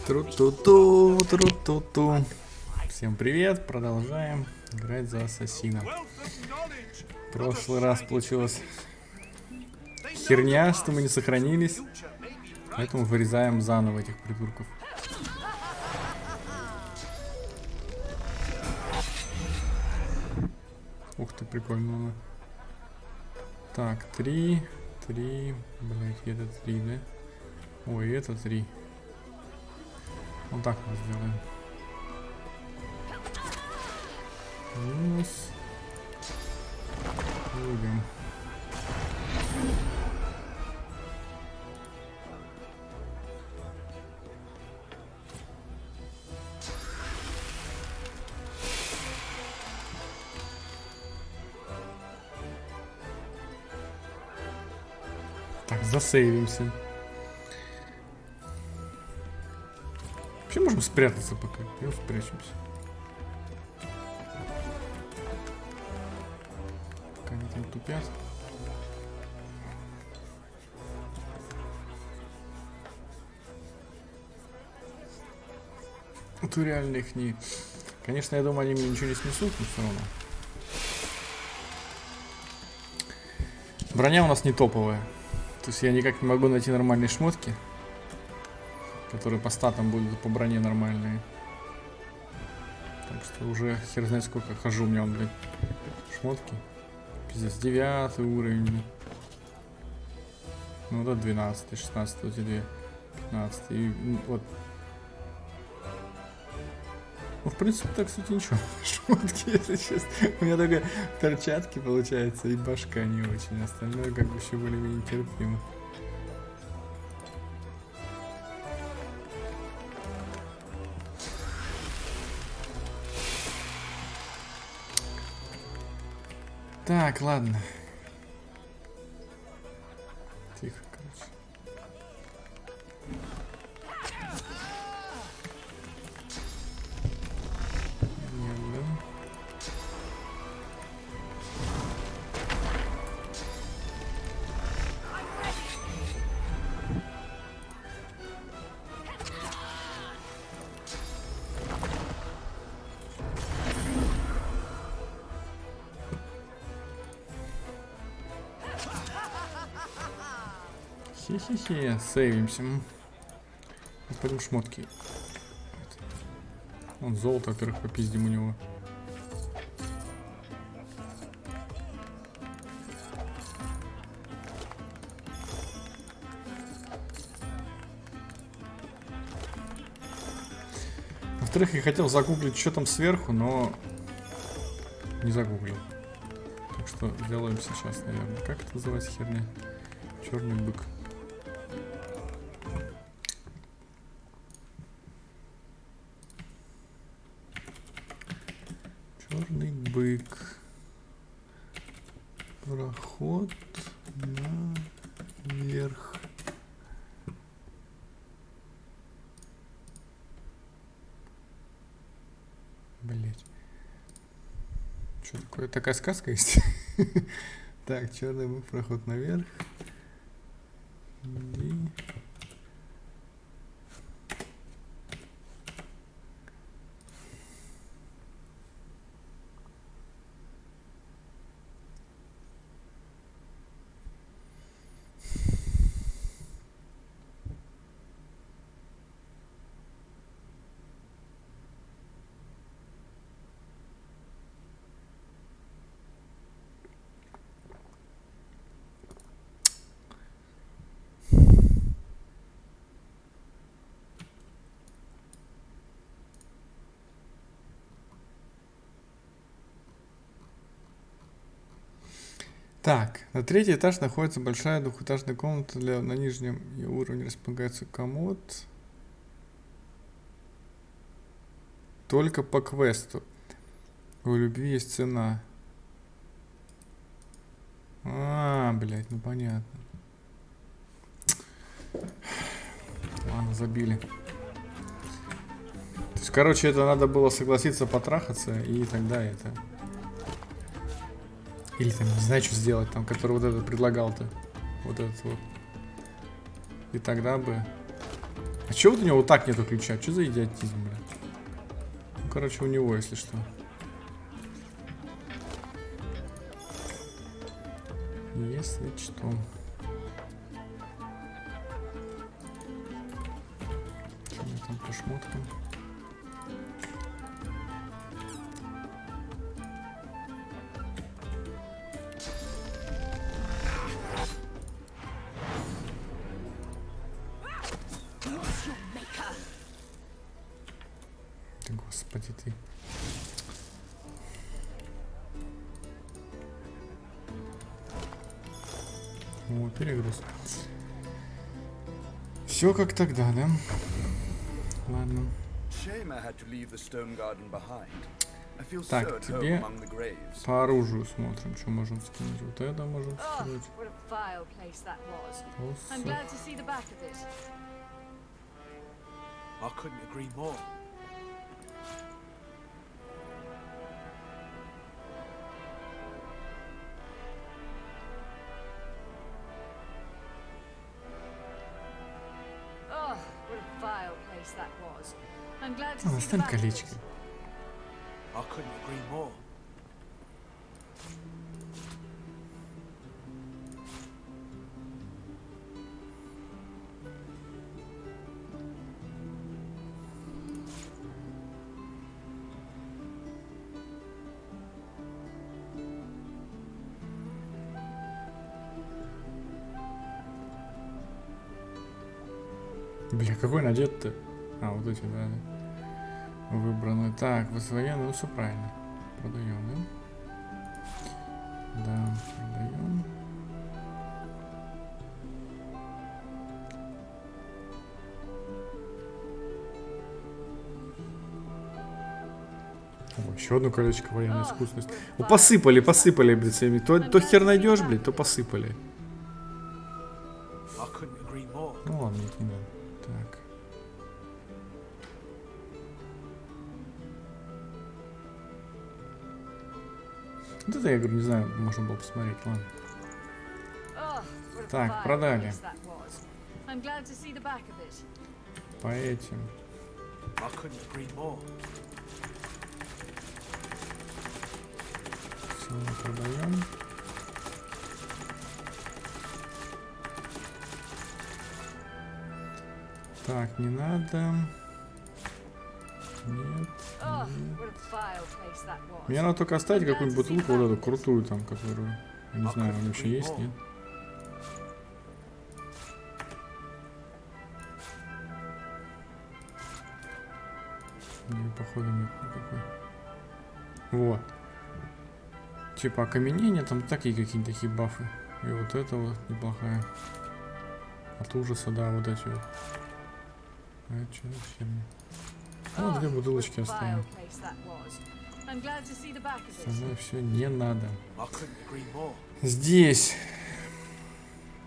Тру-ту-ту, тру-ту-ту. Всем привет, продолжаем играть за Ассасина. В прошлый раз получилась херня, что мы не сохранились, поэтому вырезаем заново этих придурков. Ух ты, прикольно. Так, 3, блять, это 3, да? Ой, это 3. Вот так мы сделаем. Минус. Выбьем. Так, засейвимся. Вообще можем спрятаться пока. И спрячемся. Пока они там тупят. Это реально их не... Конечно, я думаю, они мне ничего не снесут, но все равно. Броня у нас не топовая. То есть я никак не могу найти нормальные шмотки, которые по статам будут по броне нормальные. Так что уже хер знает сколько хожу. У меня, блядь, шмотки. Пиздец, 9 уровень. Ну да, 12, 16, вот эти две, 15. И вот. Ну, в принципе, так, кстати, ничего. Шмотки, если честно. У меня только перчатки, получается, и башка не очень. Остальное как бы еще более-менее терпимо. Так, ладно. Тихо, короче. Хе-хе-хе, сейвимся. Пойдем шмотки. Вон золото, во-первых, попиздим у него. Во-вторых, я хотел загуглить, что там сверху, но не загуглил. Так что сделаем сейчас, наверное. Как это называется херня? Черный бык. Черный бык. Проход наверх. Блять. Что такое? Такая сказка есть? Так, черный бык, проход наверх. И... Так, на третий этаж находится большая двухэтажная комната, на нижнем уровне располагается комод. Только по квесту. У любви есть цена. Блять, ну понятно. Ладно, забили. То есть, короче, это надо было согласиться потрахаться, и тогда это... Или там, не знаю, что сделать, там, который вот этот предлагал-то. Вот этот вот. И тогда бы... А чего вот у него вот так нету ключа? Что за идиотизм, бля? Ну, короче, у него, если что. Если что. Что у меня там по шмоткам? Ты, господи, ты. О, перегруз. Все как тогда, да? Ладно. Так, тебе по оружию смотрим, что можем скинуть. Вот это можем скинуть. Оставим колечко. Бля, какой надет-то? А, вот эти, да. Выбраны. Так, возвоенный, ну все правильно. Продаем, да? Да, продаем. О, еще одно колечко военной искусственности. Ну, посыпали, блядь, то хер найдешь, блядь, то посыпали. Ну ладно, нет, не надо. Так. Вот это, я говорю, не знаю, можно было посмотреть, ладно. Так, продали. По этим. Все, продаем. Так, не надо. Нет. Мне надо только оставить какую-нибудь бутылку, вот эту крутую там, которую... Я не знаю, она еще есть, нет? Не, походу нет никакой. Вот. Типа окаменение, там такие какие-то такие бафы. И вот это вот неплохая. От ужаса, да, вот эти вот. А это что за херня? Вот две бутылочки оставим. Остальное все не надо. Здесь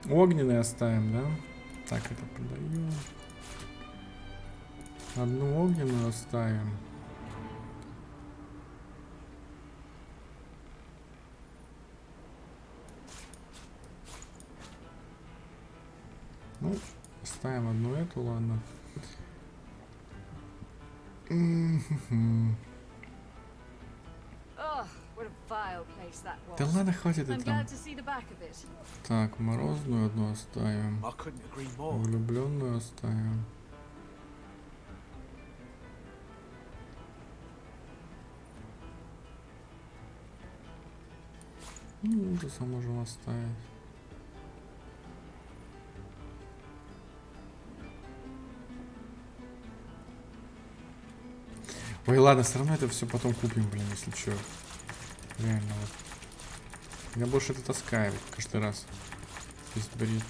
огненный оставим, да? Так, это продаем. Одну огненную оставим. Ну, оставим одну эту, ладно. Да ладно, хватит этого. Так, морозную одну оставим. Влюбленную оставим. Ну, ужаса можем оставить. Ой, ладно, все равно это все потом купим, блин, если что. Реально вот. Я больше это таскаю каждый раз. Есть бред.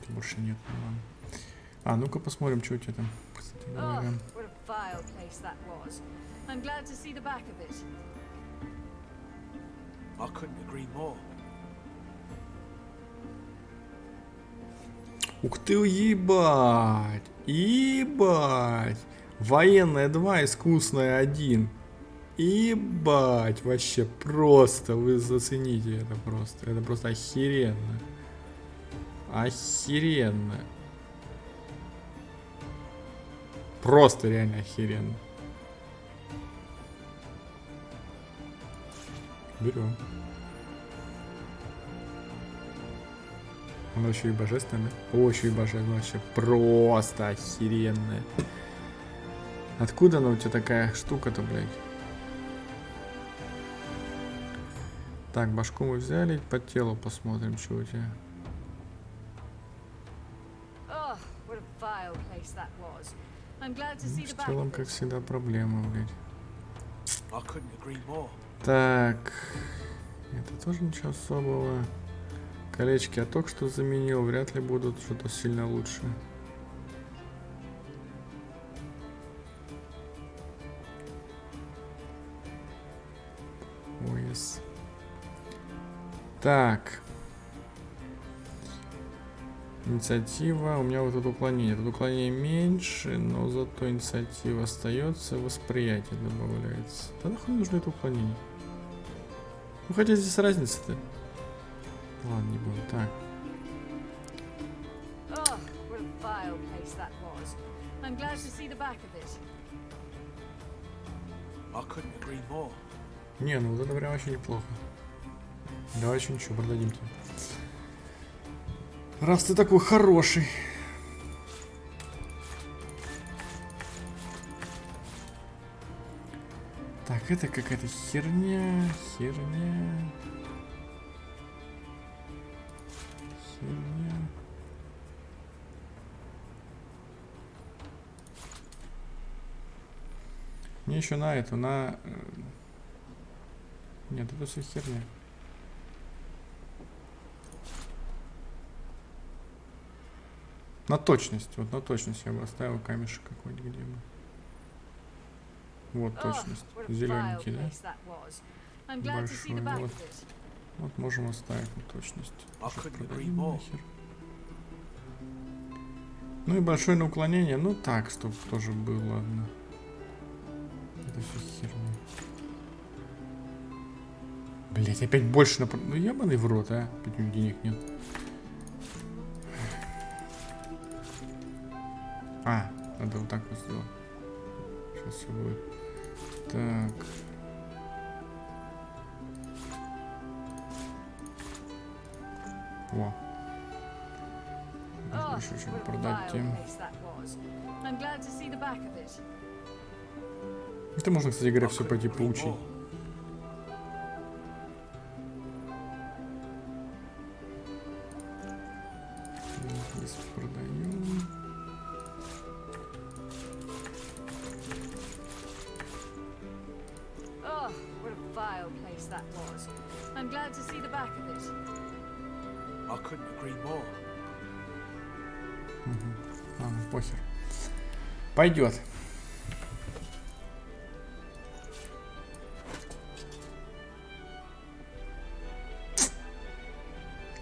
Больше нет, ну ладно. А, ну-ка посмотрим, что у тебя там. Кстати говоря. Ух ты, ебать! Ебать! Военная 2, искусная 1. Ебать! Вообще просто, вы зацените это просто. Это просто охеренно. Охеренно. Просто реально охеренно. Берем. Она еще и божественная. Очень божественная. Вообще просто охеренная. Откуда она у тебя такая штука-то, блядь? Так, башку мы взяли. По телу посмотрим, что у тебя. С телом, как всегда, проблема, блядь. Так. Это тоже ничего особого. Колечки я только что заменил. Вряд ли будут что-то сильно лучше. Ой, yes. Так. Инициатива. У меня вот тут уклонение. Тут уклонение меньше, но зато инициатива остается, восприятие добавляется. Да нахуй нужно это уклонение? Ну хотя здесь разница-то. Ладно, не буду. Так. Не, ну вот это прям очень неплохо. Давай еще ничего, продадим тебе. Раз ты такой хороший. Так, это какая-то херня. Херня. Мне еще на эту, на... Нет, это все херня. На точность. Вот на точность я бы оставил камешек какой-нибудь, где бы. Вот точность. Зелененький, да? Большой. Вот. Вот можем оставить на точность. Нахер. Ну и большое на уклонение. Ну так, чтобы тоже было, ладно. Это все херня. Блять, опять больше на... Ну ебаный в рот, а. Опять у меня денег нет. А, надо вот так вот сделать. Сейчас все будет. Так. Во. Можно еще что-нибудь продать тем. Это можно, кстати говоря, все пойти поучить. Здесь продаем. Ладно, похер. Пойдет.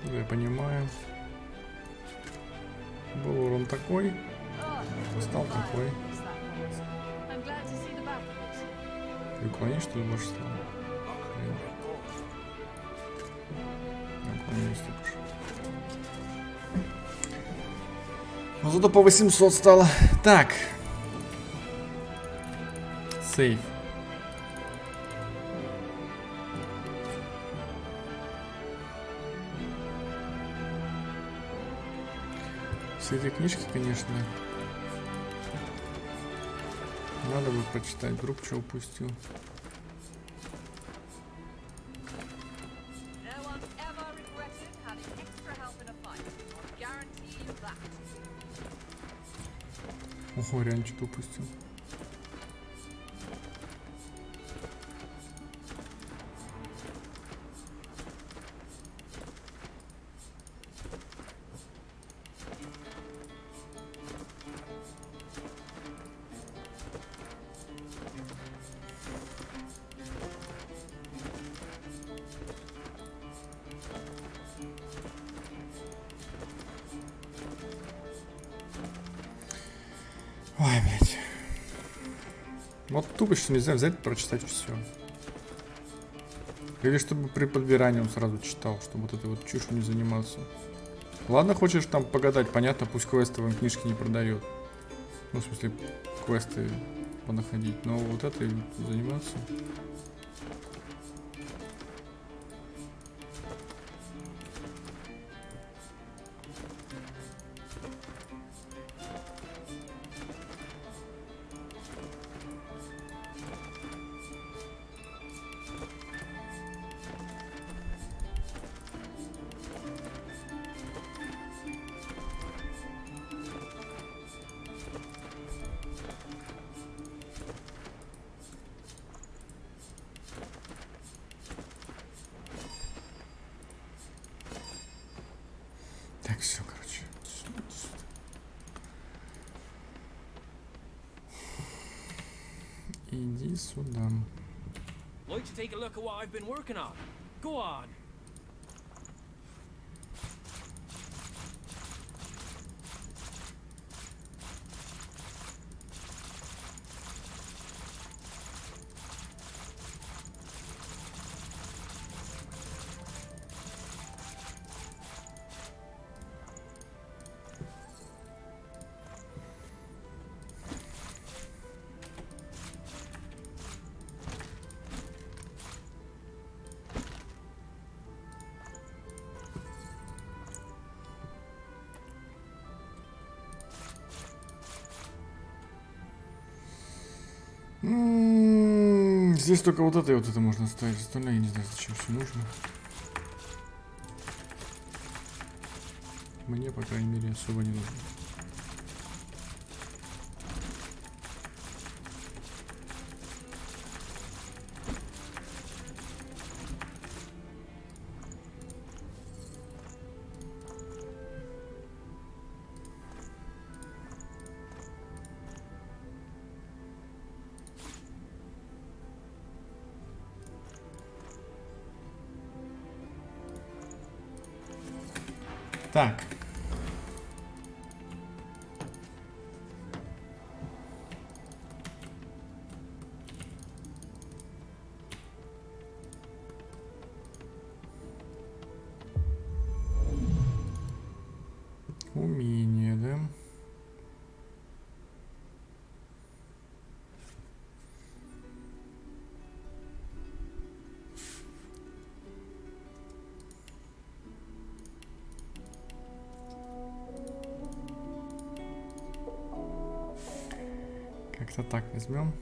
Я понимаю. Был урон такой, стал такой. Ты уклонишь, что ли, больше стало? Уклонишь, ты. Но зато по 800 стало. Так. Сейф. Все эти книжки, конечно, надо бы прочитать. Вдруг что упустил. Ого, реально что-то упустил. Ой, блядь. Вот тупо, что нельзя взять и прочитать все. Или чтобы при подбирании он сразу читал, чтобы вот этой вот чушью не заниматься. Ладно, хочешь там погадать, понятно, пусть квесты вам книжки не продает. Ну, в смысле, квесты понаходить. Но вот этой заниматься. Так, все, короче. Иди сюда. Like to take a look at what I've been working on. Go on. Здесь только вот это и вот это можно ставить. Остальное я не знаю, зачем все нужно. Мне, по крайней мере, особо не нужно. Так. Умение, да? Как-то так возьмем.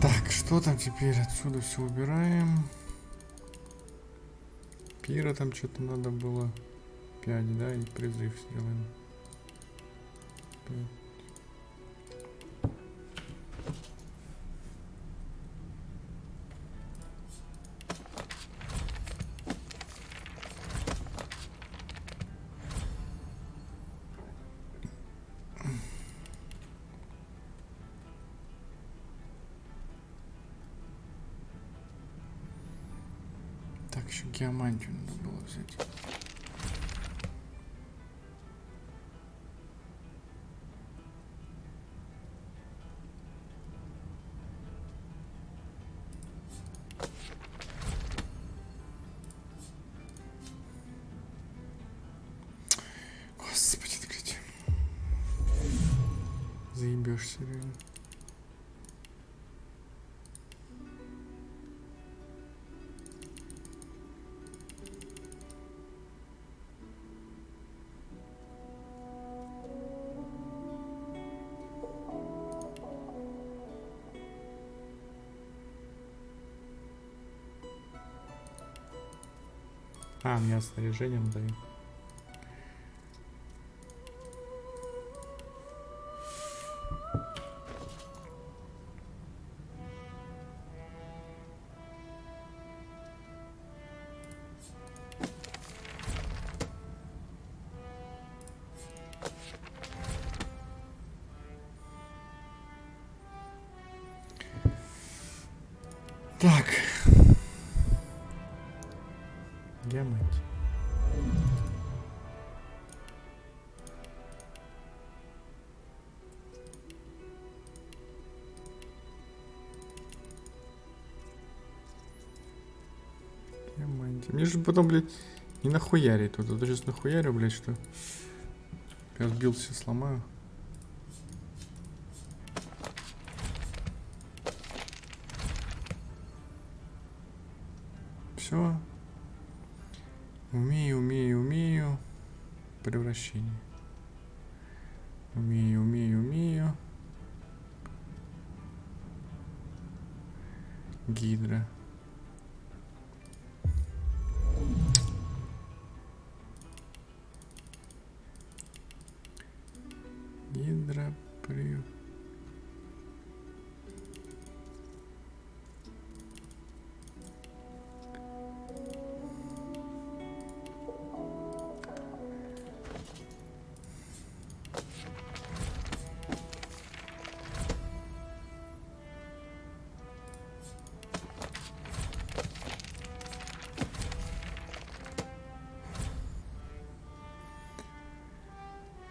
Так, что там теперь? Отсюда все убираем. Пира там что-то надо было. 5, да, и призыв сделаем. 5. Так, еще геомантию надо было взять. Господи, ты, блядь. Заебешься, реально. А, мне снаряжением дают. Так. Диамант. Диамант. Мне же потом, блядь, не нахуярить тут. А то сейчас нахуярю, блядь, что. Я сбился, сломаю. Все. Умею. Превращение. Умею. Гидра. Гидра при...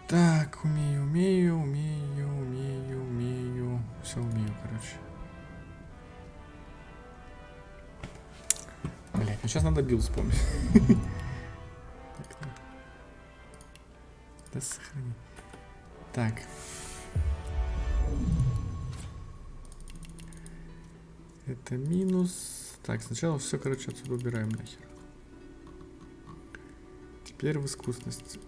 Так, умею. Все умею, короче. Блять, ну сейчас надо билд вспомнить. Да сохрани. Так. Это минус. Так, сначала все, короче, отсюда убираем нахер. Теперь в искусность.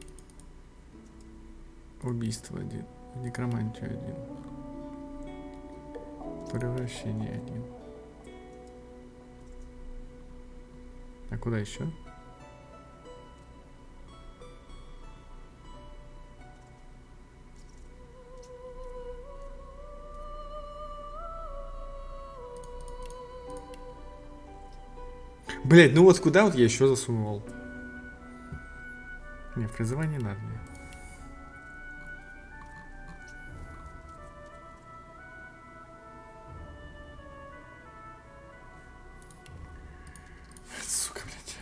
Убийство 1. Некромантию 1. Превращение 1. А куда еще? Блять, ну вот куда вот я еще засунул? Не, в призывание не надо мне. Сука, блядь.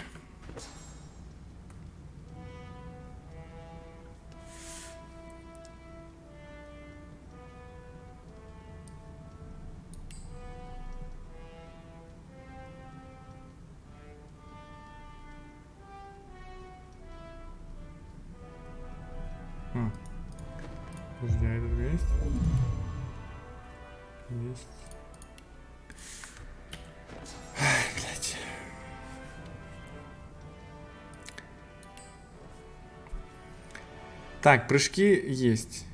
Подожди, а этот есть? Есть. Ай, блядь. Так, прыжки есть.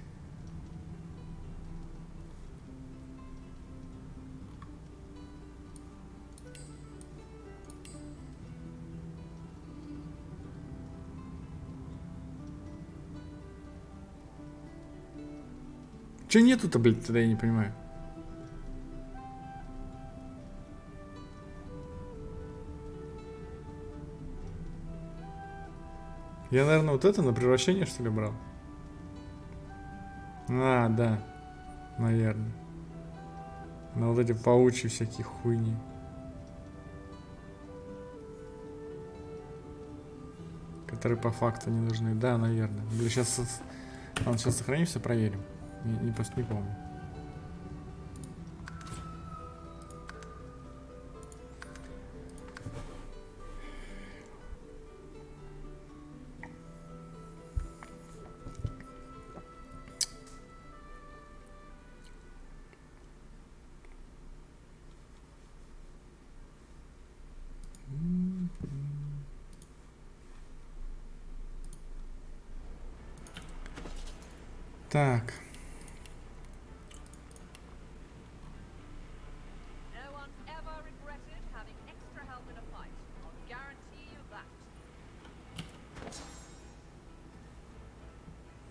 Че нету-то, блядь, тогда я не понимаю. Я, наверное, вот это на превращение, что ли, брал? А, да. Наверное. На вот эти паучьи всякие хуйни. Которые по факту не нужны. Да, наверное. Блин, сейчас... Ладно, сейчас сохранимся, проверим. Просто не помню. Так.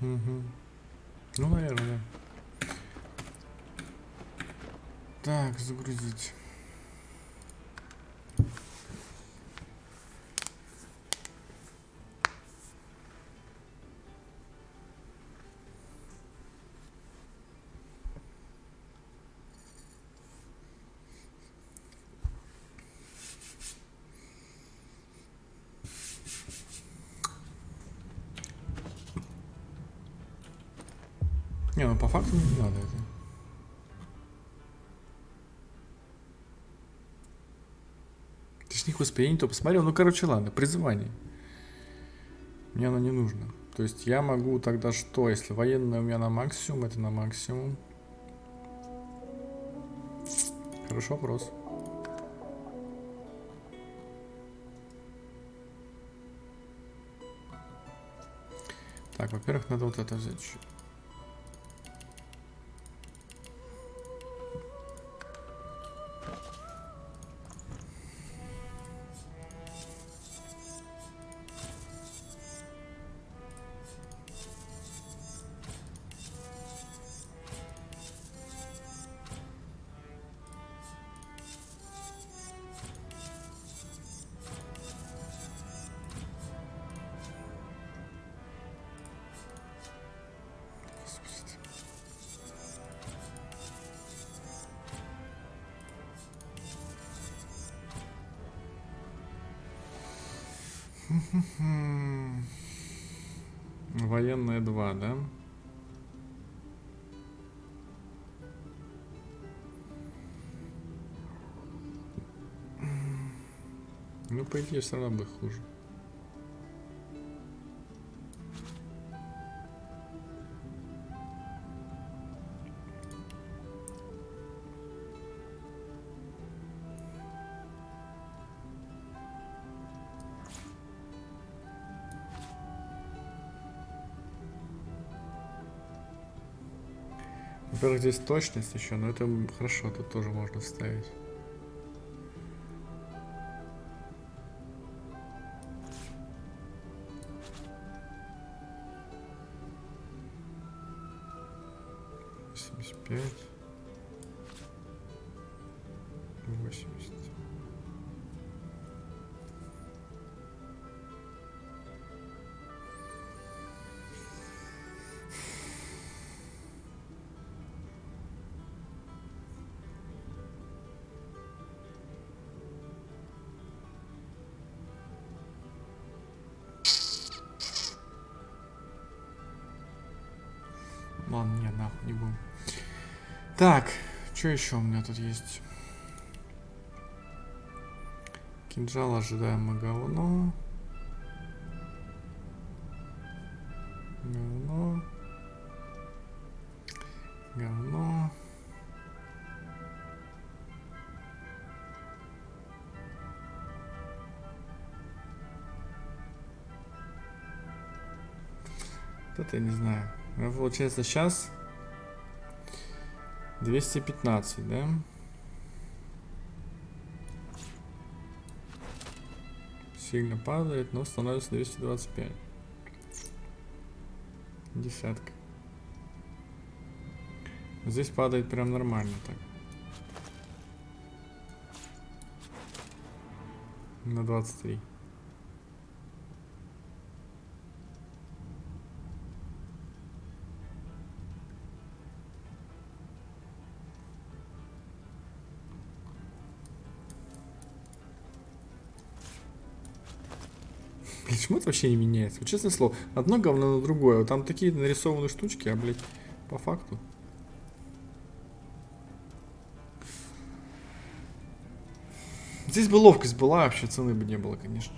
Угу. Ну, наверное, да. Так, загрузить. Не, ну по факту не надо это. Точник восприятия не то посмотрел. Ну, короче, ладно, призывание. Мне оно не нужно. То есть я могу тогда что? Если военное у меня на максимум, это на максимум. Хороший вопрос. Так, во-первых, надо вот это взять еще. Военная 2, да? Ну, по идее, все равно бы хуже. Во-первых, здесь точность еще, но это хорошо, тут тоже можно вставить. Пять. 80. Ладно, не, нахуй не будем. Так, что еще у меня тут есть? Кинжал ожидаемо говно. Говно. Говно. Это я не знаю. Получается сейчас 215, да? Сильно падает, но становится 225. Десятка. Здесь падает прям нормально так. На 23. Почему это вообще не меняется? Вот, честное слово, одно говно на другое. Вот там такие нарисованные штучки, а, блядь, по факту. Здесь бы ловкость была, вообще цены бы не было, конечно.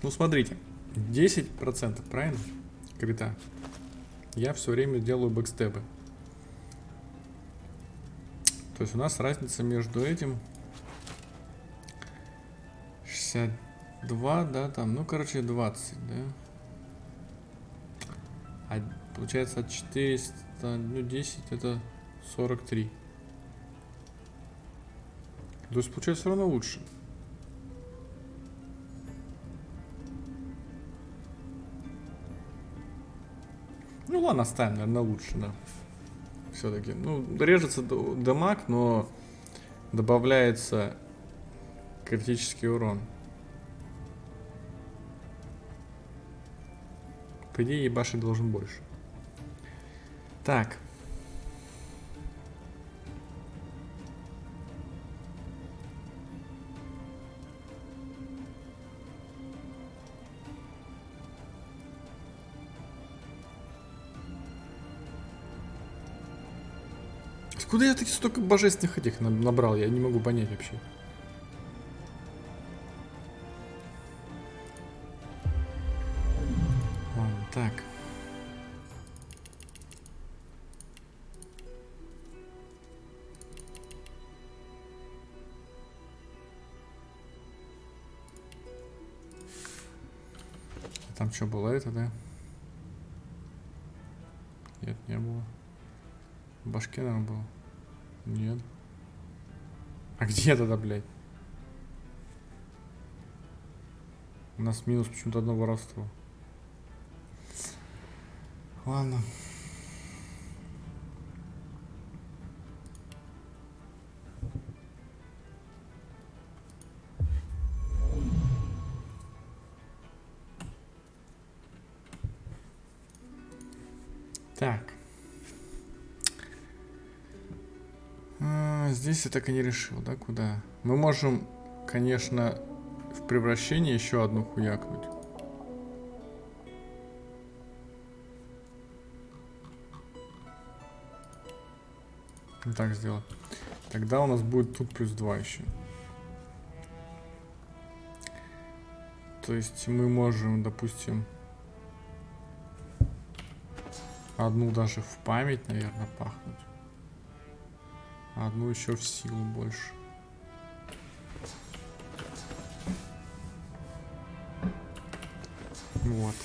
Ну, смотрите. 10%, правильно? Крита. Я все время делаю бэкстепы. То есть у нас разница между этим 62, да, там, ну, короче, 20, да. А получается от 400, ну 10 это 43. То есть получается все равно лучше. Ну ладно, оставим, наверное, лучше, да. Все-таки. Ну, режется дамаг, но добавляется критический урон. По идее, ебашить должен больше. Так. Откуда я таких столько божественных этих набрал? Я не могу понять вообще. Ладно, так. Там что было это, да? Нет, не было. В башке, наверное, было. Нет. А где тогда, блядь? У нас минус почему-то одно воровство. Ладно. Так. Здесь я так и не решил, да, куда? Мы можем, конечно, в превращении еще одну хуякнуть. Вот так сделать. Тогда у нас будет тут плюс 2 еще. То есть мы можем, допустим, одну даже в память, наверное, пахнуть. Одну еще в силу больше. Вот.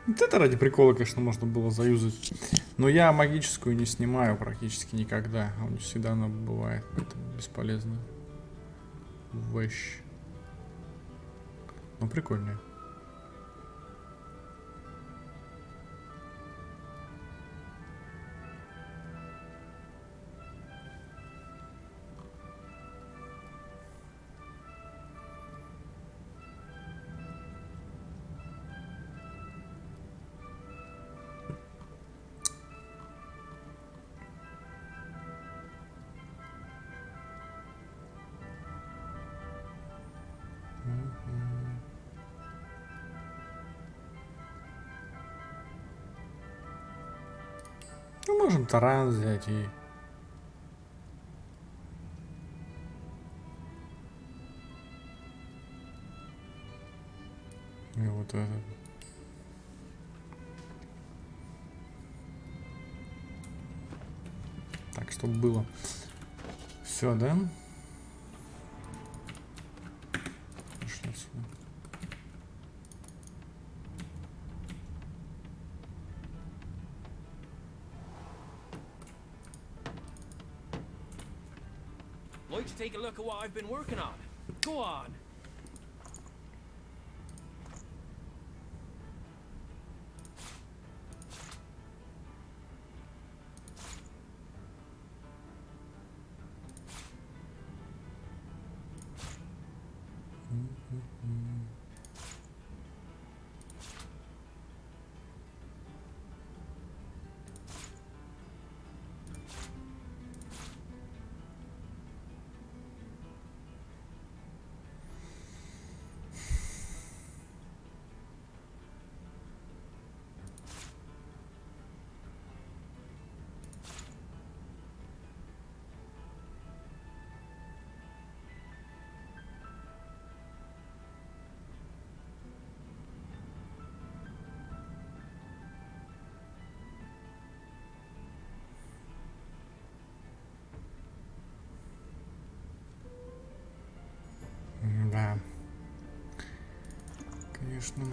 Вот это ради прикола, конечно, можно было заюзать. Но я магическую не снимаю практически никогда. А у меня всегда она бывает. Это бесполезно. Вещь. Ну, прикольная. Ну, можем таран взять и... И вот этот. Так, чтобы было. Все, да? Пошли отсюда. Like to take a look at what I've been working on? Go on. Да. Конечно.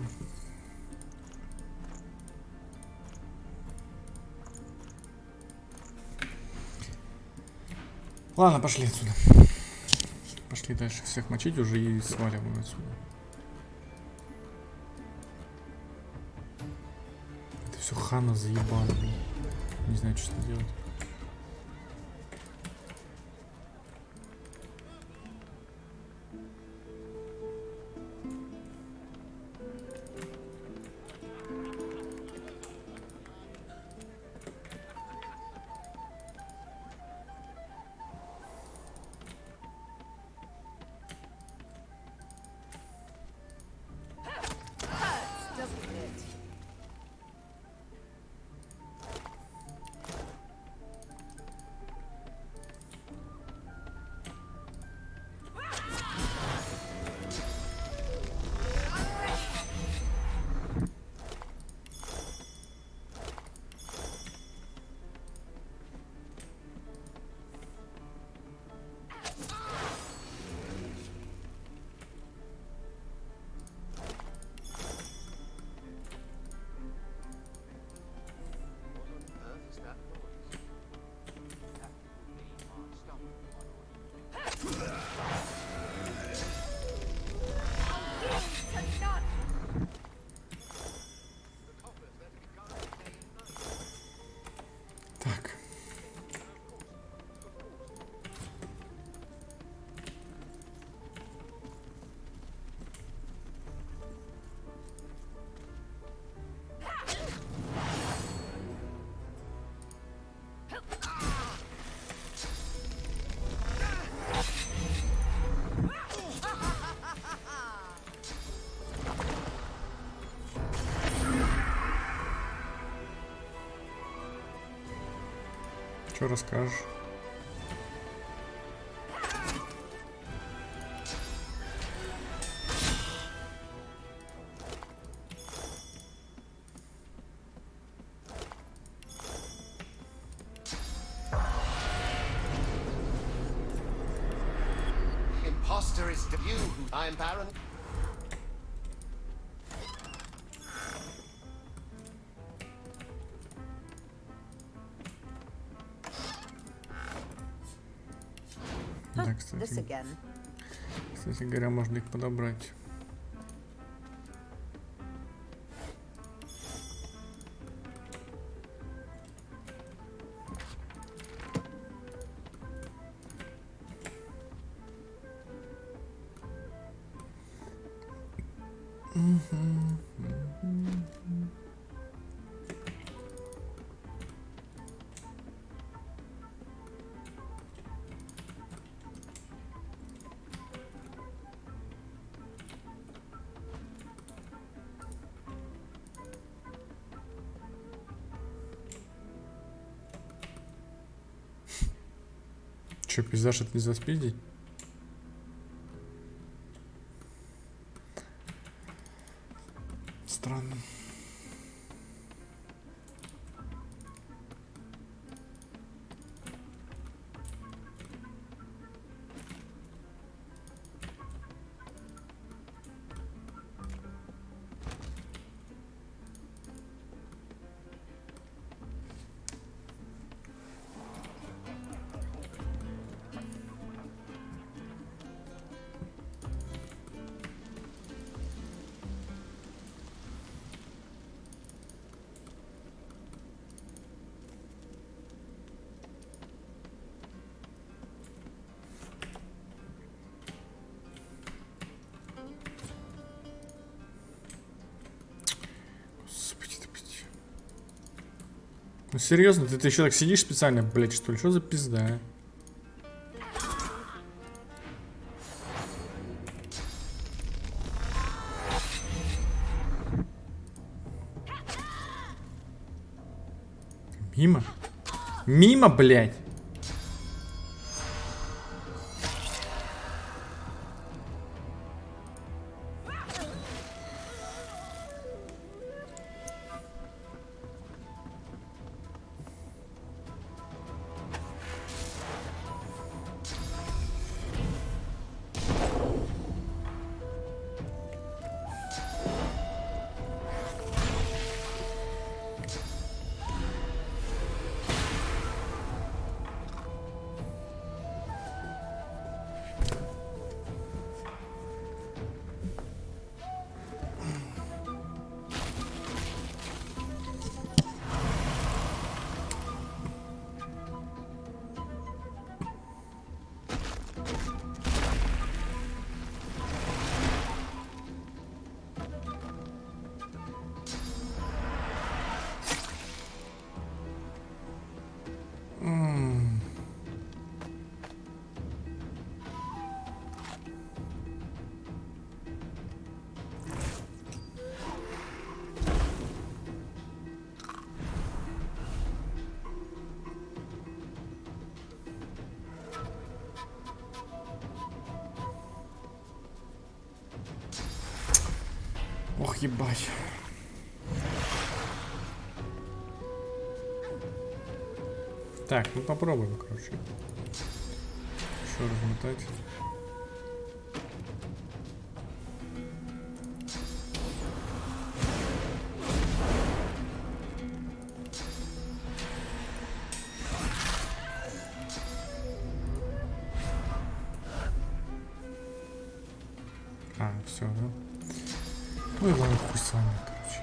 Ладно, пошли отсюда. Пошли дальше всех мочить уже и сваливаем отсюда. Это все Хана заебало, блин. Не знаю, что делать. Так. Что расскажешь? Imposter is you, I'm Baron. Да, This кстати. again. Кстати говоря, можно их подобрать. Че, пейзаж это нельзя спиздить? Странно. Ну серьезно, ты еще так сидишь специально, блядь, что ли? Что за пизда, а? Мимо? Мимо, блядь! Ох, ебать. Так, ну попробуем, короче. Еще размотать. А, все, да? Ну и ладно, хуй с вами, короче.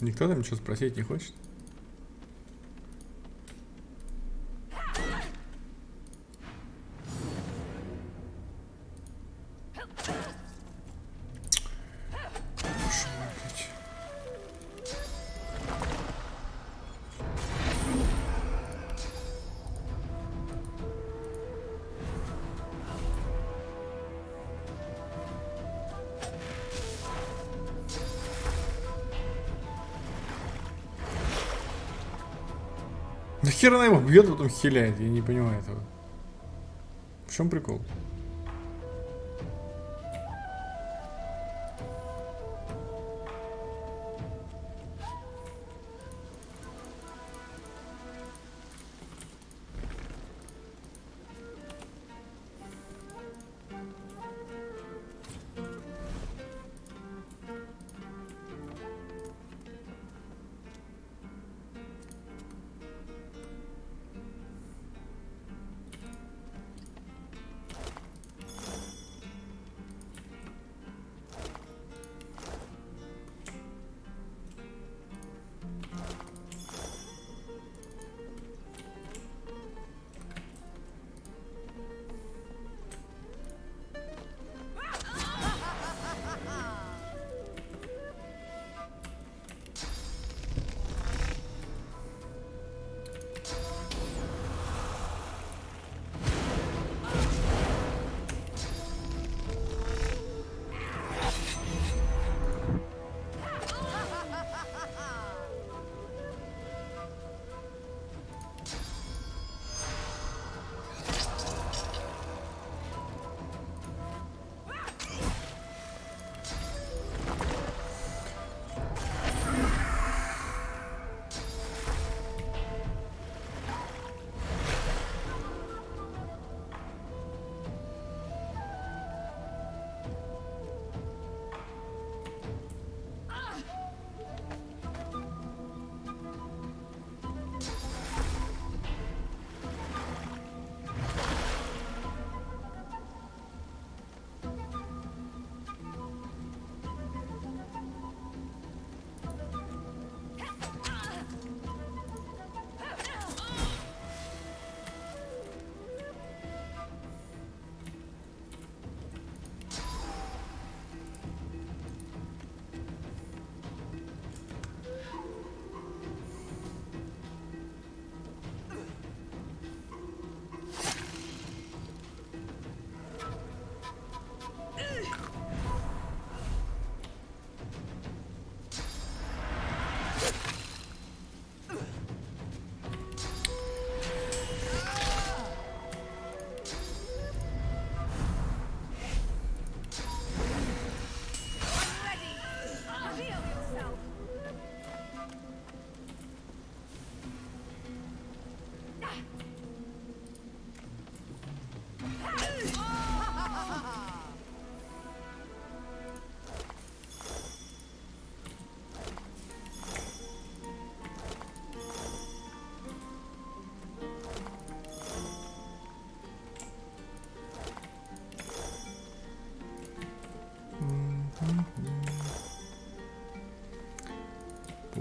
Никто там ничего спросить не хочет? Нахер она его бьет, потом хиляет, я не понимаю этого. В чем прикол?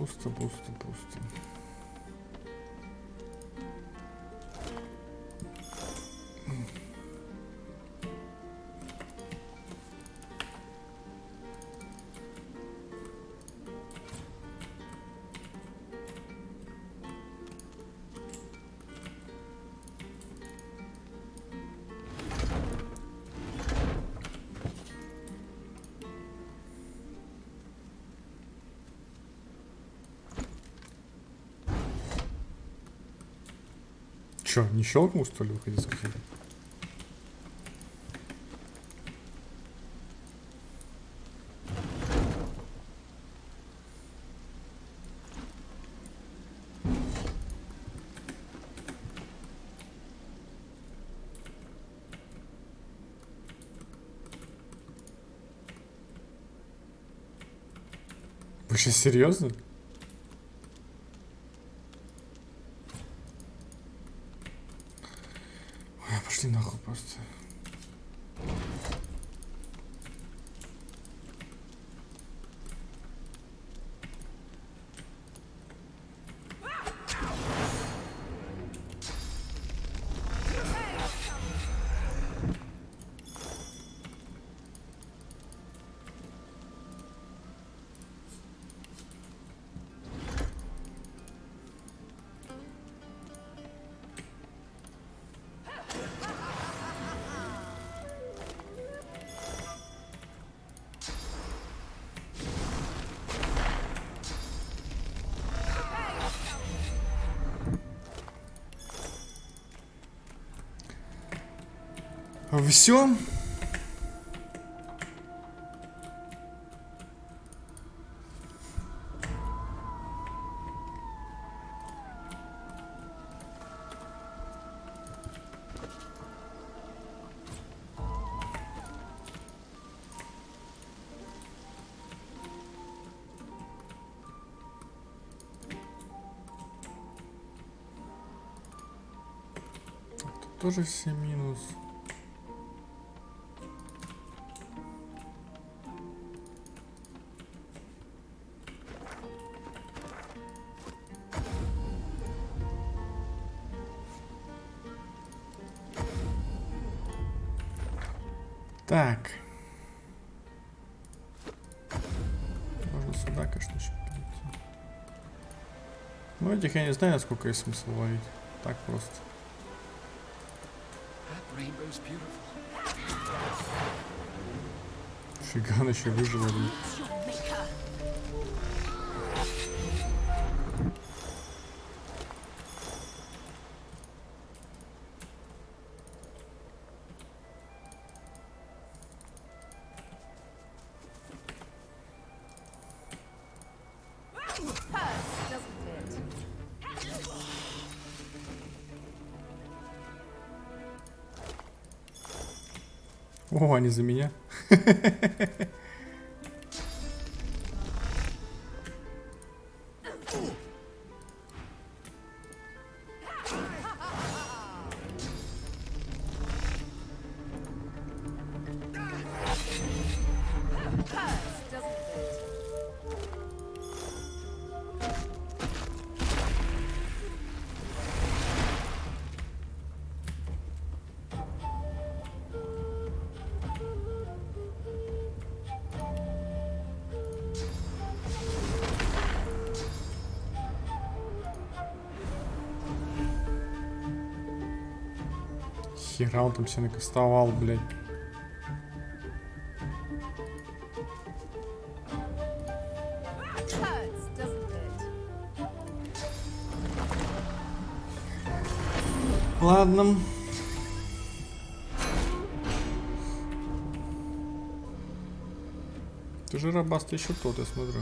Пусто, пусто, пусто. Чё, не щелкнул, что ли, выходить с кофе? Вы сейчас серьезно? Ой, пошли нахуй просто. Все. Тут тоже все минус. Так. Можно сюда, конечно, еще перейти. Ну, этих я не знаю, насколько есть смысл ловить. Так просто. Фига, он еще выжил. Блин. О, они за меня. Хера он там все накастовал, блядь. Ладно. Ты же рабаст еще тот, я смотрю.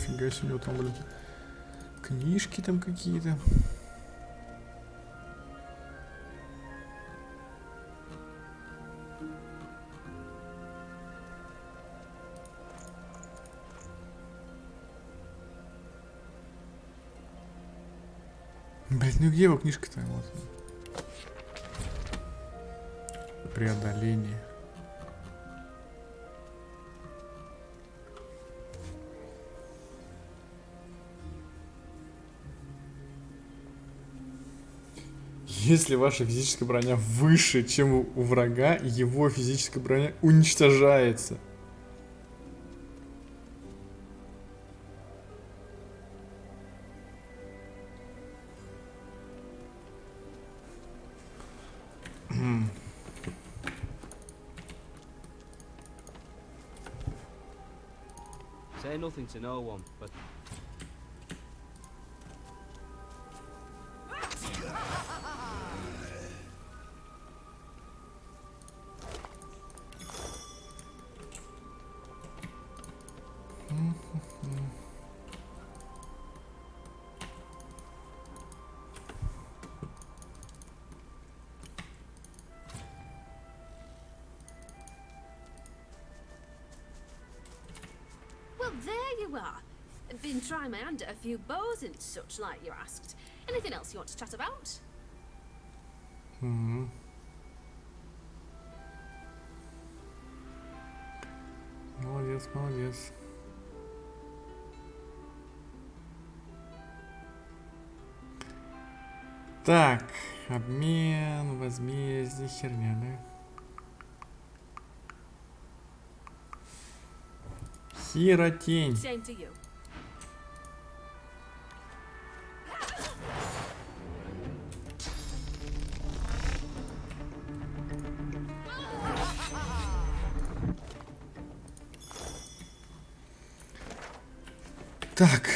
Нифига себе, у него там, блин, книжки там какие-то. Блять, ну где его книжка-то? Вот. Преодоление. Если ваша физическая броня выше, чем у врага, его физическая броня уничтожается. Say nothing to no one, but Well, there you are. I've been trying my hand at a few bows and such like you asked. Anything else you want to chat about? Молодец, молодец. Так, обмен, возмездие, херня, да? Хиротень. Same to you. Так,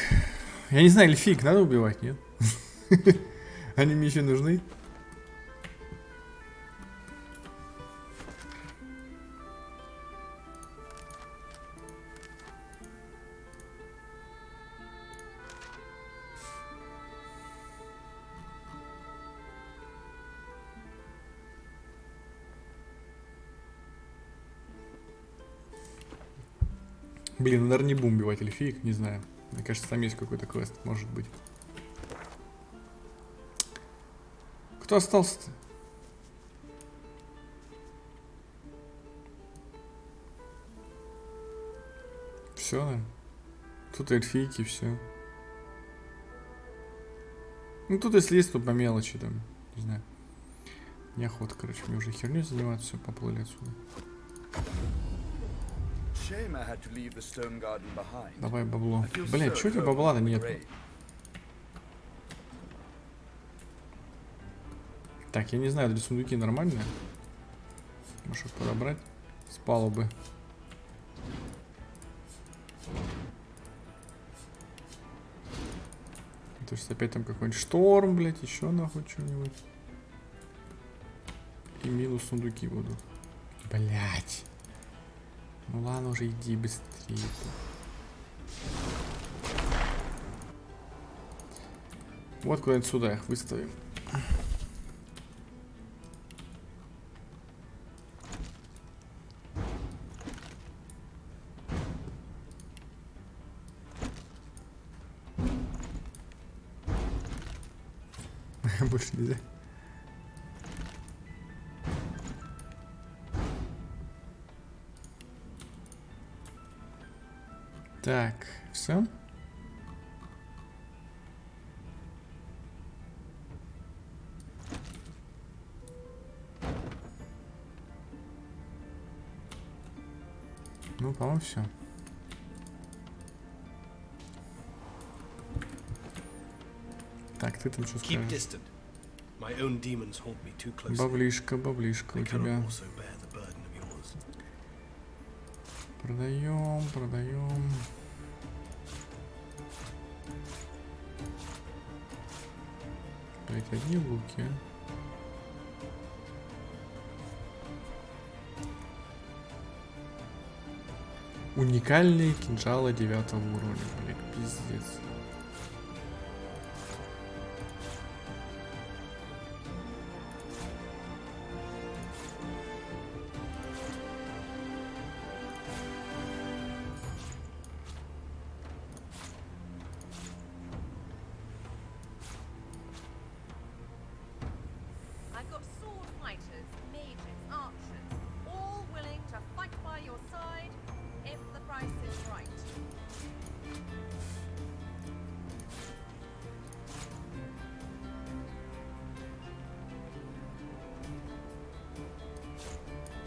я не знаю, эльфик надо убивать, нет? Они мне еще нужны? Блин, наверное, не будем убивать эльфиек, не знаю. Мне кажется, там есть какой-то квест, может быть. Кто остался-то? Все, наверное. Тут эльфийки, все. Ну тут если есть, то по мелочи там, не знаю. Неохота, короче, мне уже херню заниматься, все, поплыли отсюда. Давай бабло. Блять, что у тебя бабла-то нет? Так, я не знаю, эти сундуки нормальные. Может их подобрать с палубы. То есть опять там какой-нибудь шторм, блять, еще нахуй что-нибудь. И минус сундуки будут. Блять. Ну ладно, уже иди быстрее. Вот куда-нибудь сюда их выставим. Больше нельзя. Так, все. Ну, по-моему, все. Так, ты там что скажешь? Баблишка, баблишка у тебя. Продаем, продаем. Блять, одни луки. Уникальные кинжалы 9 уровня, блядь, пиздец. I've got sword fighters, mages, archers, all willing to fight by your side if the price is right.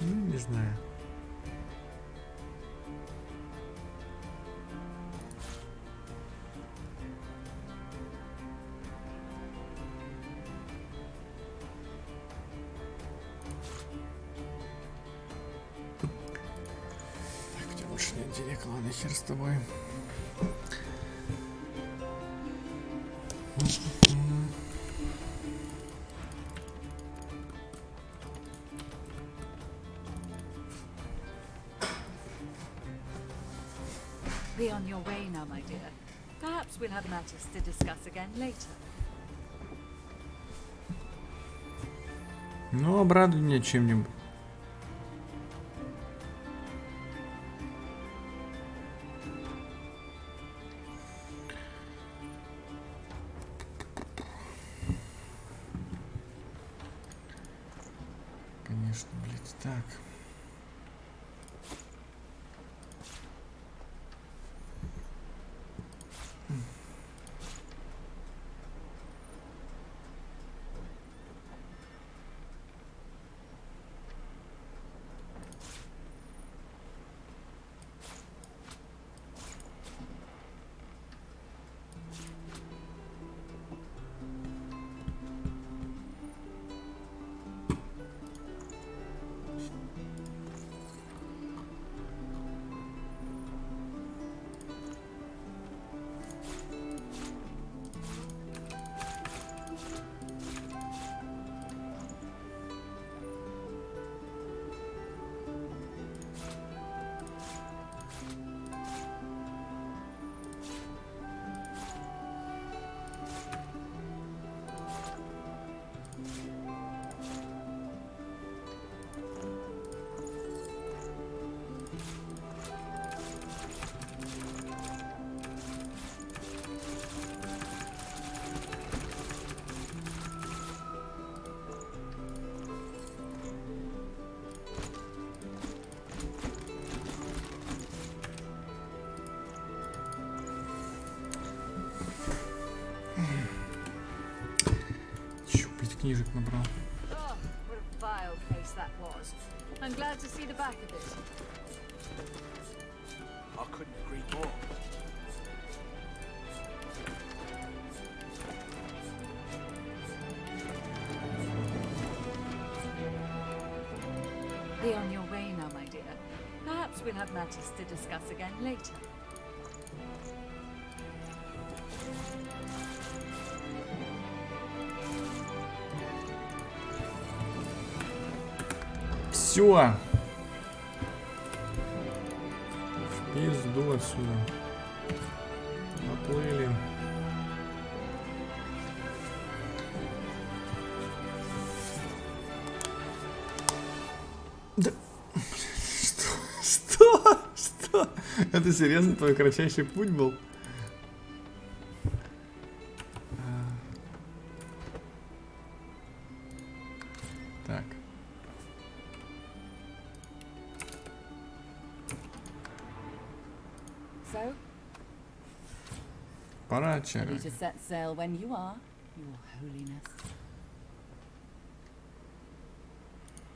Ну, не знаю. Так, у тебя больше нет денег, ладно, хер с тобой. Be on your way now, my dear. Perhaps we'll have matters to discuss again later. Ну, обрадуй меня чем-нибудь. Конечно, блядь, так. Книжек набрал. Oh, what a vile place that was. I'm glad to see the back of it. I couldn't agree more. Be on your way now, my dear. Perhaps we'll have matters to discuss again later. Все. В пизду отсюда. Поплыли. Да. Что? Это серьезно твой кратчайший путь был? Так. So, Пора, ready Чарли. to set sail when you are, Your Holiness.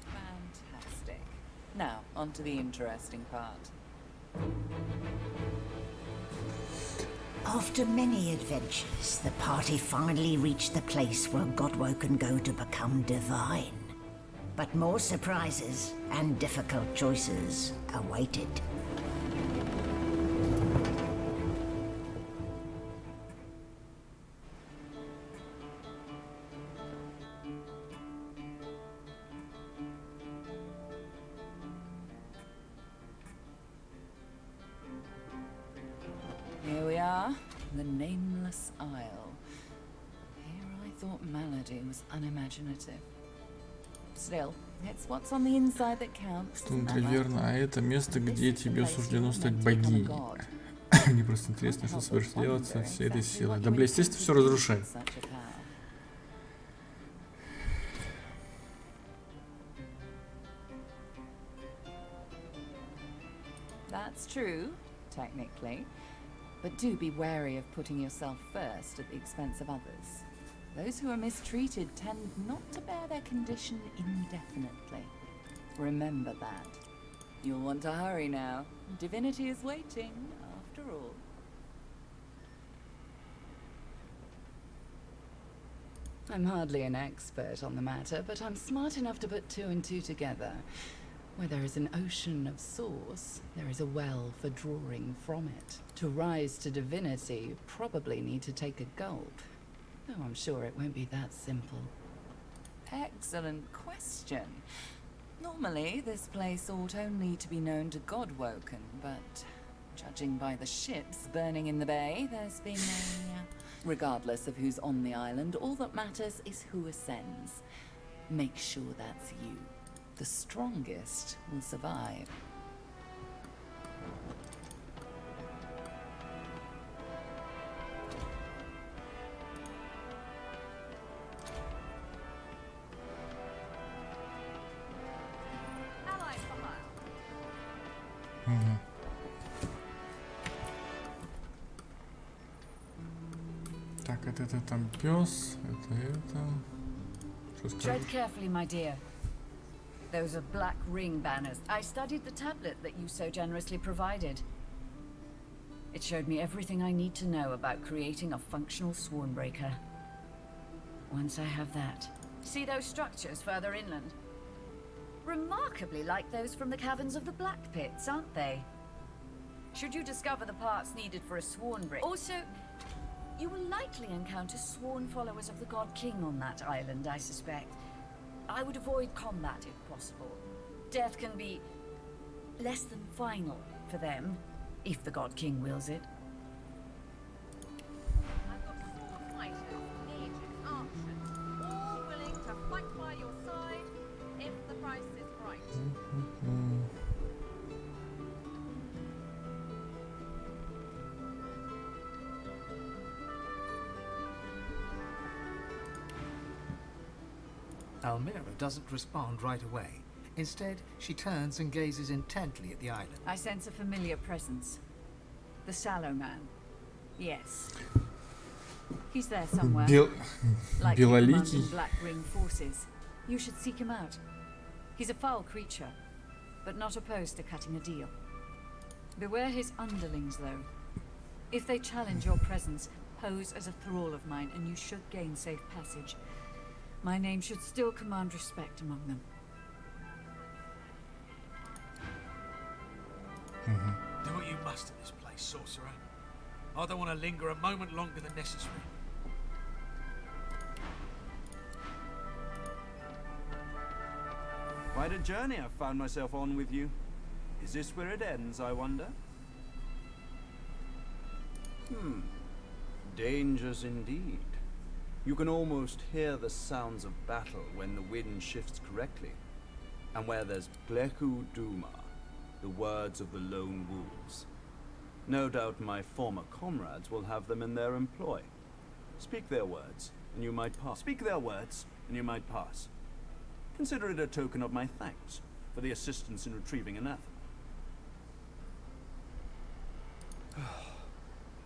Fantastic. Now, on to the interesting part. After many adventures, the party finally reached the place where Godwo can go to become divine. But more surprises and difficult choices awaited. are, the Nameless Isle. Here I thought Malady was unimaginative. Still, it's what's on the inside that counts. Тундра, верно. А это место, где тебе суждено стать богиней. Мне просто интересно, что сможешь делать со всей этой силой. Да, бля, естественно, все разрушай. That's true, technically. But do be wary of putting yourself first at the expense of others. Those who are mistreated tend not to bear their condition indefinitely. Remember that. You'll want to hurry now. Divinity is waiting, after all. I'm hardly an expert on the matter, but I'm smart enough to put two and two together. Where there is an ocean of source, there is a well for drawing from it. To rise to divinity, you probably need to take a gulp. Though I'm sure it won't be that simple. Excellent question. Normally, this place ought only to be known to Godwoken, but judging by the ships burning in the bay, there's been a... Regardless of who's on the island, all that matters is who ascends. Make sure that's you. The strongest will survive. Ally for hire. Так, это там пес, это. Что Tread скажешь? carefully, my dear. Those are black ring banners. I studied the tablet that you so generously provided. It showed me everything I need to know about creating a functional Swornbreaker. Once I have that... See those structures further inland? Remarkably like those from the caverns of the Black Pits, aren't they? Should you discover the parts needed for a Swornbreaker... Also, you will likely encounter sworn followers of the God King on that island, I suspect. I would avoid combat if possible. Death can be less than final for them, if the God King wills it. I've got sword fighters, mages, archers, all willing to fight by your side if the price is right. Almira doesn't respond right away. Instead, she turns and gazes intently at the island. I sense a familiar presence. The Sallow Man. Yes. He's there somewhere. Like the Белоликий. Black Ring forces. You should seek him out. He's a foul creature, but not opposed to cutting a deal. Beware his underlings, though. If they challenge your presence, pose as a thrall of mine, and you should gain safe passage. My name should still command respect among them. Do what you must in this place, sorcerer. I don't want to linger a moment longer than necessary. Quite a journey I've found myself on with you. Is this where it ends, I wonder? Dangers indeed. You can almost hear the sounds of battle when the wind shifts correctly. And where there's Bleku Duma, the words of the lone wolves. No doubt my former comrades will have them in their employ. Speak their words, and you might pass. Speak their words, and you might pass. Consider it a token of my thanks for the assistance in retrieving anathema.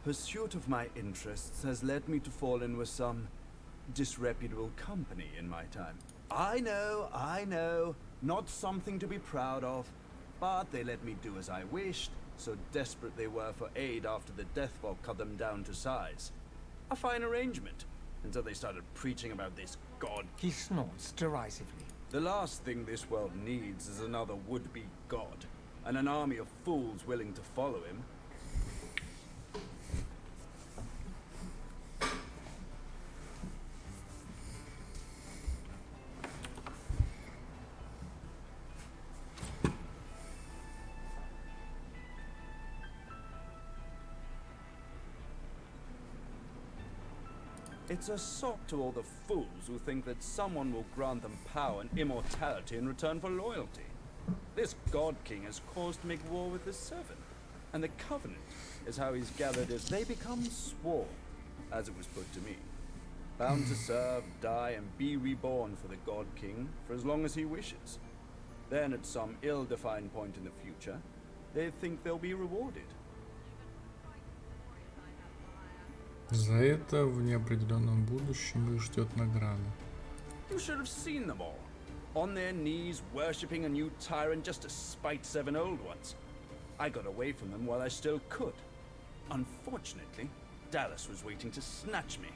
Pursuit of my interests has led me to fall in with some disreputable company in my time. I know, not something to be proud of, but they let me do as I wished, so desperate they were for aid after the Deathfall cut them down to size. A fine arrangement, until they started preaching about this god. He snorts derisively. The last thing this world needs is another would-be god, and an army of fools willing to follow him. It's a sop to all the fools who think that someone will grant them power and immortality in return for loyalty. This God King has caused to make war with the Seven, and the Covenant is how he's gathered as they become sworn, as it was put to me. Bound to serve, die, and be reborn for the God King for as long as he wishes. Then at some ill-defined point in the future, they think they'll be rewarded. За это в неопределенном будущем их ждет награда. You should have seen them all. On their knees, worshipping a new tyrant just to spite 7 old ones. I got away from them while I still could. Unfortunately, Dallas was waiting to snatch me.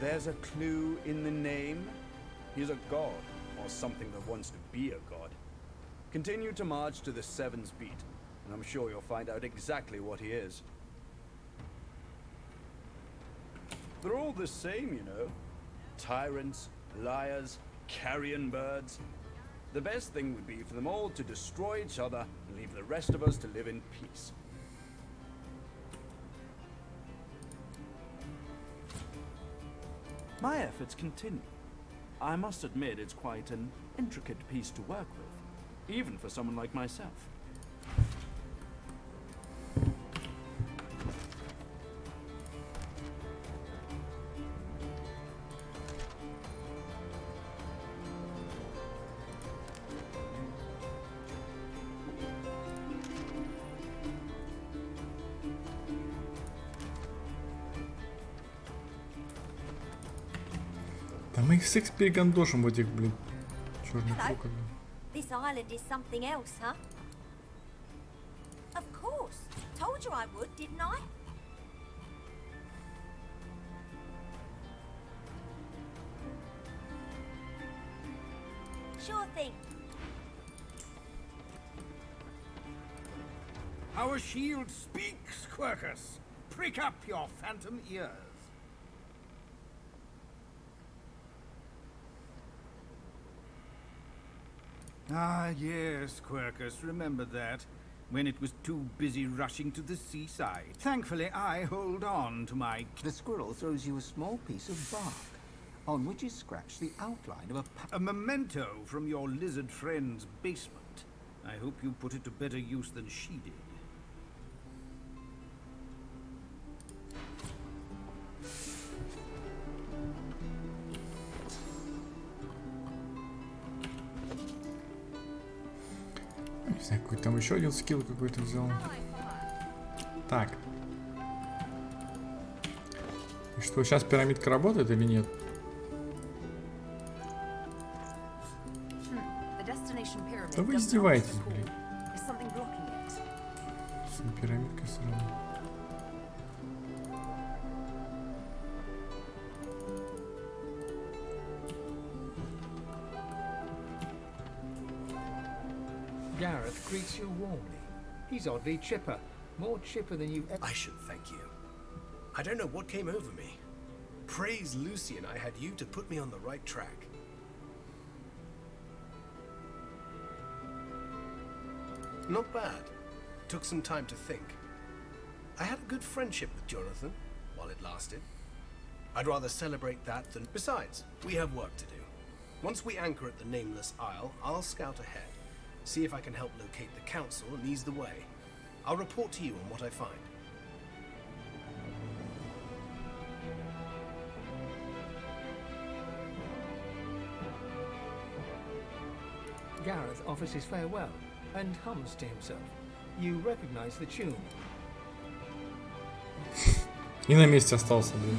There's a clue in the name. He's a god, or something that wants to be a god. Continue to march to the Seven's beat, and I'm sure you'll find out exactly what he is. They're all the same, you know. Tyrants, liars, carrion birds. The best thing would be for them all to destroy each other and leave the rest of us to live in peace. My efforts continue. I must admit it's quite an intricate piece to work with, even for someone like myself. Да мы их всех перегандошим в этих, блин, черных кукол. This island is something else, huh? Of course. Told you I would, didn't I? Sure thing. Our shield speaks, Quercus. Prick up your phantom ears. Ah, yes, Quercus, remember that. When it was too busy rushing to the seaside. Thankfully, I hold on to my... The squirrel throws you a small piece of bark, on which is scratched the outline of a memento from your lizard friend's basement. I hope you put it to better use than she did. Не знаю, какой там еще один скилл какой-то взял. Так. И что, сейчас пирамидка работает или нет? Да вы издеваетесь, блин. Пирамидка сразу. Gareth greets you warmly. He's oddly chipper. More chipper than you've ever... I should thank you. I don't know what came over me. Praise Lucian, I had you to put me on the right track. Not bad. Took some time to think. I had a good friendship with Jonathan, while it lasted. I'd rather celebrate that than... Besides, we have work to do. Once we anchor at the Nameless Isle, I'll scout ahead. See if I can help locate the council and ease the way. I'll report to you on what I find. Gareth offers his farewell and hums to himself. You recognize the tune. И на месте остался, блин.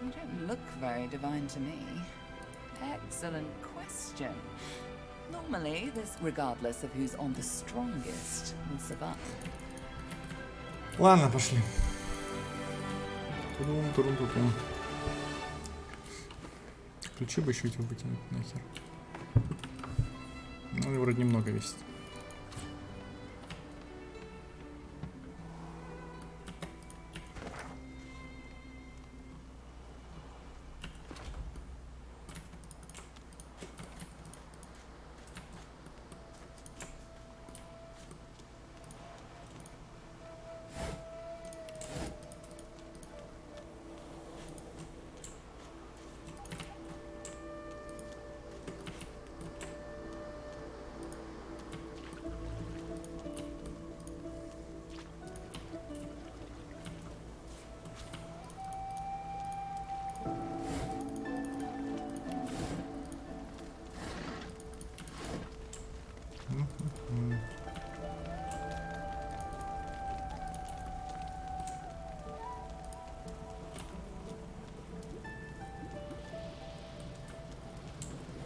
You don't look very divine to me. Excellent question. Normally, this, regardless of who's on the strongest, will survive. Ладно, пошли. Турум-турум-турум. Ключи бы еще эти выкинуть нахер. Ну, они вроде немного весит.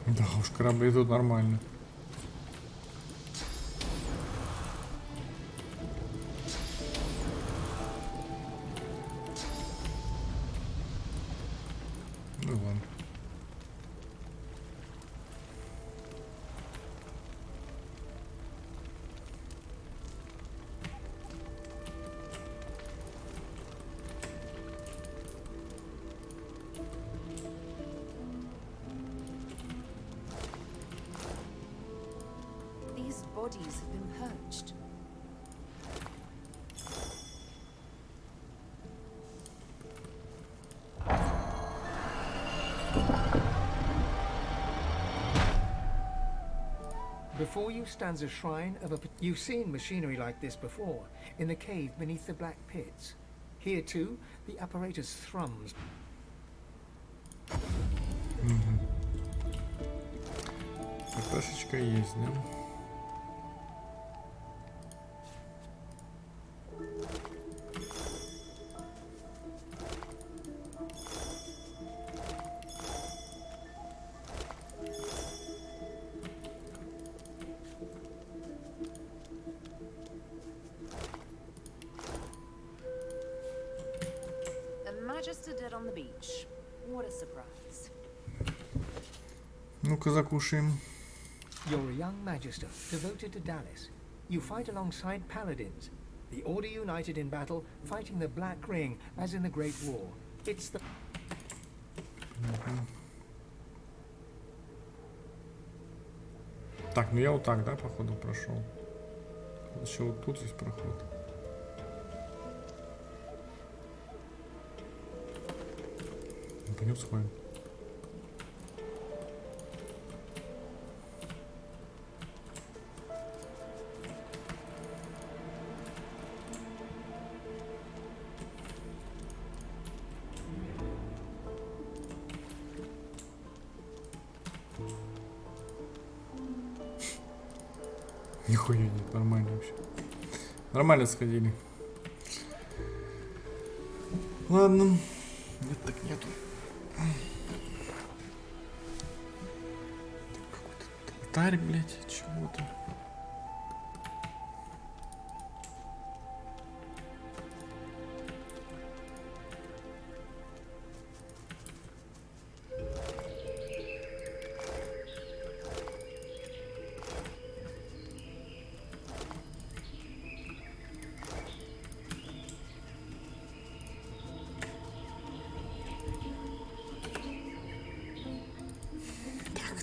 Да уж, корабли тут нормально. Ну ладно. These bodies have been purged. Before you stands a shrine of a... You've seen machinery like this before, in the cave beneath the black pits. Here too, the apparatus thrums. ППшечка есть, да? The Magister dead on the beach. What a surprise. Ну-ка закушаем. You're a young magister, devoted to Dallas. You fight alongside paladins. The Order united in battle, fighting the Black Ring, as in the Great War. It's the... Так, ну я вот так, да, походу прошел. Еще вот тут есть проход. Пойдем сходим. Нихуя нет, нормально вообще. Нормально сходили. Ладно. Нет, так нету. Какой-то алтарь, блядь, чего-то.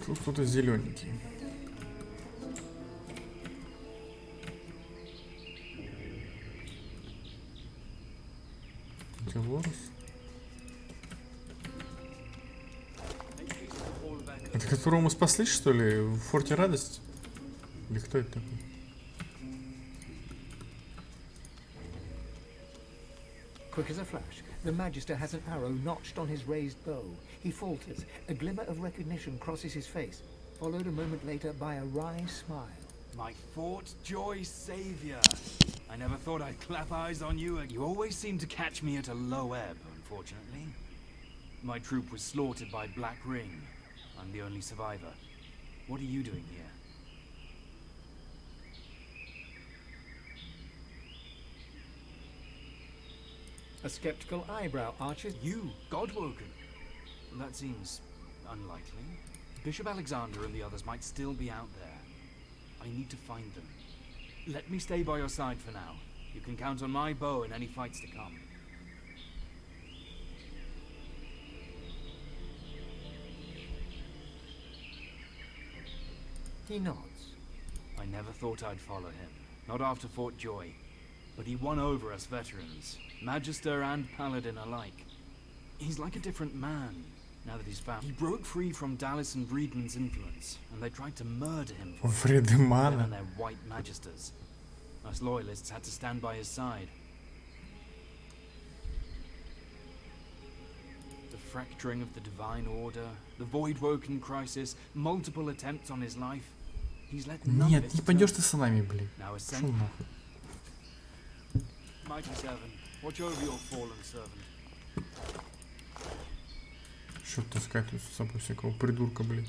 Тут кто-то зелененький. Где ворос? Это которого мы спасли, что ли, в форте Радость? Или кто это такой? Quick as a flash, the Magister has an arrow notched on his raised bow. He falters. A glimmer of recognition crosses his face, followed a moment later by a wry smile. My Fort Joy savior. I never thought I'd clap eyes on you. You always seem to catch me at a low ebb, unfortunately. My troop was slaughtered by Black Ring. I'm the only survivor. What are you doing here? A skeptical eyebrow arches. You, Godwoken? That seems unlikely. Bishop Alexander and the others might still be out there. I need to find them. Let me stay by your side for now. You can count on my bow in any fights to come. He nods. I never thought I'd follow him. Not after Fort Joy. But he won over us veterans. Magister and Paladin alike. He's like a different man, now that he's found. He broke free from Dallas and Friedman's influence, and they tried to murder him for it. Them and their white Magisters. Us loyalists had to stand by his side. The fracturing of the Divine Order, the Voidwoken crisis, multiple attempts on his life. He's let none of it. Нет, не пойдешь ты с нами, блин. Now Шо нахуй. Mighty Seven, watch over your fallen servant. Что таскать тут с собой всякого придурка, блин.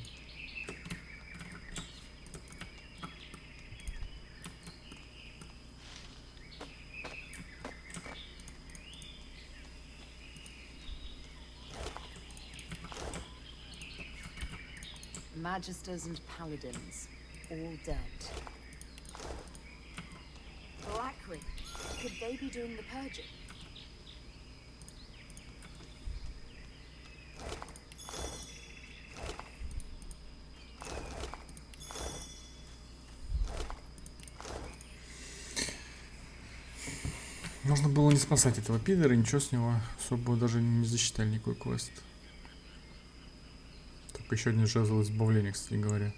Magisters and Paladins, all dead. Black Ring, could they be doing the purging? Можно было не спасать этого пидора, ничего с него особо даже не засчитали никакой квест. Только еще один жезл избавления, кстати говоря.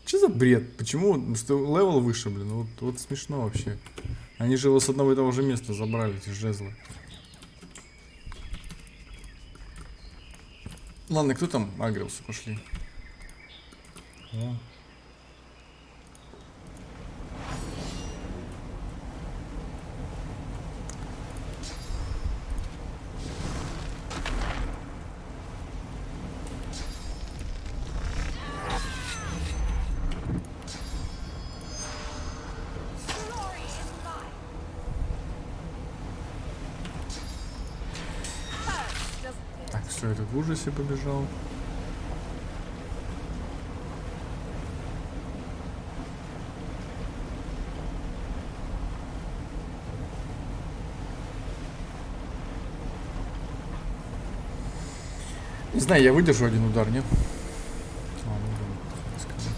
Что за бред? Почему? Что левел выше, блин? Вот смешно вообще. Они же его с одного и того же места забрали, эти жезлы. Ладно, кто там агрился? Пошли. О. Так, все, этот в ужасе побежал. Не знаю, я выдержу один удар, нет? Ладно, не скажу.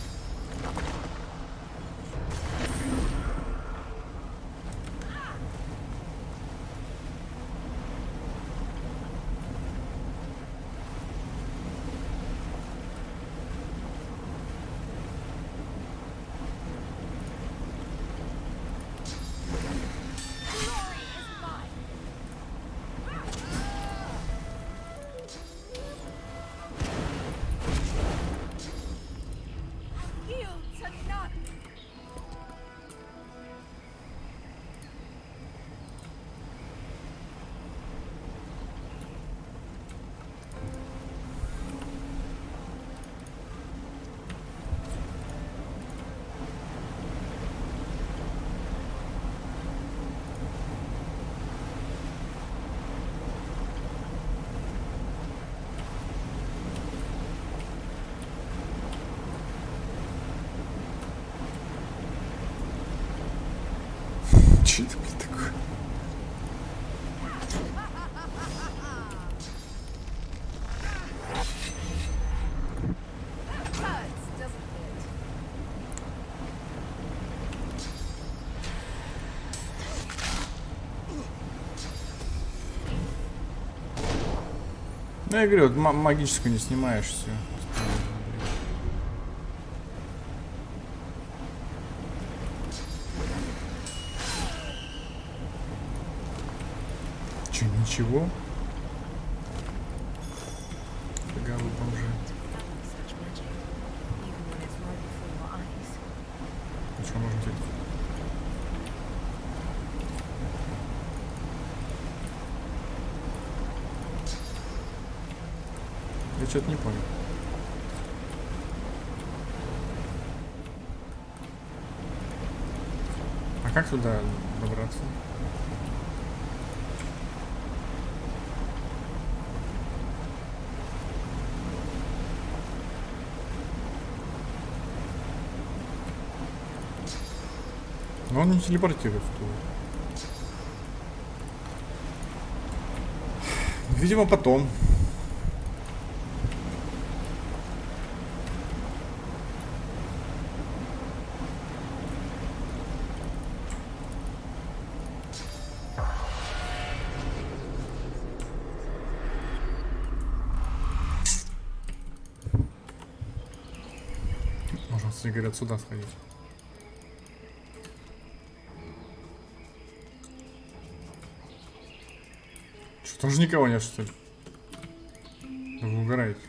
Че это, блин, такое? Ну, я говорю, вот магическую не снимаешь, все. Че, ничего? Фига вы бомжи. Ну что, можно делать? Я что-то не понял. А как туда добраться? Но он не телепортируется туда. Видимо, потом. Можно, кстати, говорят, сюда сходить. Что, тоже никого нет, что ли? Да вы угораете.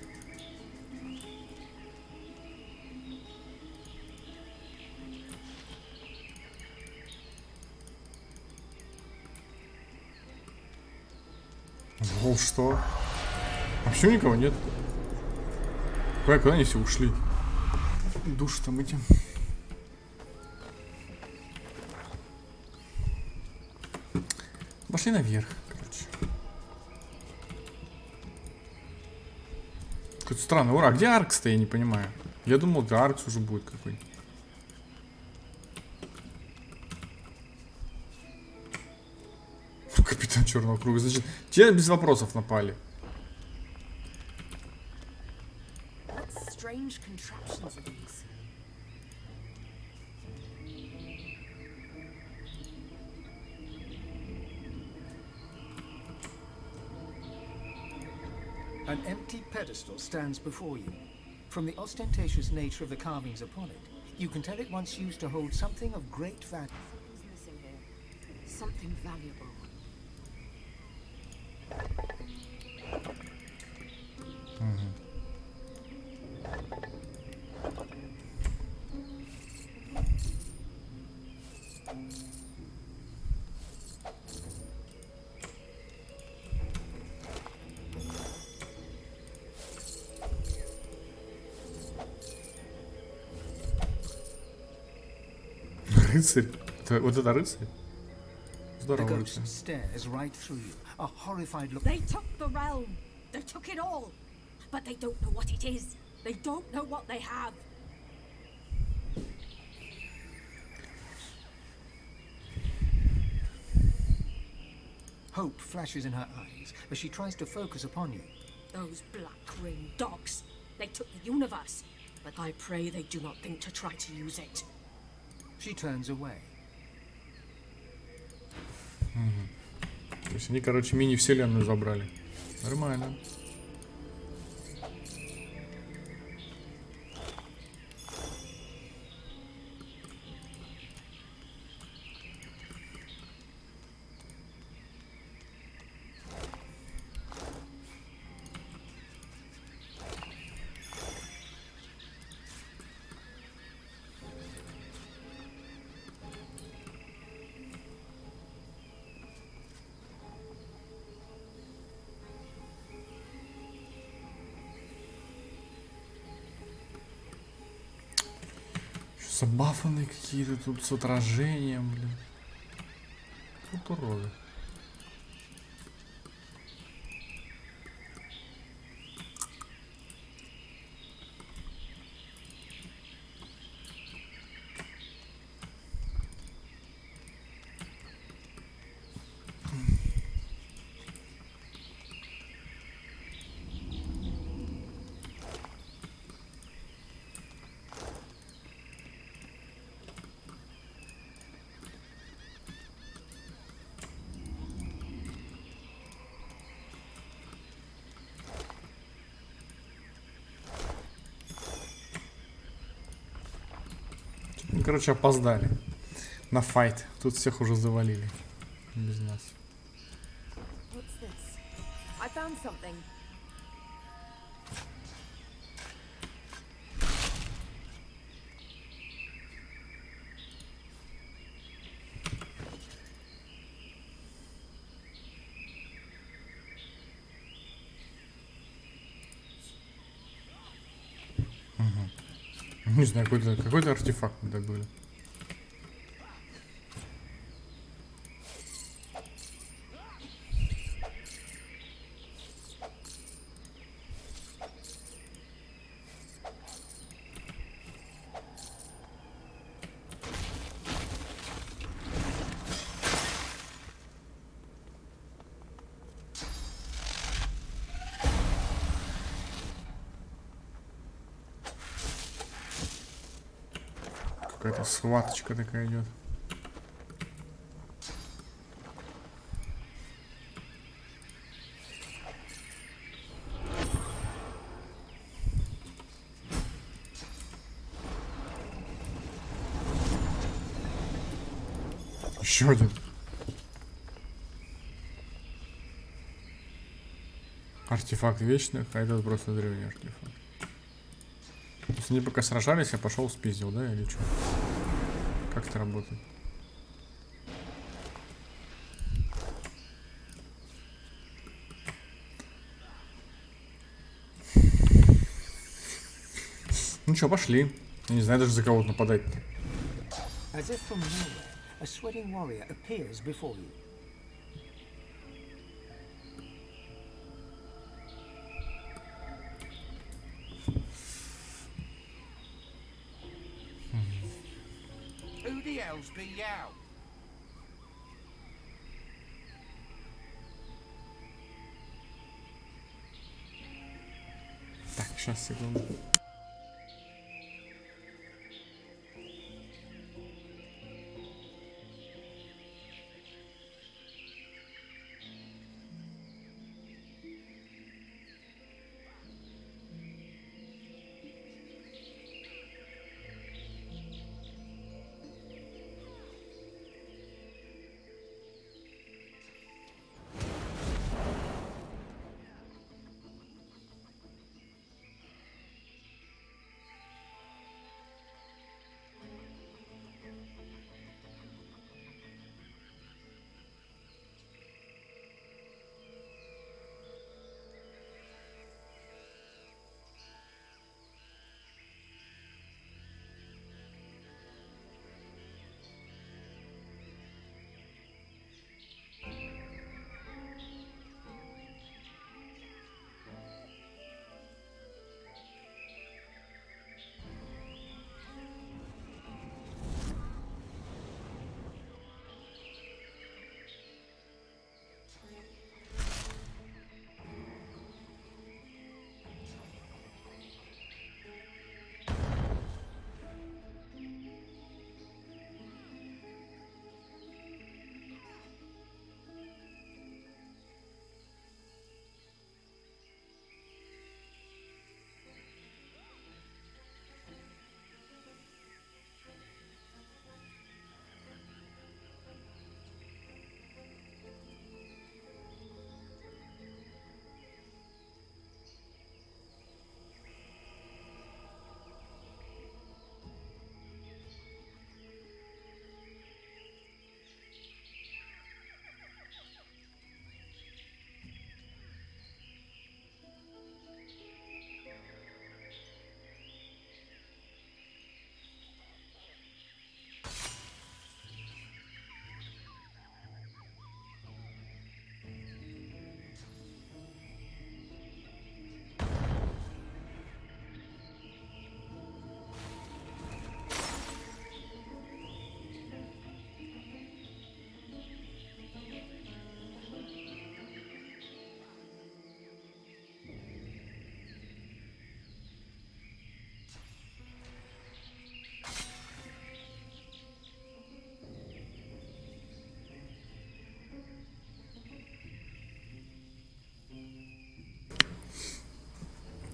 Лол, что? А почему никого нет? Куда они все ушли? Душ там эти. Пошли наверх, короче. Что-то странно. Ура, где Аркс-то, я не понимаю. Я думал, да, Аркс уже будет какой-нибудь. Капитан Черного круга. Значит, те без вопросов напали. What strange contraptions are these? An empty pedestal stands before you. From the ostentatious nature of the carvings upon it, you can tell it once used to hold something of great value. Something's missing here. Something valuable. Рыцарь? Вот это рыцарь? The Здорово, ghost рыцарь. stares right through you, a horrified look. They took the realm. They took it all. But they don't know what it is. They don't know what they have. Hope flashes in her eyes as she tries to focus upon you. Those black ring dogs. They took the universe. But I pray they do not think to try to use it. She turns away. То есть они, короче, мини-вселенную забрали. Нормально. Забафанные какие-то тут с отражением, блин. Вот уроды. Короче, опоздали на файт. Тут всех уже завалили. Без нас. What's this? I found something. Не знаю, какой-то артефакт мы добыли. Какая-то схваточка такая идет. Еще один. Артефакт вечных, а этот просто древний артефакт. То есть они пока сражались, я пошел спиздил, да, или что? Как это работает? Ну что, пошли. Я не знаю даже за кого нападать-то. As if from nowhere, a sweating warrior appears before you. Yow. Так, сейчас, секунду.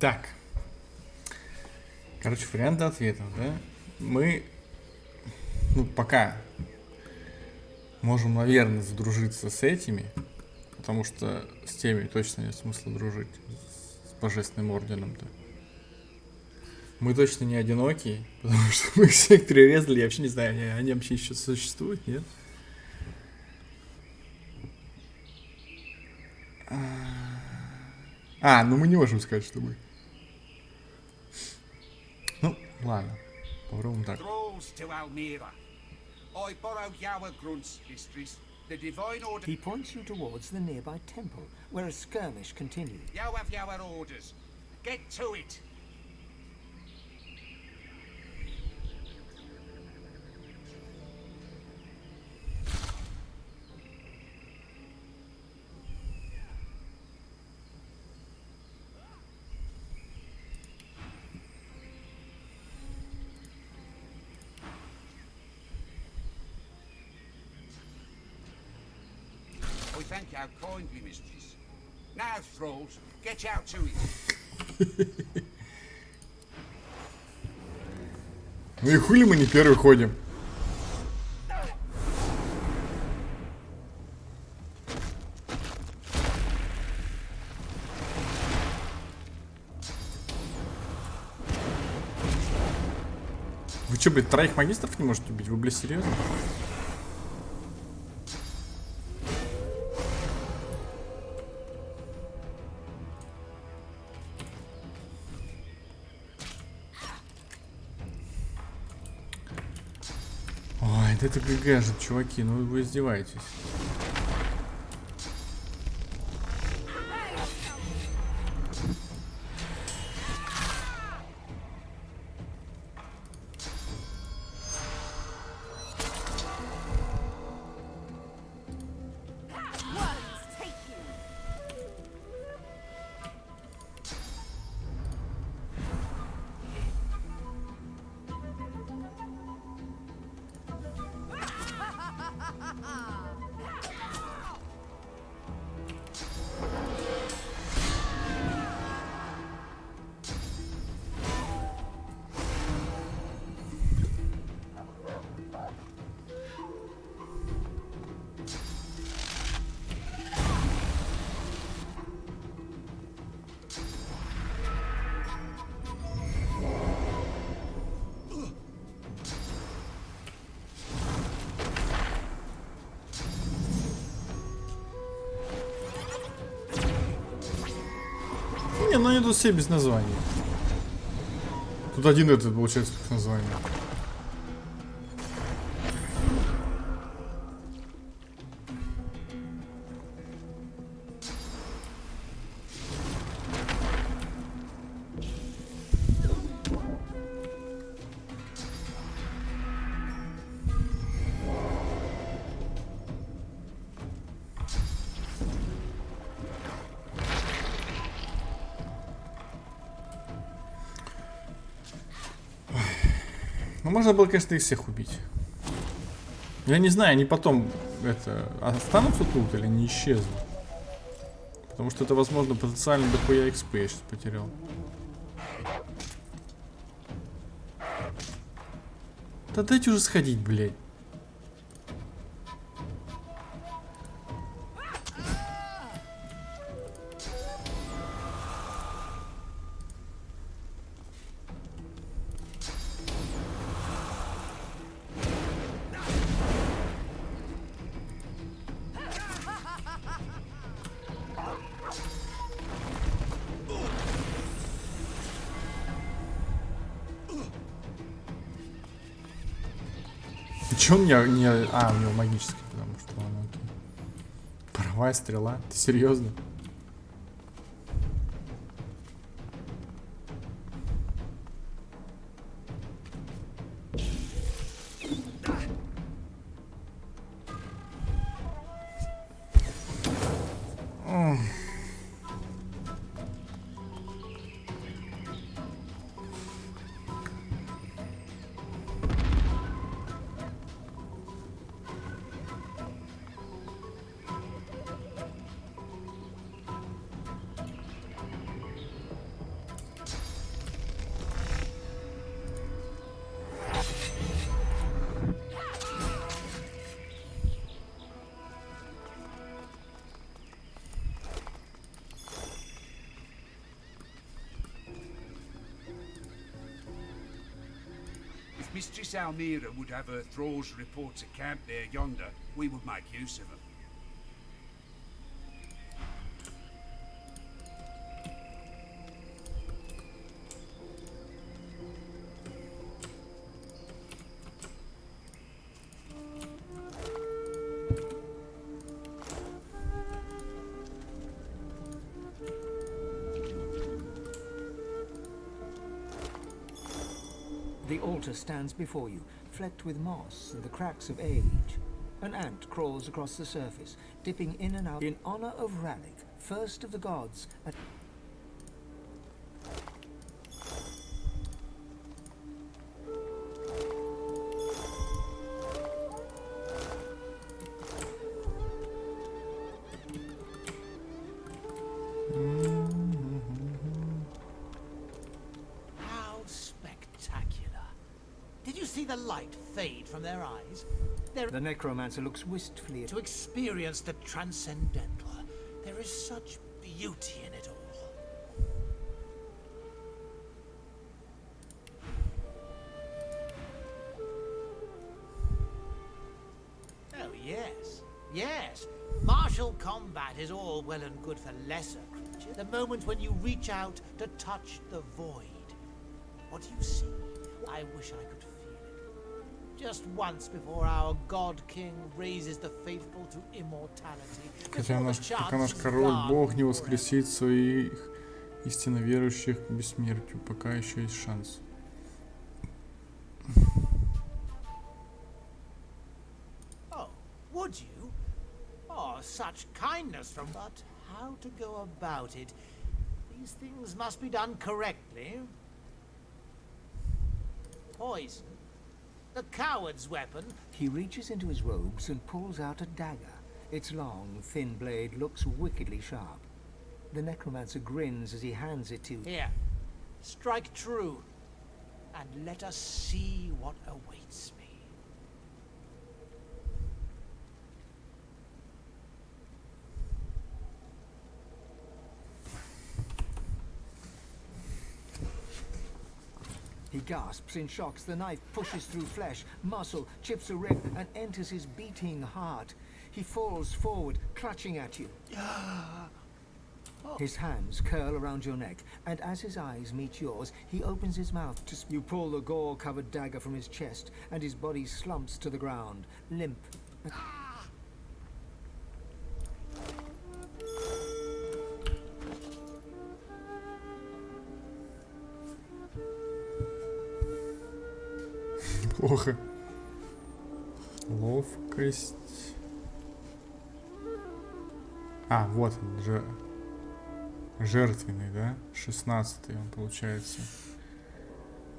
Так. Короче, варианты ответов, да? Мы, ну, пока можем, наверное, задружиться с этими, потому что с теми точно нет смысла дружить, с Божественным Орденом-то. Мы точно не одинокие, потому что мы их всех перерезали, я вообще не знаю, они вообще еще существуют, нет? Ну мы не можем сказать, что мы. Ну, ладно. Попробуем так. He points you towards the nearby temple, where a skirmish continued. You have your orders. Get to it. Thank you kindly, mistress. Now, thralls, get out to it. Ну и хули мы не первый ходим? Вы что, блядь, троих магистров не можете убить? Вы, блядь, серьезно? Ой, да это ГГ же, чуваки, ну вы издеваетесь. Не, ну они тут все без названий. Тут один этот получается как название. Ну, можно было, конечно, их всех убить. Я не знаю, они потом это останутся тут или не исчезнут. Потому что это, возможно, потенциально дохуя XP я сейчас потерял. Да дайте уже сходить, блядь. Че он не... А, у него магический, потому что он окей. Паровая стрела? Ты серьезно? Mistress Almira would have her thralls report to camp there yonder, we would make use of them. The altar stands before you, flecked with moss and the cracks of age. An ant crawls across the surface, dipping in and out in honor of Ralik, first of the gods. How spectacular. Did you see the light fade from their eyes? The necromancer looks wistfully To experience the transcendental, there is such beauty in it all. Oh, yes. Yes. Martial combat is all well and good for lesser creatures. The moment when you reach out to touch the void. What do you see? I wish I could feel it. Just once before our God King raises the faithful to immortality. Пока наш король-бог не воскресит своих истинно верующих к бессмертию, пока еще есть шанс. Oh, would you? Oh, such kindness from... But how to go about it? These things must be done correctly. Poison. The coward's weapon. He reaches into his robes and pulls out a dagger. Its long, thin blade looks wickedly sharp. The necromancer grins as he hands it to you. Here. Strike true. And let us see what awaits me. He gasps in shock as the knife pushes through flesh, muscle, chips a rib, and enters his beating heart. He falls forward, clutching at you. His hands curl around your neck, and as his eyes meet yours, he opens his mouth to... You pull the gore-covered dagger from his chest, and his body slumps to the ground, limp. Плохо. Ловкость. А, вот он, жертвенный, да? 16-й он получается.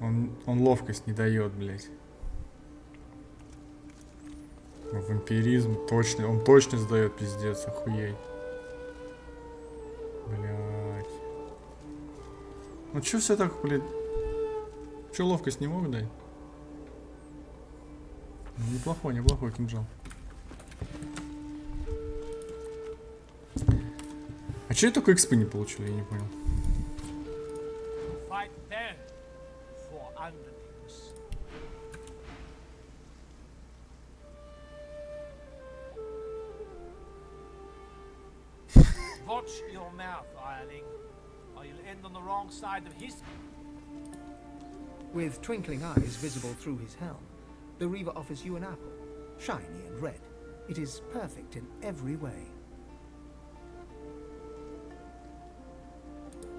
Он ловкость не дает, блядь. Вампиризм точно, он точно сдает, пиздец, охуеть. Блядь. Ну чё все так, блядь? Чё ловкость не могут дать? Неплохой кинжал. А чё я только экспы не получил, я не понял. Fight then for underlings. Watch your mouth, Ireling, or you'll end on the wrong side of his... With twinkling eyes visible through his helm, the Reaver offers you an apple, shiny and red. It is perfect in every way.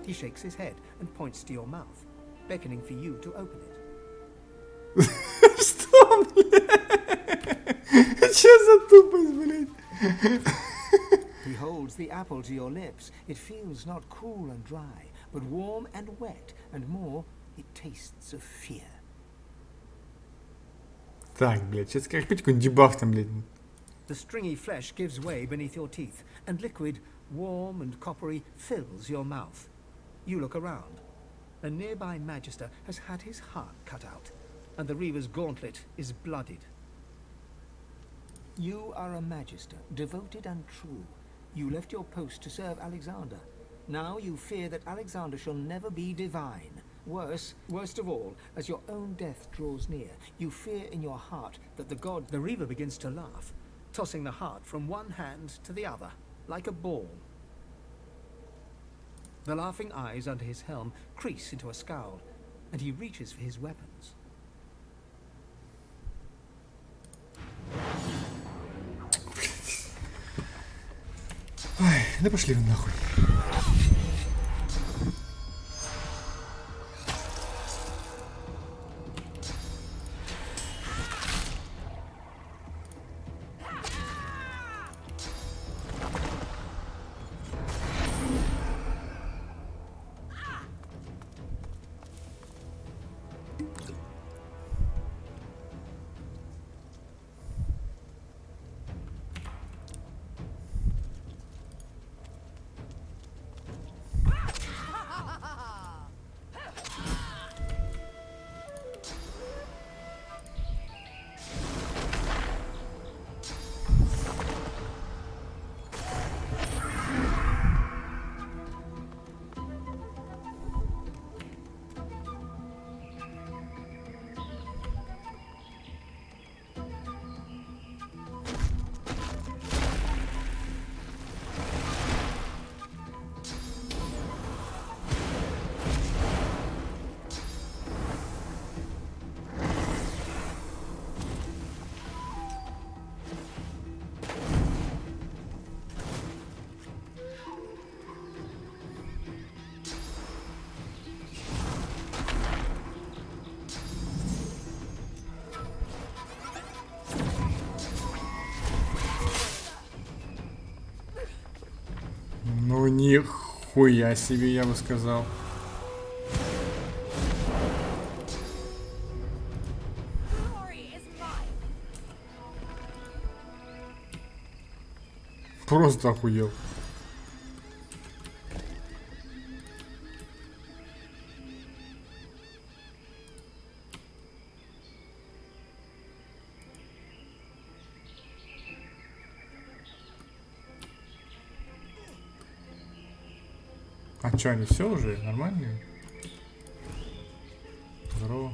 He shakes his head and points to your mouth, beckoning for you to open it. Что, блядь? Чё за тупость, блядь? He holds the apple to your lips. It feels not cool and dry, but warm and wet, and more, it tastes of fear. Так, блядь, сейчас как какой-нибудь дебаф там, блядь. The stringy flesh gives way beneath your teeth, and liquid, warm and coppery, fills your mouth. You look around. A nearby Magister has had his heart cut out, and the Reaver's gauntlet is bloodied. You are a Magister, devoted and true. You left your post to serve Alexander. Now you fear that Alexander shall never be divine. Worst of all, as your own death draws near, you fear in your heart that the Reaver begins to laugh, tossing the heart from one hand to the other, like a ball. The laughing eyes under his helm crease into a scowl, and he reaches for his weapons. Ай, да пошли вы нахуй. Ну нихуя себе, я бы сказал. Просто охуел. А что, они все уже нормальные? Здорово.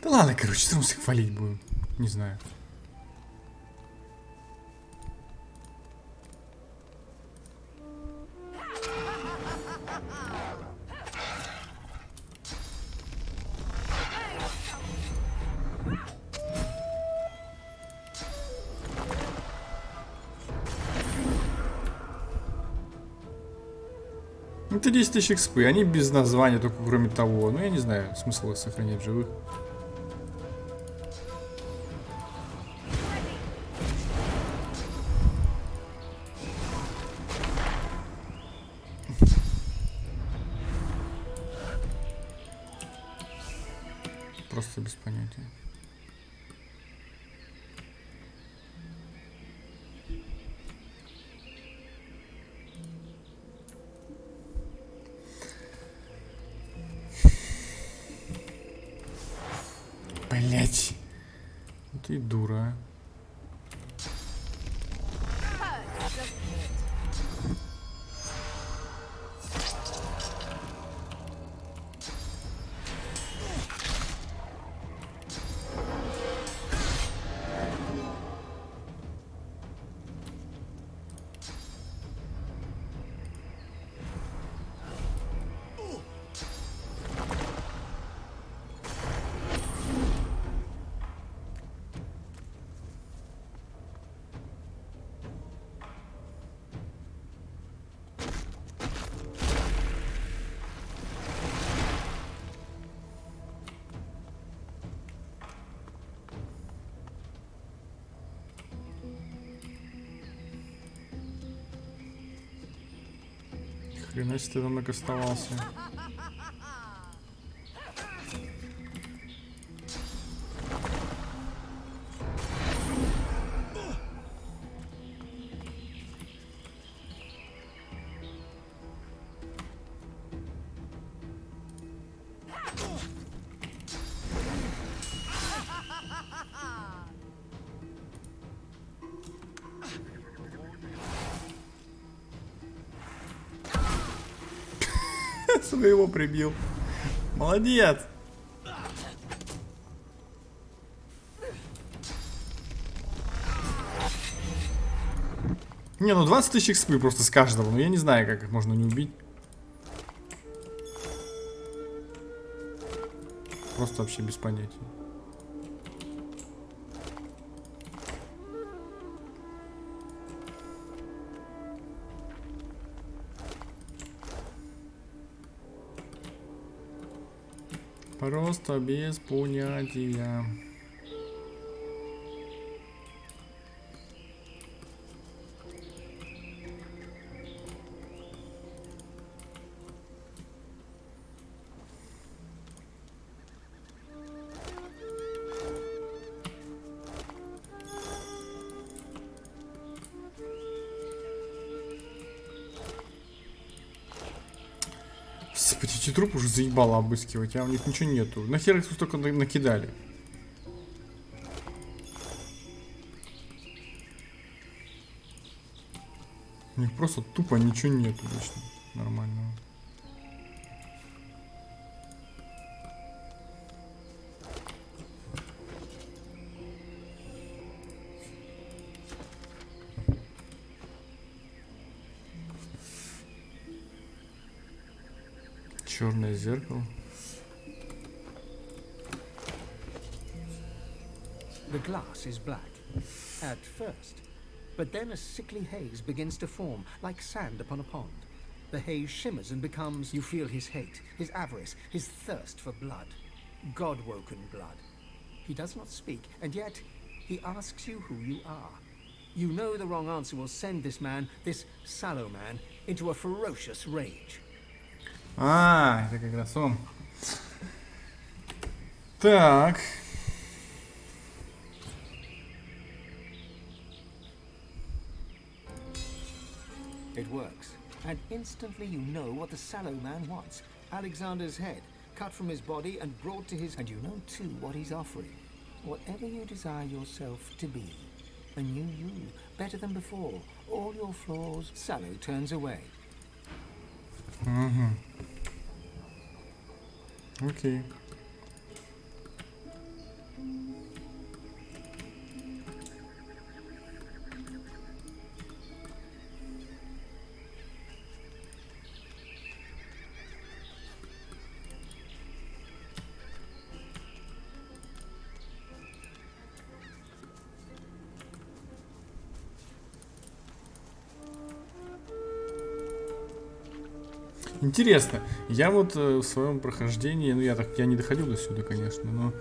Да ладно, короче, все равно всех хвалить будем. Не знаю. Это 10 тысяч XP, они без названия, только кроме того. Ну, я не знаю, смысл их сохранять живых. Просто без понятия. Блять. Ты дура. Хрена себе ты там оставался. Своего прибил. Молодец. Не, ну 20 тысяч XP просто с каждого. Ну я не знаю, как их можно не убить. Просто вообще без понятия. Просто без понятия. Эти трупы уже заебало обыскивать, а у них ничего нету. Нахер их тут только накидали? У них просто тупо ничего нету лично нормального. Черное зеркало. The glass is black at first, but then a sickly haze begins to form like sand upon a pond. The haze shimmers and becomes, you feel his hate, his avarice, his thirst for blood. God-woken blood. He does not speak, and yet he asks you who you are. You know the wrong answer will send this man, this sallow man, into a ferocious rage. А, это как раз он. Так. It works, and instantly you know what the sallow man wants. Alexander's head, cut from his body and brought to his... And you know too what he's offering. Whatever you desire yourself to be. A new you, better than before. All your flaws, Sallow turns away. Окей. Интересно, я вот в своем прохождении, ну я не доходил до сюда, конечно, но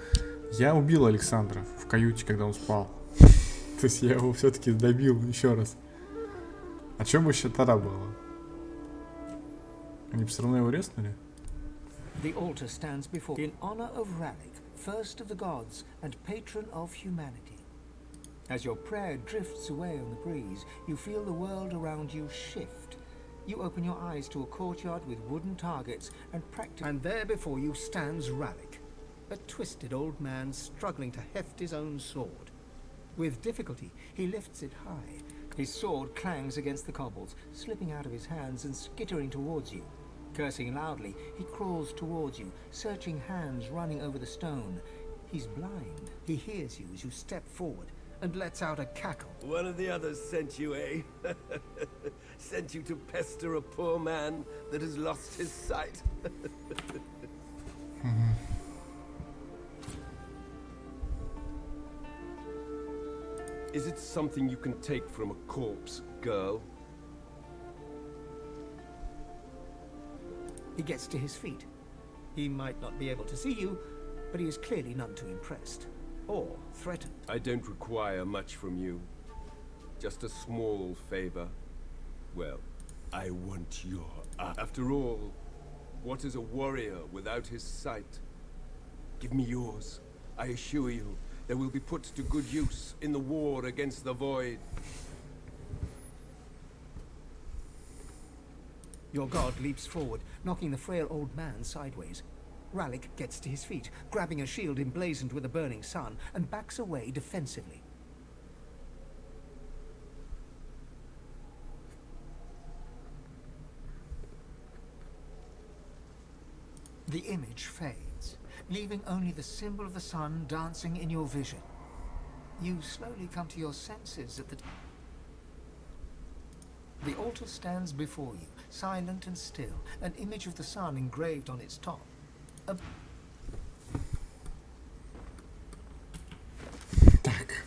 я убил Александра в каюте, когда он спал. То есть я его все-таки добил еще раз. А что бы еще тогда было? Они все равно его резнули? The altar stands before in honor of Ralik, first of the gods and patron of humanity. As your prayer drifts away on the breeze, you feel the world around you shift. You open your eyes to a courtyard with wooden targets and practice. And there before you stands Ralik, a twisted old man struggling to heft his own sword. With difficulty, he lifts it high. His sword clangs against the cobbles, slipping out of his hands and skittering towards you. Cursing loudly, he crawls towards you, searching hands running over the stone. He's blind. He hears you as you step forward and lets out a cackle. One of the others sent you, eh? Sent you to pester a poor man that has lost his sight. Is it something you can take from a corpse, girl? He gets to his feet. He might not be able to see you, but he is clearly none too impressed. Or threatened. I don't require much from you. Just a small favor. Well, I want your eye. After all, what is a warrior without his sight? Give me yours. I assure you, they will be put to good use in the war against the void. Your god leaps forward, knocking the frail old man sideways. Ralik gets to his feet, grabbing a shield emblazoned with a burning sun, and backs away defensively. The image fades, leaving only the symbol of the sun dancing in your vision. You slowly come to your senses at the... The altar stands before you, silent and still, an image of the sun engraved on its top. Так.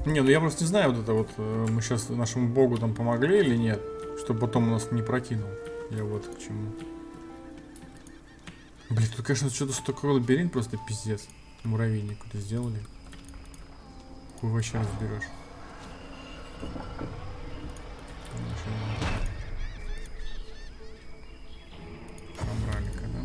Не, ну я просто не знаю, вот это вот, мы сейчас нашему богу там помогли или нет, чтобы потом у нас не прокинул. Я вот к чему. Блин, тут, конечно, что-то такой лабиринт просто пиздец. Муравейник куда сделали. Хуй вообще разберешь. Собрали-ка, да?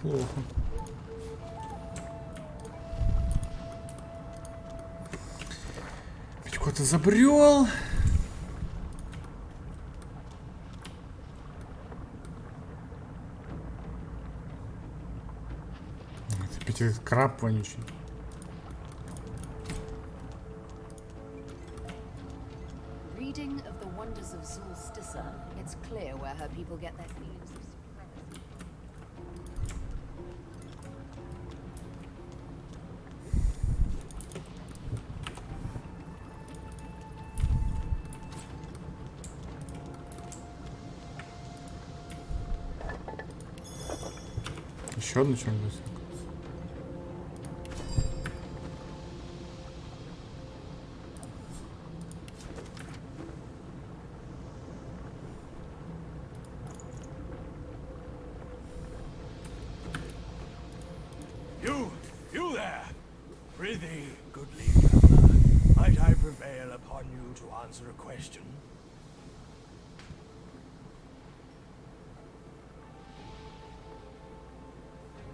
Неплохо. Ведь куда-то забрел. Опять этот краб вонючий. Reading of the wonders of Solstice, it's clear where her people get their feelings of supremacy. Еще одну черную. You there! Prithee, goodly traveller, might I prevail upon you to answer a question?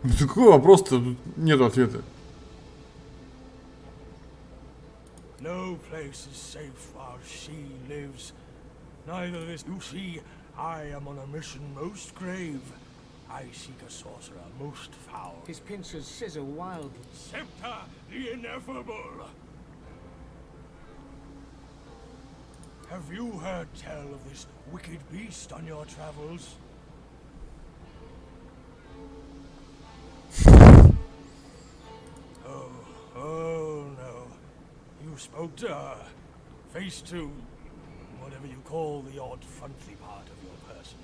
Ну какой вопрос-то? Тут нет ответа. No place is safe while she lives. Neither this. You see, I am on a mission most grave. I seek a sorcerer most foul. His pincers scissor wildly. Scepter the ineffable! Have you heard tell of this wicked beast on your travels? Oh no. You spoke to her. Face to whatever you call the odd frontly part of your person.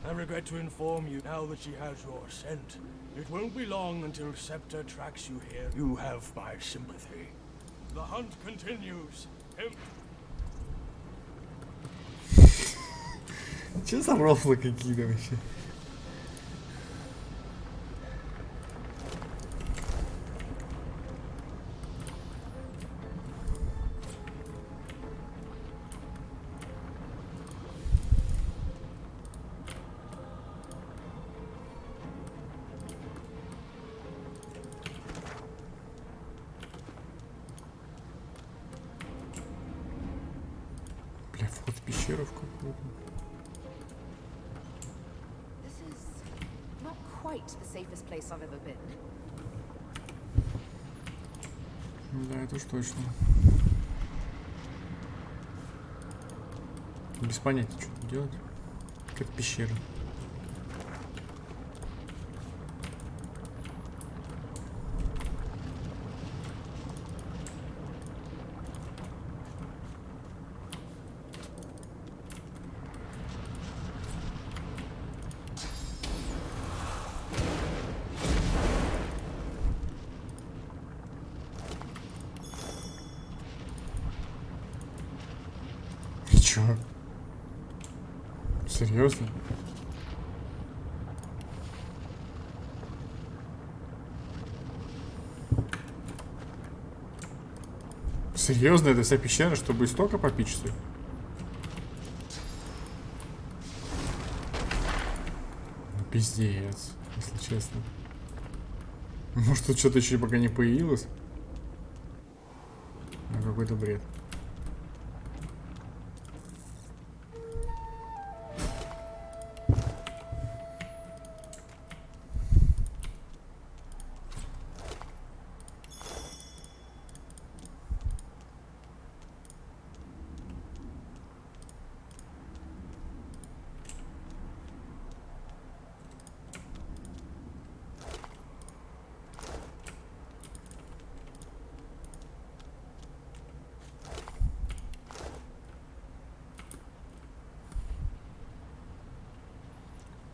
I regret to inform you now that she has your scent. It won't be long until Scepter tracks you here. You have my sympathy. The hunt continues. Че за рофлы какие-то вообще? Бля, вход в пещеру в какую-то. Not quite the safest place I've ever been. Да, это уж точно. Без понятия, что тут делать. Как пещера. И чё? Серьезно? Серьезно, это вся пещера, чтобы истока попить, что ли? Ну, пиздец, если честно. Может, тут что-то еще пока не появилось? Ну, какой-то бред.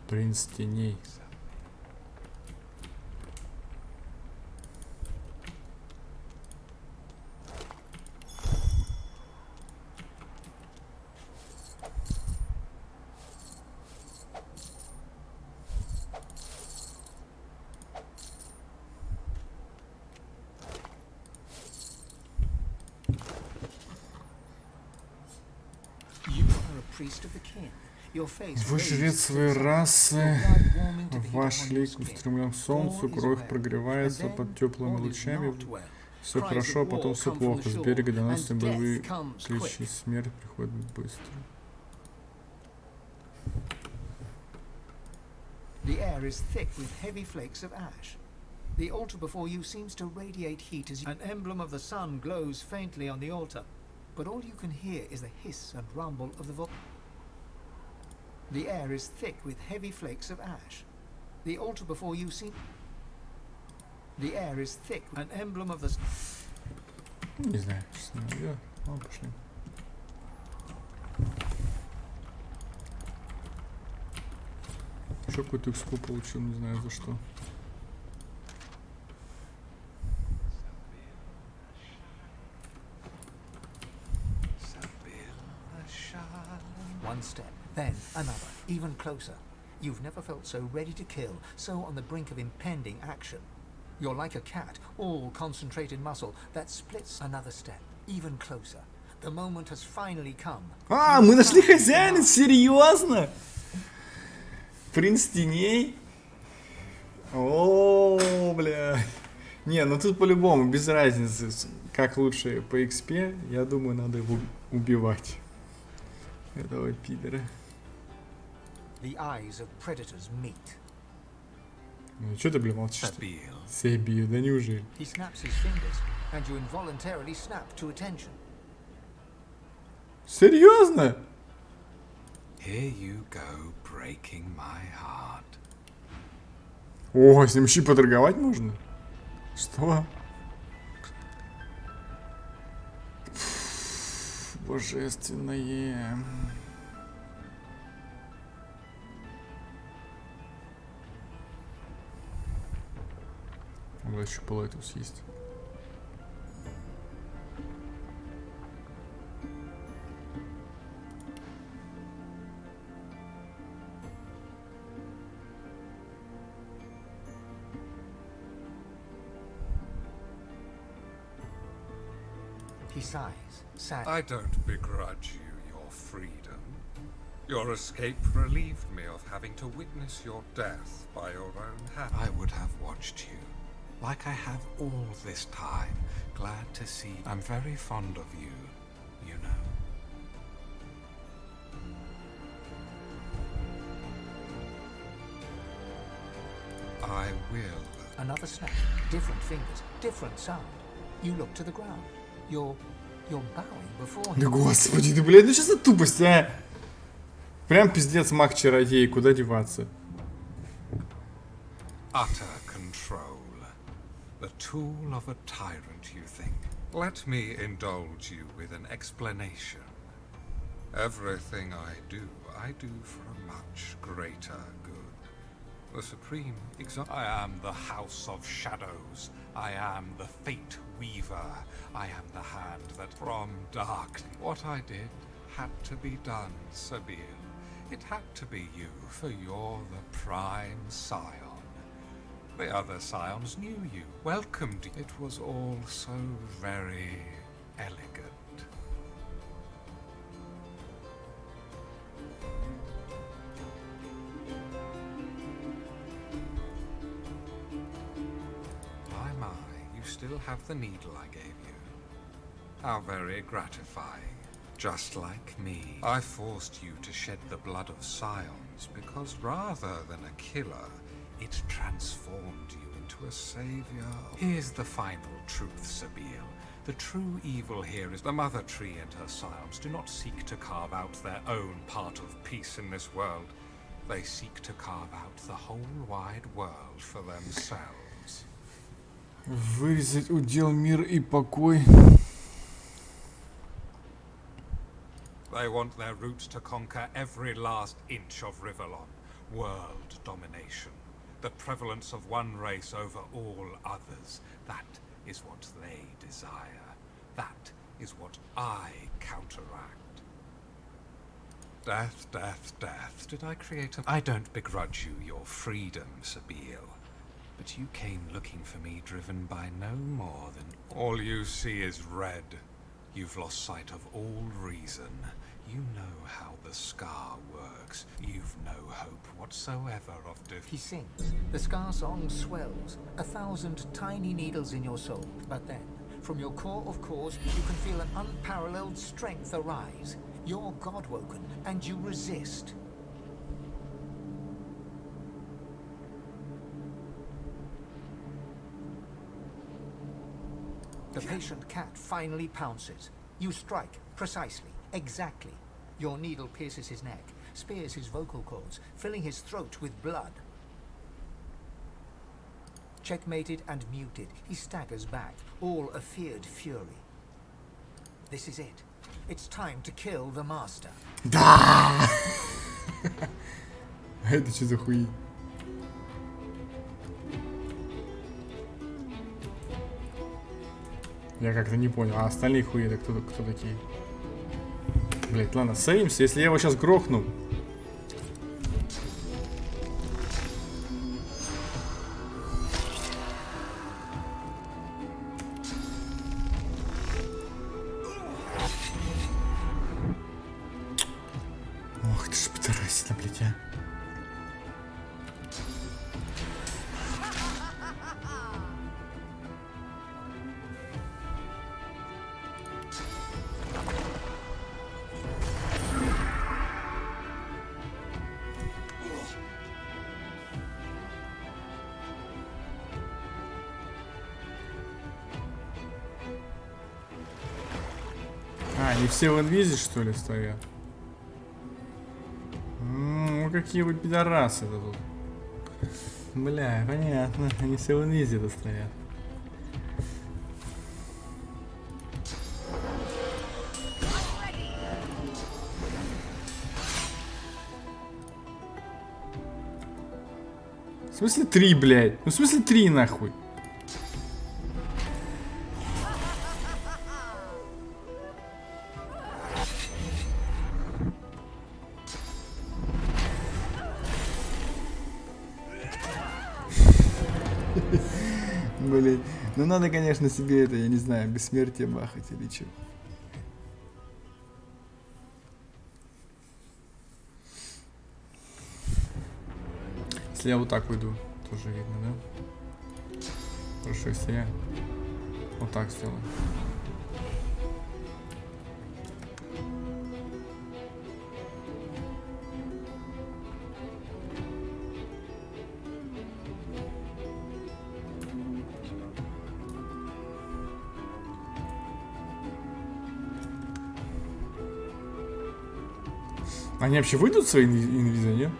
Принц теней. You are a priest of the king. your face Вы жрец своей расы, ваш лик устремлен к солнцу, кровь прогревается под теплыми лучами. Все хорошо, а потом все плохо. С берега доносятся боевые кличи. Смерть приходит быстро. The air is thick with heavy flakes of ash. The altar before you seems to radiate heat as an emblem of the sun glows faintly on the altar, but all you can hear is the hiss and rumble of the The air is thick with heavy flakes of ash. The altar before you seems... The air is thick, an emblem of the... Не знаю, что с ним. Ладно, пошли. Еще какую-то экспу получил, не знаю за что. One step, then another, even closer. You've never felt so ready to kill, so on the brink of impending action. You're like a cat, all concentrated muscle that splits. Another step, even closer. The moment has finally come. А, мы нашли хозяина, серьезно? Принц теней? О, бля. Не, ну тут по-любому, без разницы, как лучше по XP, я думаю, надо его убивать. Этого пидора. The eyes of predators meet. Ну что ты, бля, молчишь? Себил, да неужели? He snaps his fingers, and you involuntarily snap to attention. Серьезно? Here you go, breaking my heart. О, с ним еще поторговать можно? Что? Божественное. Надо еще полету съесть. He sighs, sad. I don't begrudge you your freedom. Your escape relieved me of having to witness your death by your own hand. I would have watched you, like I have all this time. Glad to see. I'm very fond of you, you know. I will. Another snap, different fingers, different sound. You look to the ground. You're bowing before him. Да господи, ты, блядь, ну что за тупость, а? Прям пиздец, маг-чародей, куда деваться? Utter control. The tool of a tyrant, you think. Let me indulge you with an explanation. Everything I do for a much greater good. The supreme I am the House of Shadows. I am the Fate Weaver. I am the hand that from dark. What I did had to be done, Sabil. It had to be you, for you're the prime scion. The other scions knew you, welcomed you. It was all so very elegant. My, you still have the needle I gave you. How very gratifying. Just like me. I forced you to shed the blood of scions because rather than a killer, it transformed you into a savior. Here's the final truth, Sabil. The true evil here is the Mother Tree and her scions do not seek to carve out their own part of peace in this world. They seek to carve out the whole wide world for themselves. Вырезать удел, мир и покой. They want their roots to conquer every last inch of Rivellon. World domination. The prevalence of one race over all others. That is what they desire. That is what I counteract. Death, death, death. Did I create a... I don't begrudge you your freedom, Sabil. But you came looking for me driven by no more than... All you see is red. You've lost sight of all reason. You know how the scar works. You've no hope whatsoever of He sings. The scar song swells. 1,000 tiny needles in your soul. But then, from your core of cores, you can feel an unparalleled strength arise. You're God-woken, and you resist. The patient cat finally pounces. You strike, precisely, exactly. Your needle pierces his neck, spears his vocal cords, filling his throat with blood. Checkmated and muted, he staggers back, all a feared fury. This is it. It's time to kill the master. Да! Это что за хуй? Я как-то не понял. А остальные хуи это кто такие? Блять, ладно, сейвимся. Если я его сейчас грохну. Ох ты ж пидорасина, блять, а. Они все в инвизе, что ли, стоят? Ну, какие вы пидорасы-то тут. Бля, понятно. Они все в инвизе-то стоят. В смысле 3, блядь? Ну, в смысле 3, нахуй? Блин, ну надо, конечно, себе это, я не знаю, бессмертие бахать или что. Если я вот так уйду, тоже видно, да? Хорошо, если я вот так сделаю. Они вообще выйдут свои инвизы, нет?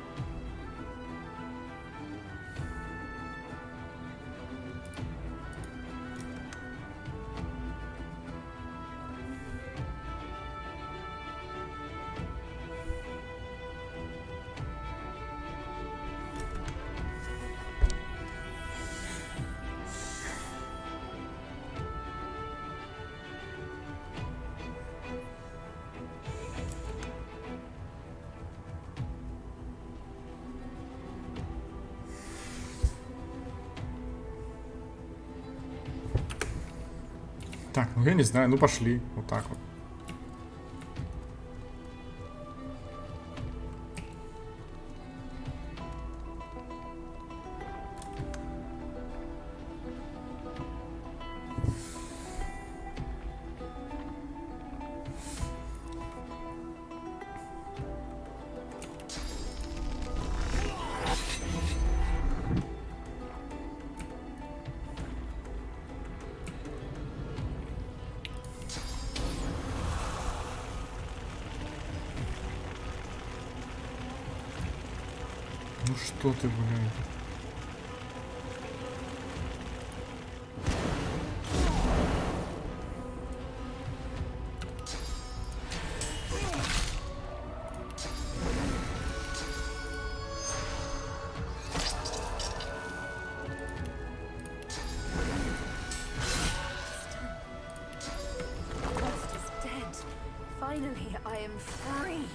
Так, ну я не знаю, ну пошли, вот так вот. Ну что ты, блядь? Finally, I am free.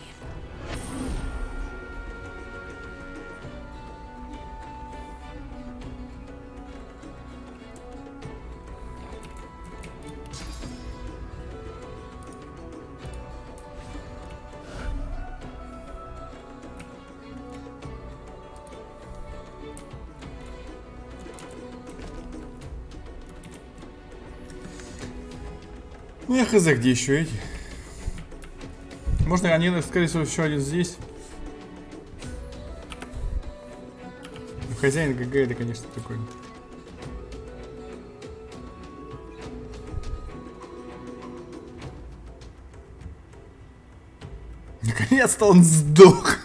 Ну я хз, где еще эти? Можно они, скорее всего, еще один здесь. Ну, хозяин ГГ это, конечно, прикольно. Наконец-то он сдох.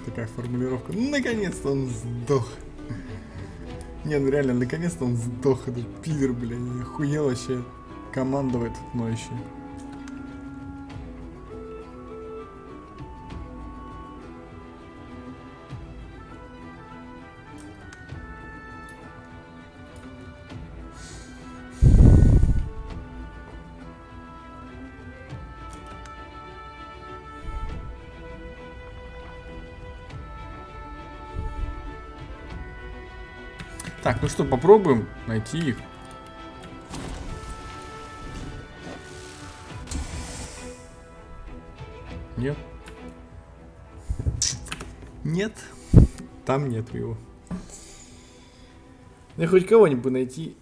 Такая формулировка. Наконец-то он сдох. Не, ну реально, наконец-то он сдох. Этот пидор, блядь. Охуел вообще. Командовает ноющий. Так, ну что, попробуем найти их. Нет. Нет. Там нет его. Я хоть кого-нибудь найти.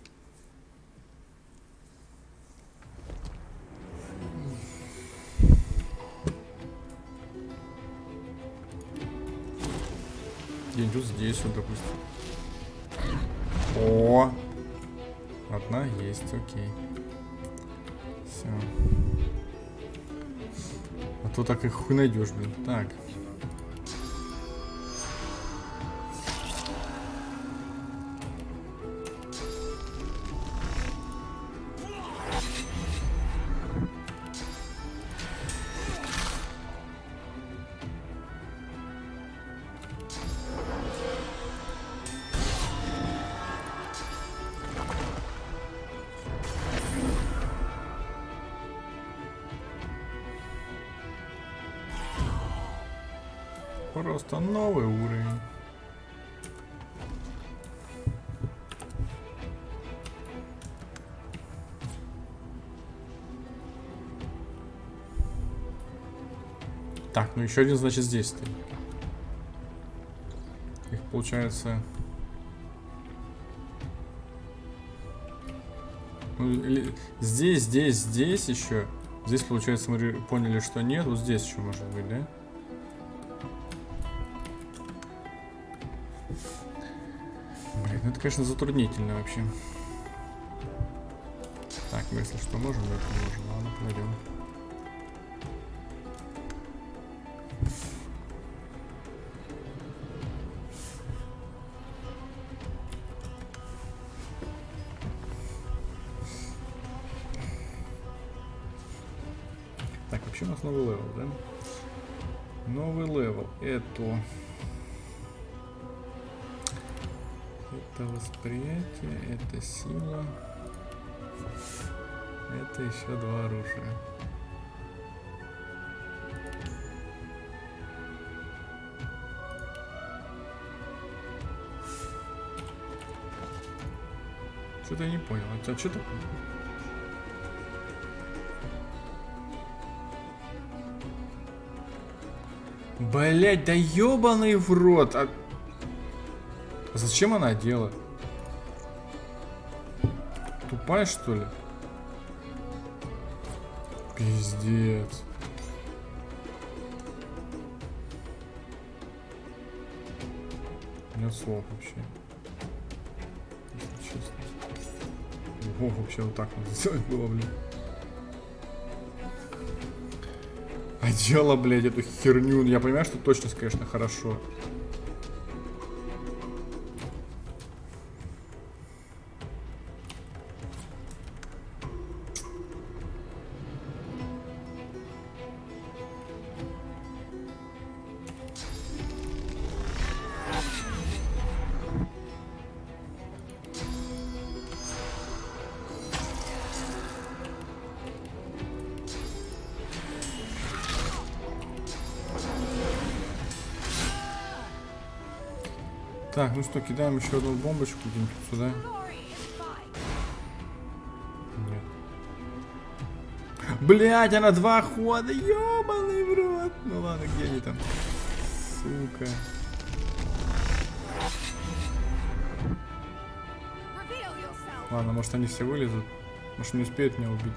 Где-нибудь здесь вот, допустим. О, одна есть, окей. Все. А то так их хуй найдешь, блин. Так. Просто новый уровень. Так, ну еще один, значит, здесь стоит. Их получается... Ну, здесь еще. Здесь, получается, мы поняли, что нет. Вот здесь еще может быть, да? Блин, ну это, конечно, затруднительно вообще. Так, мы, если что, можем, это можем. Ладно, пойдем. Так, вообще у нас новый левел, да? Новый левел. Это восприятие, это сила. Это еще 2 оружия. Что-то я не понял. А что такое? Блять, да ёбаный в рот. А зачем она одела? Тупая, что ли? Пиздец. Нет слов вообще. Если честно. Ого, вообще вот так надо сделать было, блин. Одела, блядь, эту херню. Я понимаю, что точность, конечно, хорошо. Так, ну что, кидаем еще одну бомбочку где-нибудь сюда. Нет. Блять, она 2 хода, ёбаный в рот. Ну ладно, где они там? Сука. Ладно, может они все вылезут. Может не успеют меня убить.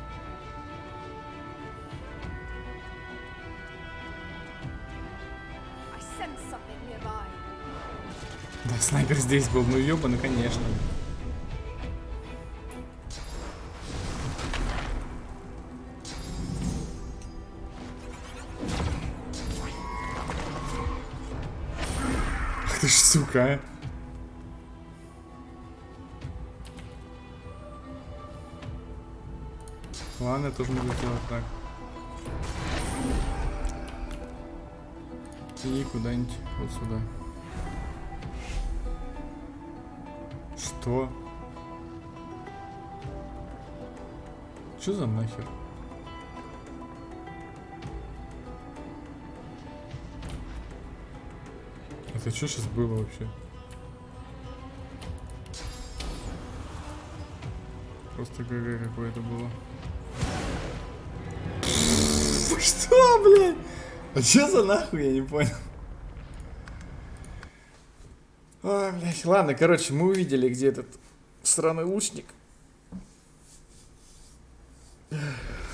Да, снайпер здесь был, ну ёбаный, конечно. Ах ты ж сука, а. Ладно, я тоже могу сделать так. И куда-нибудь вот сюда. Что? Что за нахер? Это что сейчас было вообще? Просто ГГ какое-то было. Что, блядь? А что за нахуй, я не понял. Ой, блядь. Ладно, короче, мы увидели, где этот сраный лучник.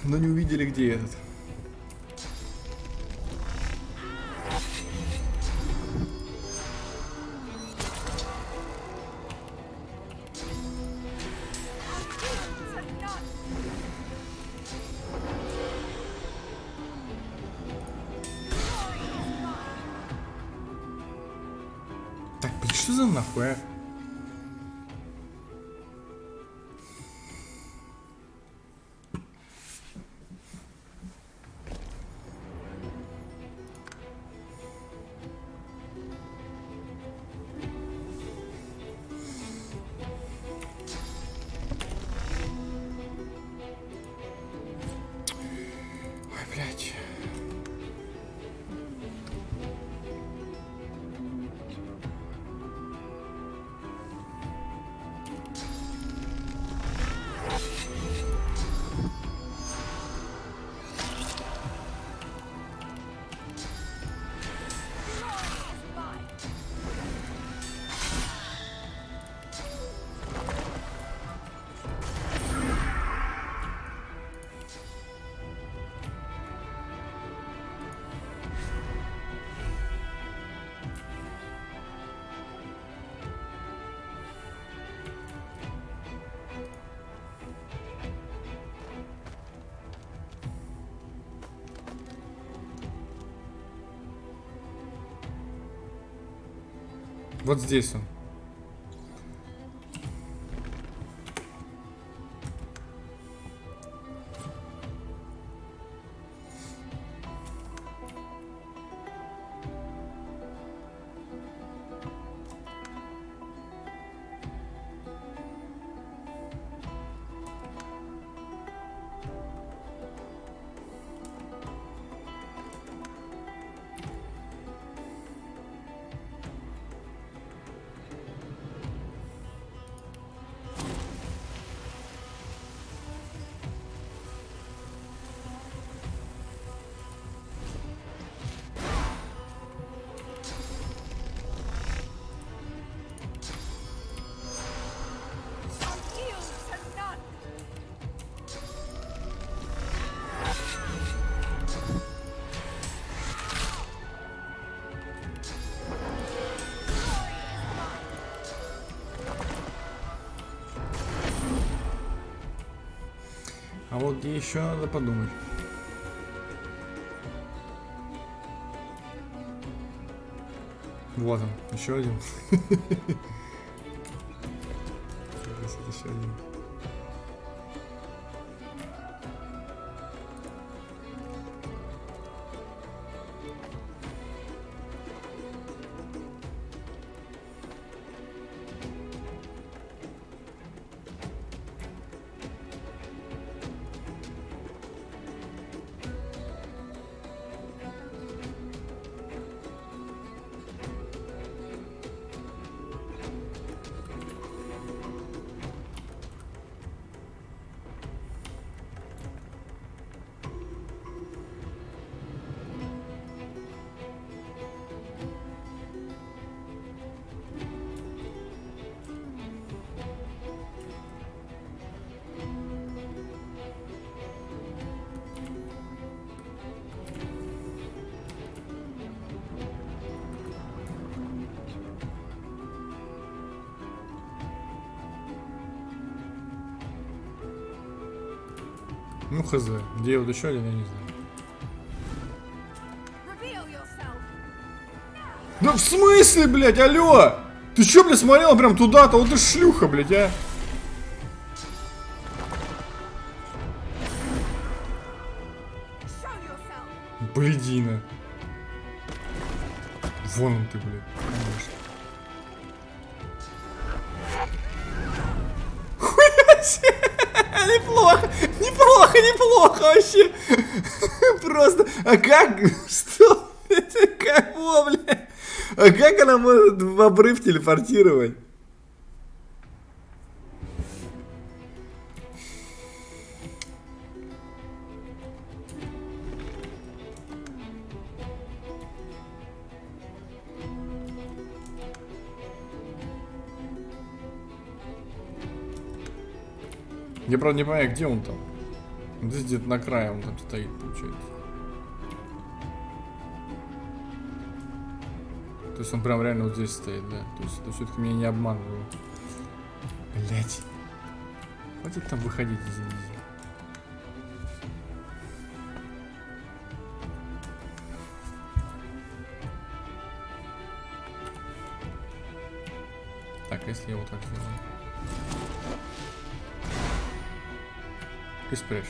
Но не увидели, где этот. Так, блин, что за нахуй, а? Ой, блядь. Вот здесь он. А вот где еще надо подумать. Вот он, еще один. Еще один. Ну хз. Где вот еще один, я не знаю. Да в смысле, блядь, алло? Ты чё, блядь, смотрела прям туда-то? Вот ты шлюха, блядь, а? Блядина. Вон он ты, блядь. Конечно. Хуя себе! Неплохо! Неплохо, неплохо вообще! Просто... А как? Что? Кого, блядь? А как она может в обрыв телепортировать? Я правда не понимаю, где он там. Здесь где-то на крае он там стоит, получается. То есть он прям реально вот здесь стоит, да. То есть это все-таки меня не обманывало. Блять. Хватит там выходить из низа. Так, а если я вот так сделаю? И спрячься.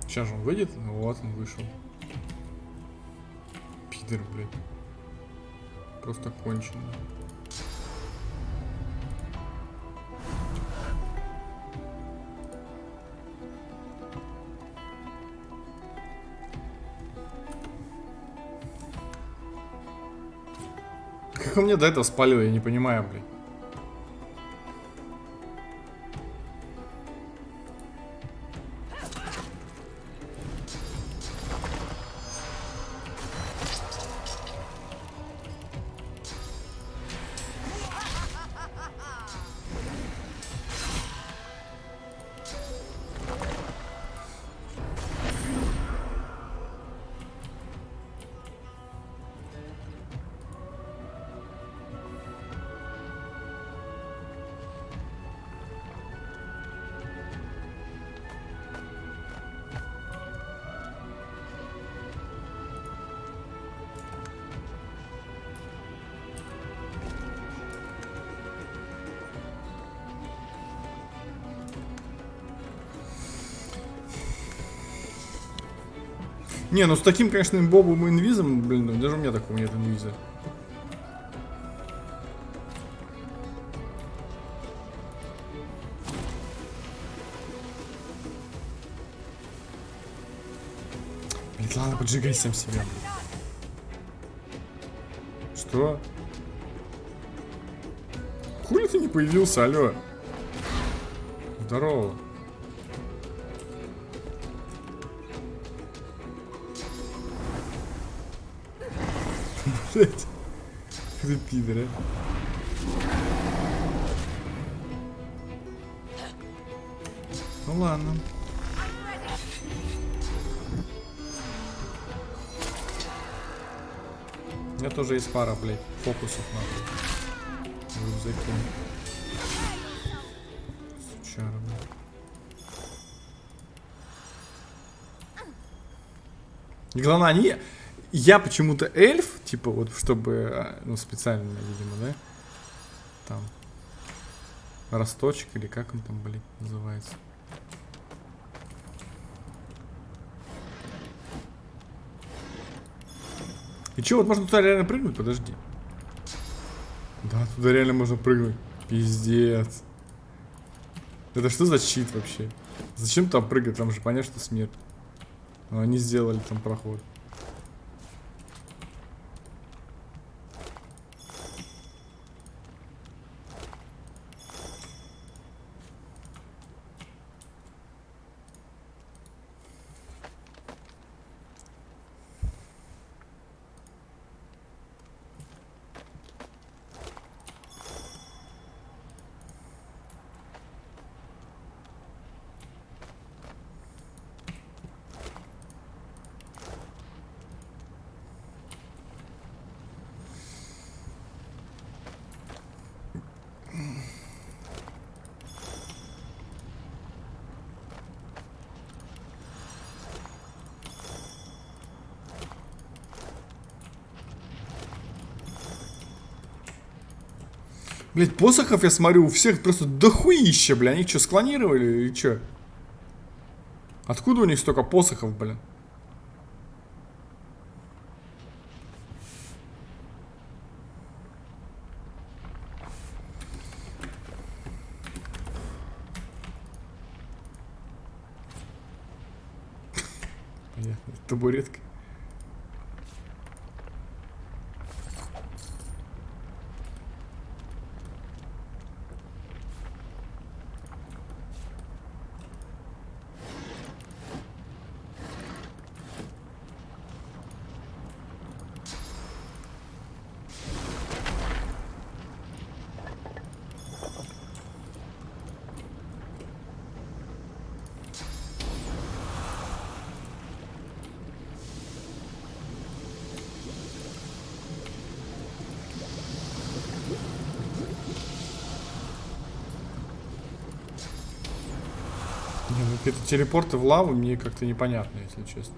Сейчас же он выйдет? Вот он вышел. Пидор, блядь. Просто конченый. Как он мне до этого спалил, я не понимаю, блядь. Не, ну с таким, конечно, бобом и инвизом, блин, даже у меня такого нет инвиза. Блин, ладно, поджигай сам себя, блин. Что? Хули ты не появился, алло? Здорово. Блять. Ты пидор, а. Ну ладно. У меня тоже есть пара, блядь, фокусов нахуй. Рюкзаки. Сучара, блядь. И главное, они... Я почему-то эльф, типа вот, чтобы, ну, специально, видимо, да? Там. Росточек или как он там, блин, называется. И чё, вот можно туда реально прыгнуть? Подожди. Да, туда реально можно прыгнуть. Пиздец. Это что за чит вообще? Зачем там прыгать? Там же понятно, что смерть. Но они сделали там проход. Блять, посохов я смотрю у всех просто дохуища, бля. Они что, склонировали или что? Откуда у них столько посохов, блин? Понятно, табуретка. Это телепорты в лаву мне как-то непонятно, если честно.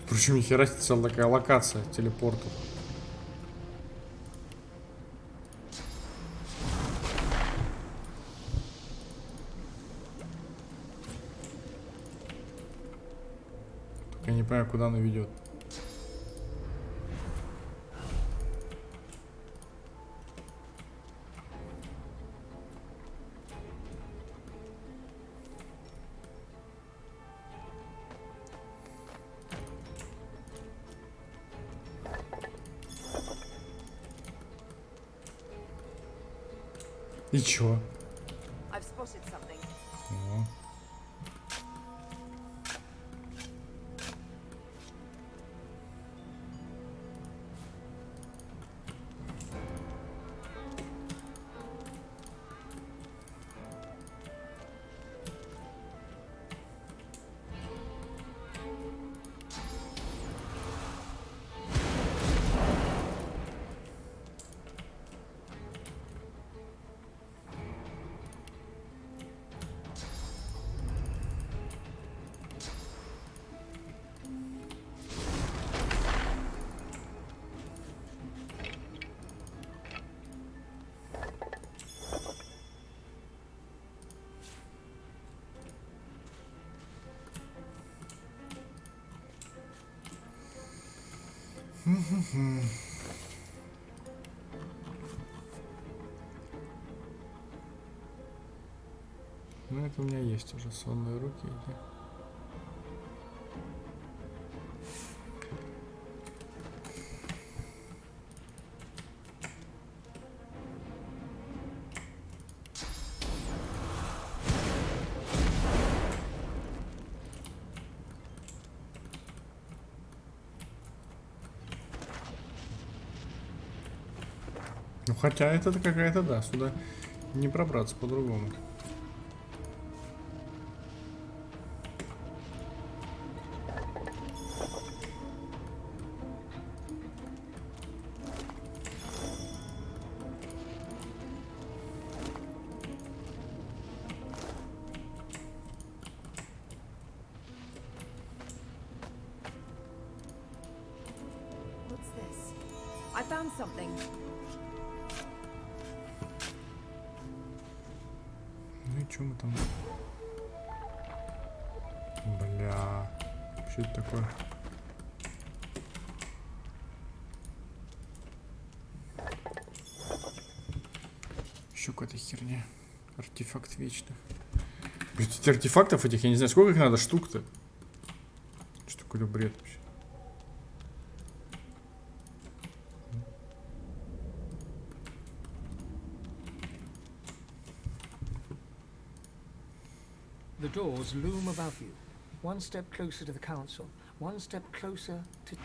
Причем ни хера себе целая такая локация телепорту. Я не понимаю, куда она ведет. И чё? I've spotted something. О. Ну, это у меня есть уже сонные руки. Ну, хотя это какая-то, да, сюда не пробраться по-другому. What's this? I found something. Ну и что мы там? Бля, что это такое? Еще какая-то херня. Артефакт вечных. Эти артефактов этих, я не знаю, сколько их надо штук-то. Что какой-то бред вообще. The doors loom above you. One step closer to the council. One step closer to...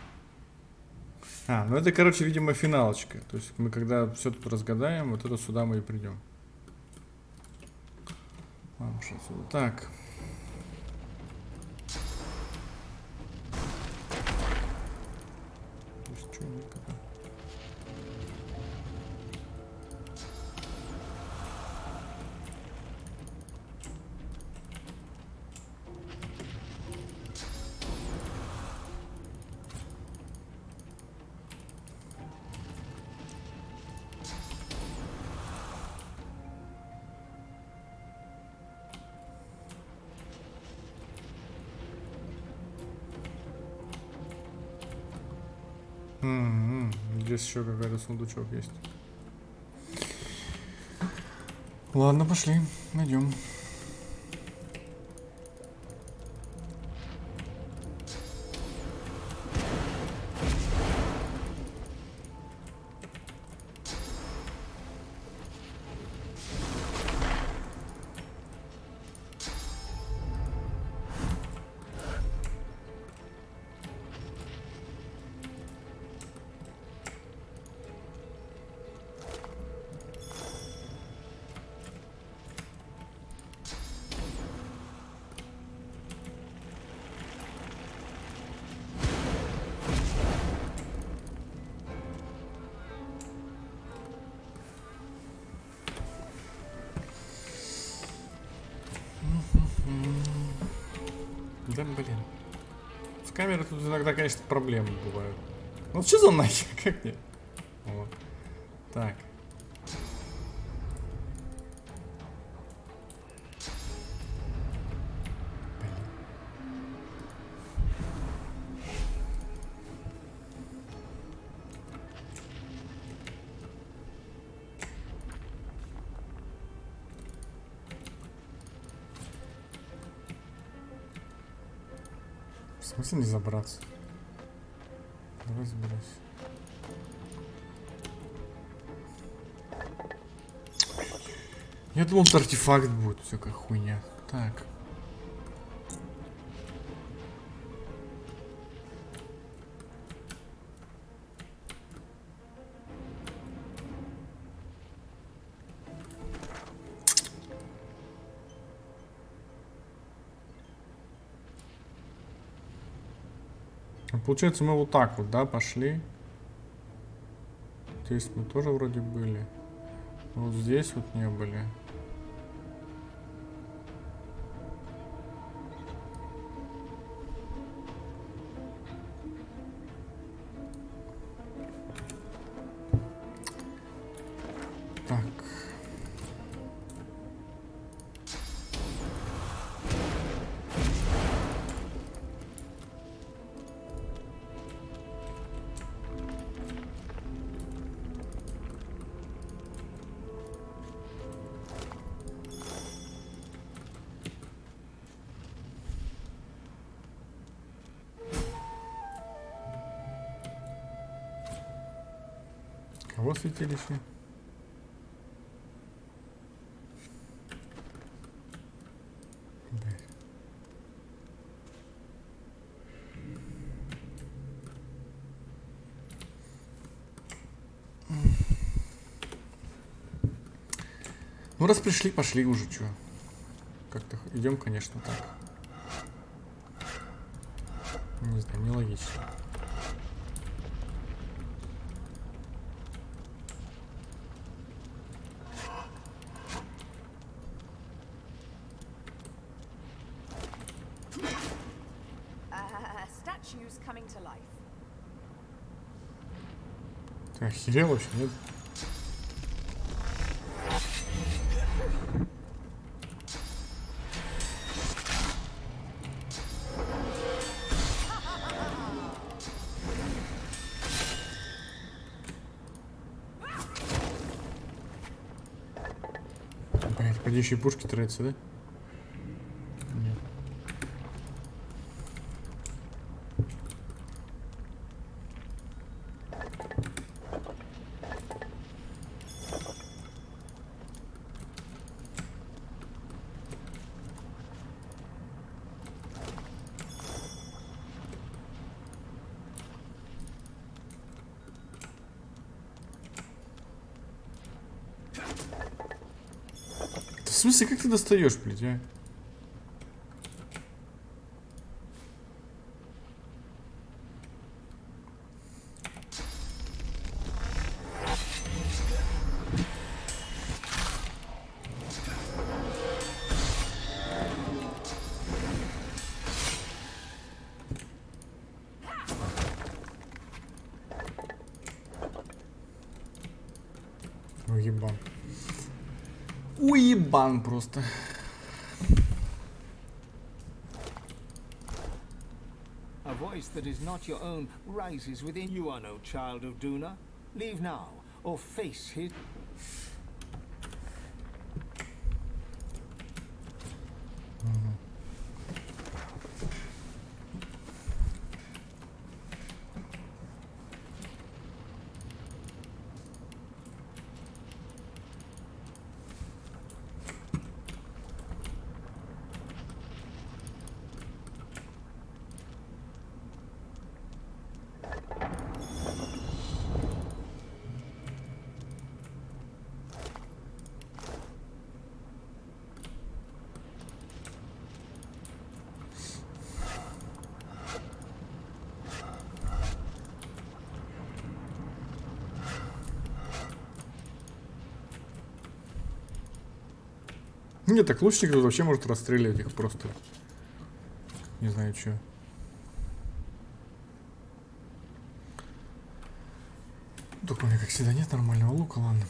А, ну это, короче, видимо, финалочка. То есть мы когда все тут разгадаем, вот это сюда мы и придем. Ладно, что отсюда. Так. Здесь еще какой-то сундучок есть. Ладно, пошли, найдем. Да, блин. С камерой тут иногда, конечно, проблемы бывают. Ну что за нахер? Как мне? Вот. Так. В смысле не забраться? Давай забирайся. Я думал, что артефакт будет. Все как хуйня. Так. Получается, мы вот так вот, да, пошли. Здесь мы тоже вроде были. Вот здесь вот не были. Так. Кого святилище? Ну раз пришли, пошли уже, чё. Как-то идем, конечно, так. Не знаю, нелогично. Ты охерел вообще, нет? Блять, поди еще и пушки тратятся, да? Нет. В смысле, как ты достаешь, блядь, а? Уебан. Уебан просто. Avoid voice that is not your own rises within. You are no child of Duna. Leave now, or face his... Нет, так лучник тут вообще может расстреливать их просто. Не знаю, что. Только у меня, как всегда, нет нормального лука, ладно.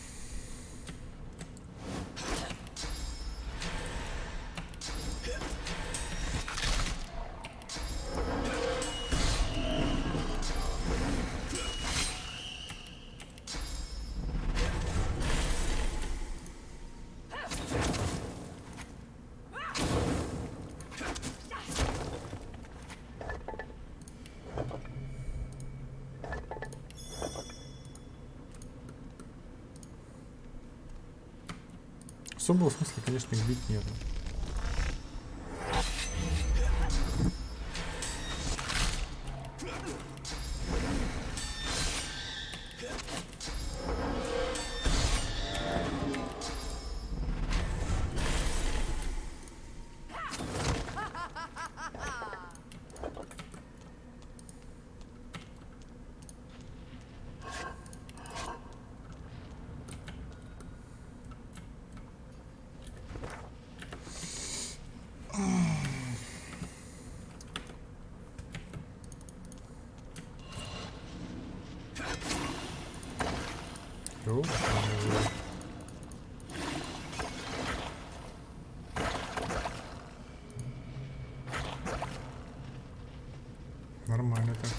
Особого смысла, конечно, их бить нет. Нормально так.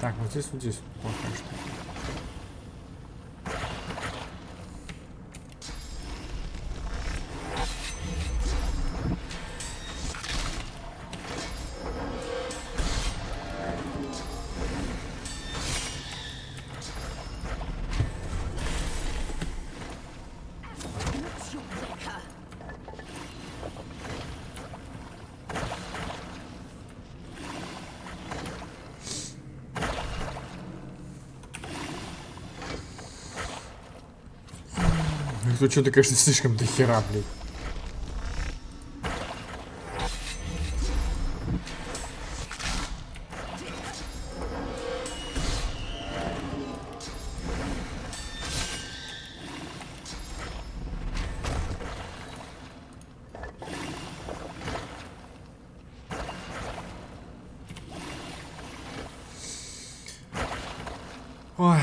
Так, вот здесь плохая штука. Тут что-то, конечно, слишком дохера, блядь. Ой.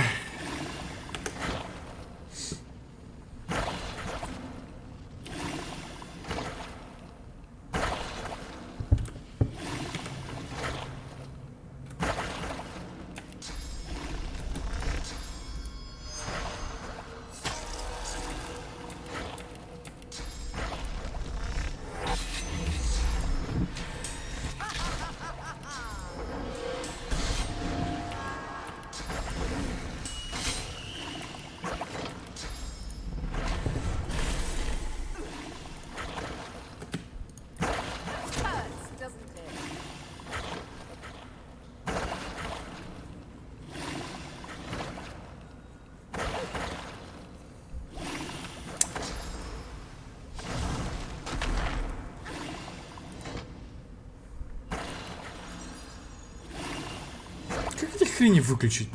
хрени выключить?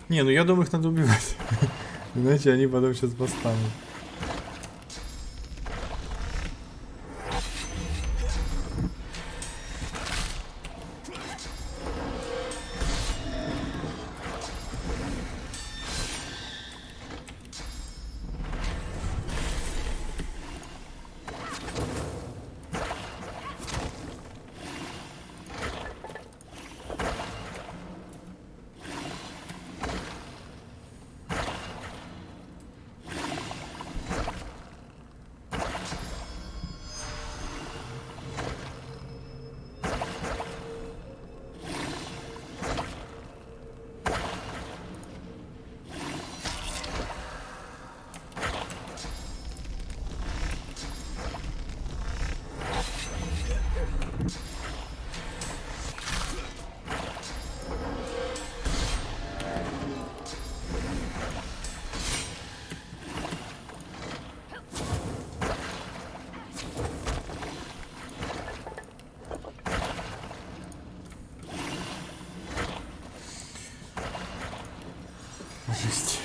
Не, ну я думаю, их надо убивать. Иначе они потом сейчас восстанут. Жесть.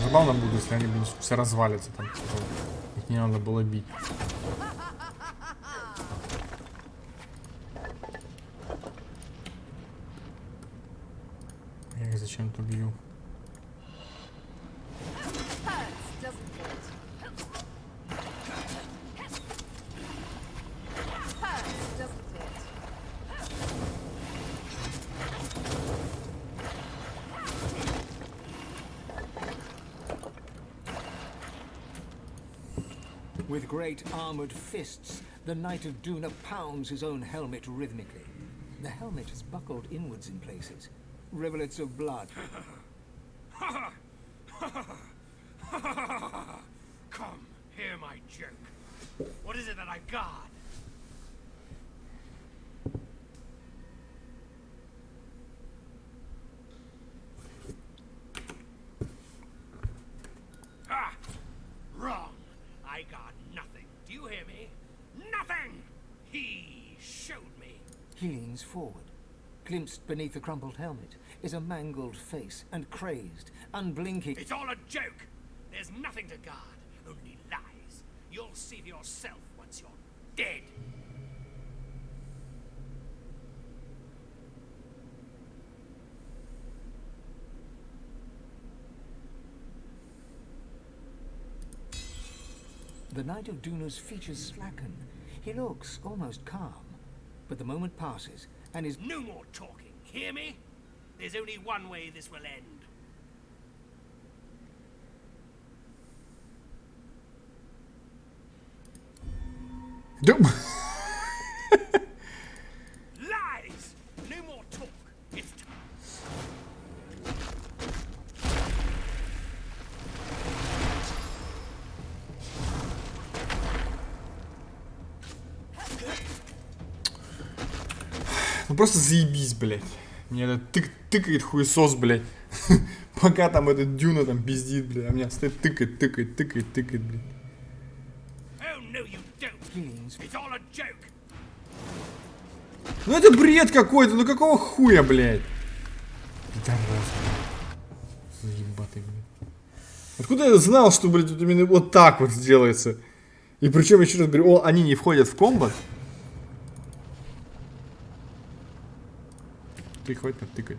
Забавно будет, если они, блин, все развалятся там. Их не надо было бить. Я их зачем-то бью. With great armored fists, the Knight of Duna pounds his own helmet rhythmically. The helmet is buckled inwards in places. Rivulets of blood. Come, hear my joke. What is it that I guard? Ah! Wrong. I guard nothing. Do you hear me? Nothing! He showed me. He leans forward. Glimpsed beneath the crumpled helmet is a mangled face and crazed, unblinking. It's all a joke. There's nothing to guard, only lies. You'll see for yourself once you're dead. The Knight of Duna's features slacken. He looks almost calm. But the moment passes, and his... No more talking, hear me? There's only one way this will end. Lies! No more talk. It's time. Ну просто заебись, блядь. Мне этот тыкает хуесос, блядь. Пока там этот Дюна там пиздит, блядь. А меня стоит тыкает, блядь. Oh, no, you don't. It's all a joke. Ну это бред какой-то, ну какого хуя, блядь? Пидорас, блядь. Заебатый, блядь. Откуда я знал, что, блядь, вот именно вот так вот сделается? И причем, еще раз говорю, они не входят в комбат. Ты хватит тыкать.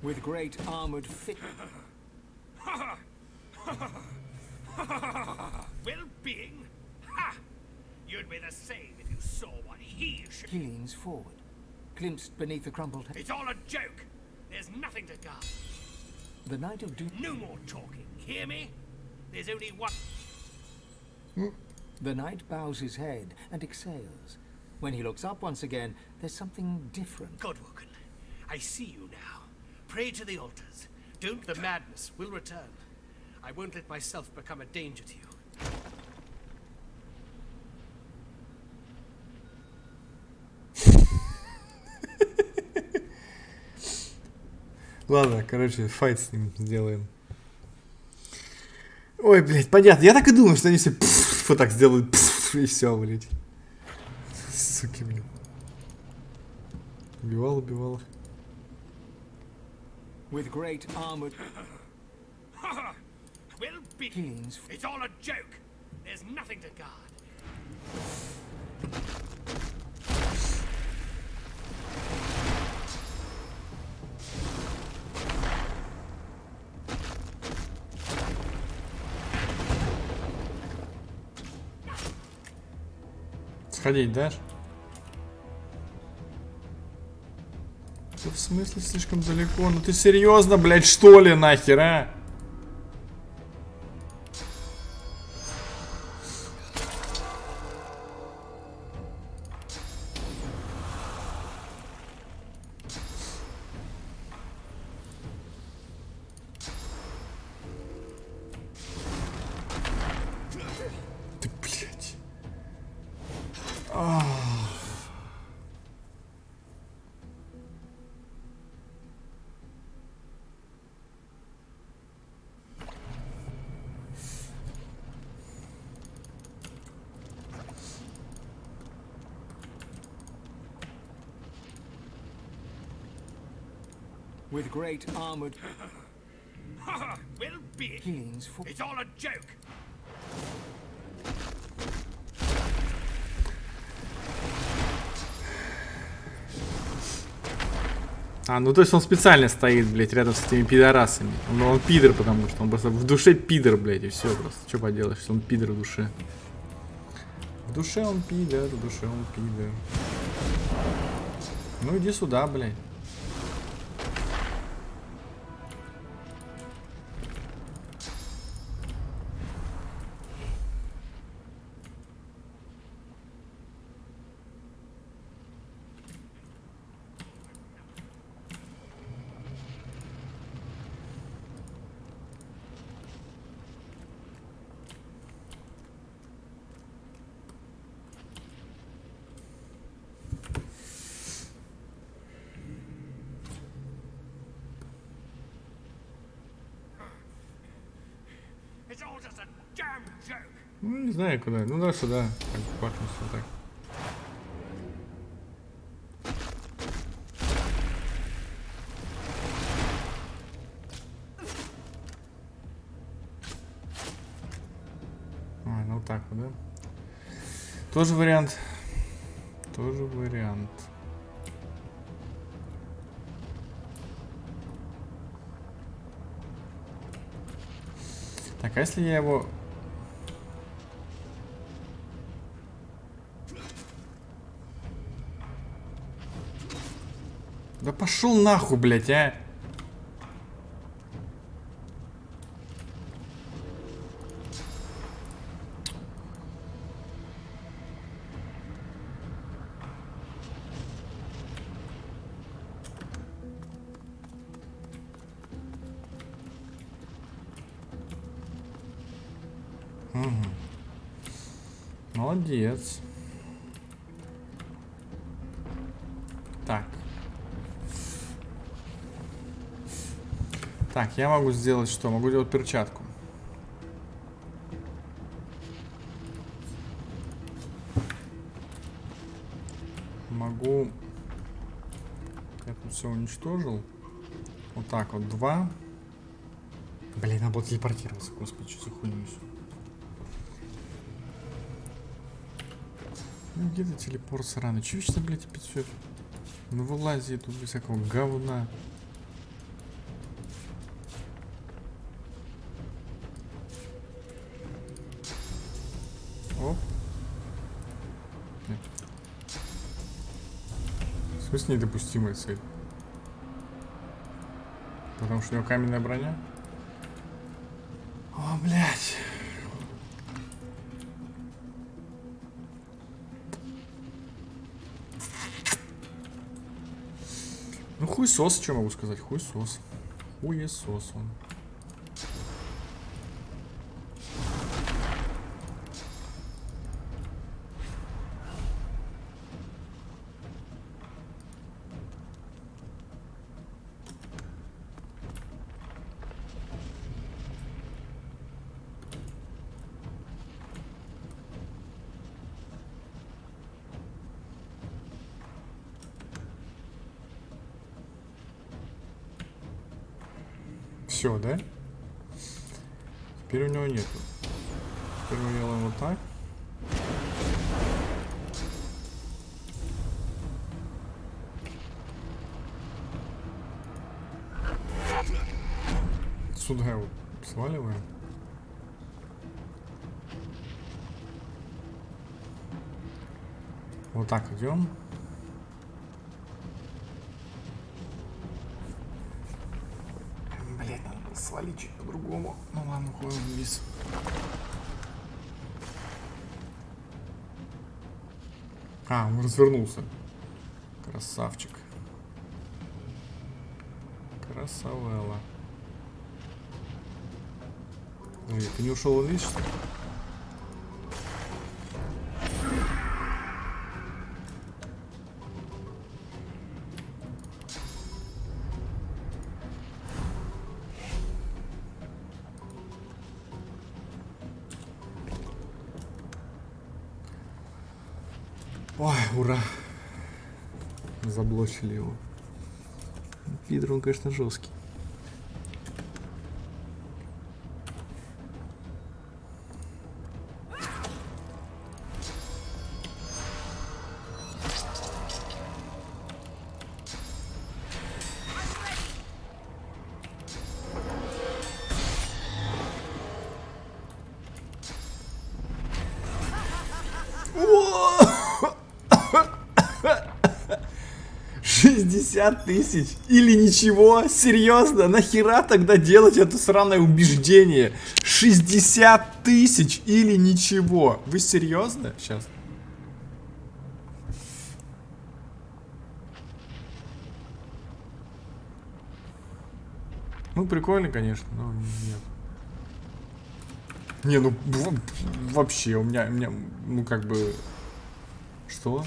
With great armored fit. Well-being? Ha! You'd be the same if you saw what he should. He leans forward, glimpsed beneath the crumpled head. It's all a joke. There's nothing to guard. The Knight of Doom. No more talking. Hear me? There's only one. The knight bows his head and exhales. When he looks up once again, there's something different. Godwoken, I see you now. Pray to the altars. Don't. The madness will return. I won't let myself become a danger to you. Ладно, короче, файт с ним сделаем. Ой, блядь, понятно. Я так и думаю, что они все вот так сделают, и все, блядь. Суки, блядь. Убивал их. With great armored. Well-being. It's all a joke. There's nothing to guard. Сходить дашь? Да в смысле слишком далеко? Ну ты серьезно, блядь, что ли, нахер, а? Ты, блядь. With great armored. Well-being. He leans forward. It's all a joke. А, ну то есть он специально стоит, блядь, рядом с этими пидорасами. Он пидор, потому что он просто в душе пидор, блядь, и все просто. Что поделаешь, что он пидор в душе. В душе он пидор, в душе он пидор. Ну иди сюда, блядь. It's all just a damn joke. Ну не знаю куда. Ну да, сюда. Так, бахнусь вот так. А, ну так вот, да? Тоже вариант. Тоже вариант. Так, а если я его... Да пошел нахуй, блядь, а! Молодец. Так. Так, я могу сделать что? Могу делать перчатку. Могу... Я тут все уничтожил. Вот так вот, 2. Блин, надо было телепортироваться. Господи, что за хуйню несу. Ну где-то телепорт сраный. Чё вечно, блядь, опять все? Ну вылази тут без всякого говна. Оп. Нет. В смысле недопустимая цель? Потому что у него каменная броня? О, блядь. Ну хуесос, что могу сказать? Хуесос. Хуесос он. Все, да? Теперь у него нету. Теперь мы делаем вот так. Сюда его сваливаем. Вот так идем. Блять, надо было свалить чуть по-другому. Ну ладно, уходим вниз. А, он развернулся. Красавчик. Красавелла. Ой, ты не ушел вниз, что ли? Ой, ура. Заблочили его. Пидор, он, конечно, жесткий. Тысяч или ничего? Серьезно? Нахера тогда делать это сраное убеждение? 60 тысяч или ничего? Вы серьезно? Сейчас. Ну, прикольно, конечно, но нет. Не, ну, вообще, у меня, ну, как бы... Что?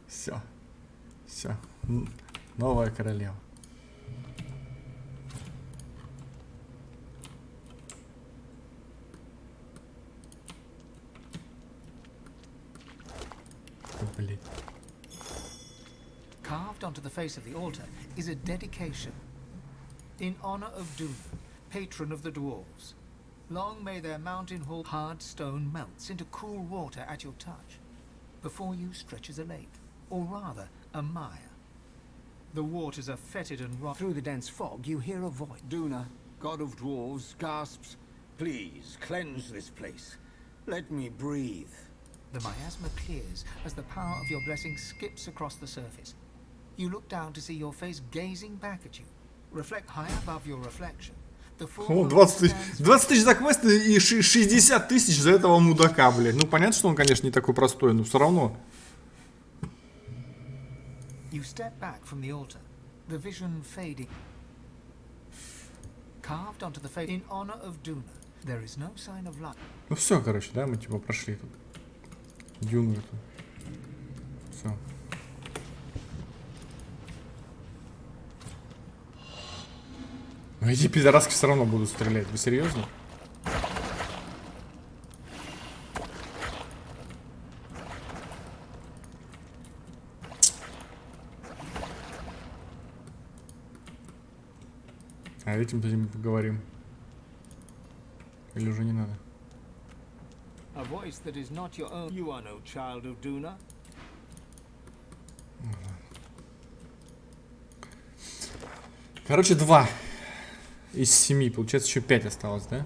Все. Все. Новая королева. Блин. Carved onto the face of the altar is a dedication. In honor of Duna, patron of the dwarves. Long may their mountain hall hard stone melts into cool water at your touch. Before you stretches a lake, or rather, a mire. The waters are fetid and rotten. Through the dense fog, you hear a voice. Duna, god of dwarves, gasps, "Please, cleanse this place. Let me breathe." The miasma clears as the power of your blessing skips across the surface. You look down to see your face gazing back at you. Reflect high above your reflection. О, 20 тысяч за квест и 60 тысяч за этого мудака, блядь. Ну, понятно, что он, конечно, не такой простой, но все равно. You step back from the altar, the vision fading. Carved onto the face in honor of Duna. There is no sign of life. Ну все, короче, да, мы типа прошли тут. Дюну эту. Все. Но эти пидораски все равно будут стрелять. Вы серьезно? А этим мы поговорим. Или уже не надо? A voice that is not your own. You are no child of Duna. Короче, 2 из 7. Получается, еще 5 осталось, да?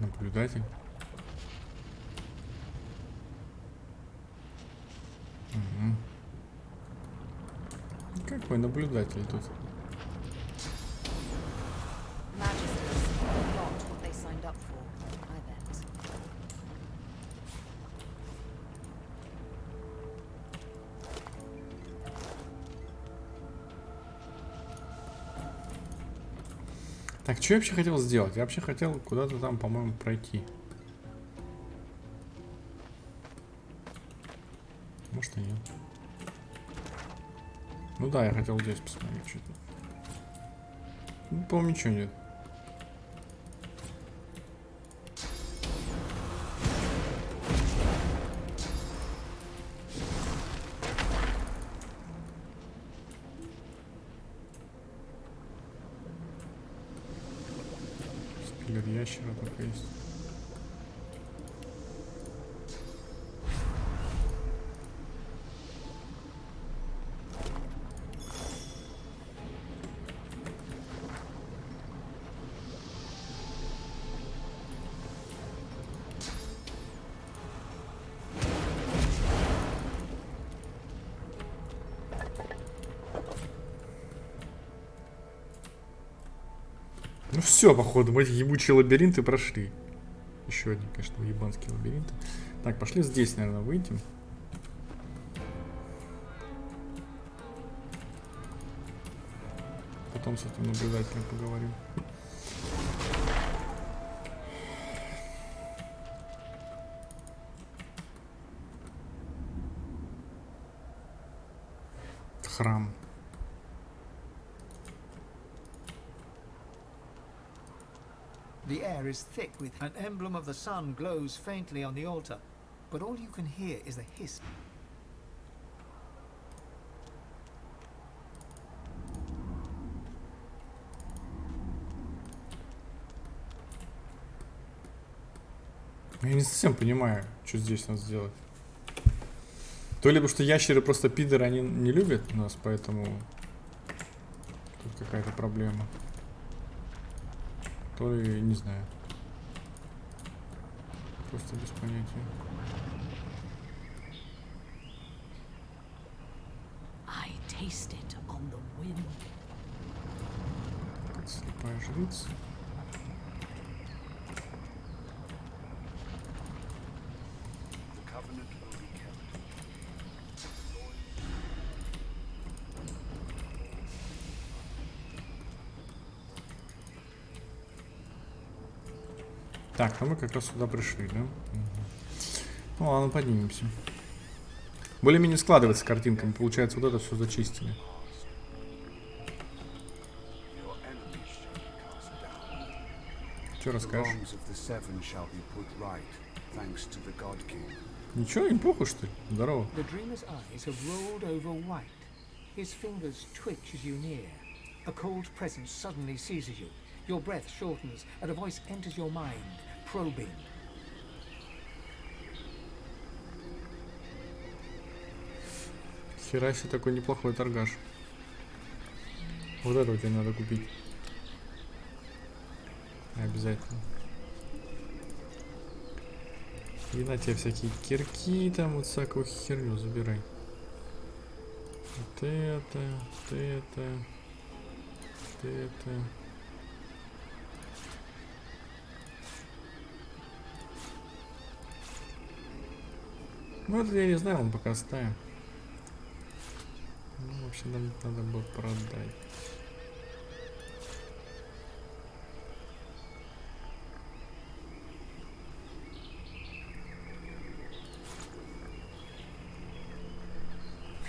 Наблюдатель. Угу. Какой наблюдатель тут? Так, что я вообще хотел сделать? Я вообще хотел куда-то там, по-моему, пройти. Может и нет. Ну да, я хотел здесь посмотреть что-то. Ну, по-моему, ничего нет. Скелет ящера только есть. Ну все, походу, мы эти ебучие лабиринты прошли. Еще один, конечно, ебанские лабиринты. Так, пошли здесь, наверное, выйдем. Потом с этим наблюдателем поговорим. Храм. The air is thick with an emblem of the sun glows faintly on the altar, but all you can hear is a hiss. Я не совсем понимаю, что здесь надо сделать. То ли потому что ящеры просто пидоры, они не любят нас, поэтому тут какая-то проблема. То ли, не знаю. Просто без понятия. I taste it on the wind. Слепая жрица. Так, ну мы как раз сюда пришли, да? Угу. Ну ладно, поднимемся. Более-менее складывается картинка. Мы, получается, вот это все зачистили. Что расскажешь? Ничего, им плохо, что ли? Здорово. His fingers twitch as you near. A cold presence suddenly seizes you. Your breath shortens, and a voice enters your mind, probing. Хера себе, такой неплохой торгаш. Вот это тебе надо купить. Обязательно. И на тебе всякие кирки, там вот всякую херню забирай. Ты это, ты это, ты это. Ну это я не знаю, он пока оставим. Ну, вообще нам надо было продать.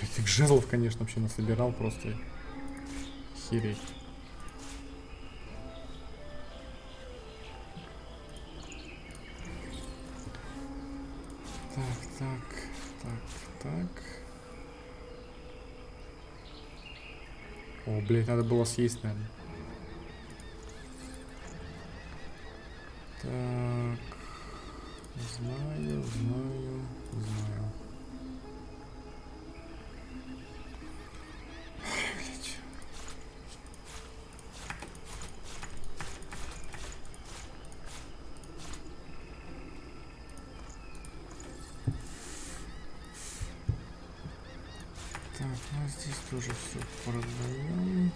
Этих жезлов, конечно, вообще насобирал просто хереть. Так. О, блядь, надо было съесть, наверное. Так. Знаю. Блядь. Так, ну здесь тоже все продаем.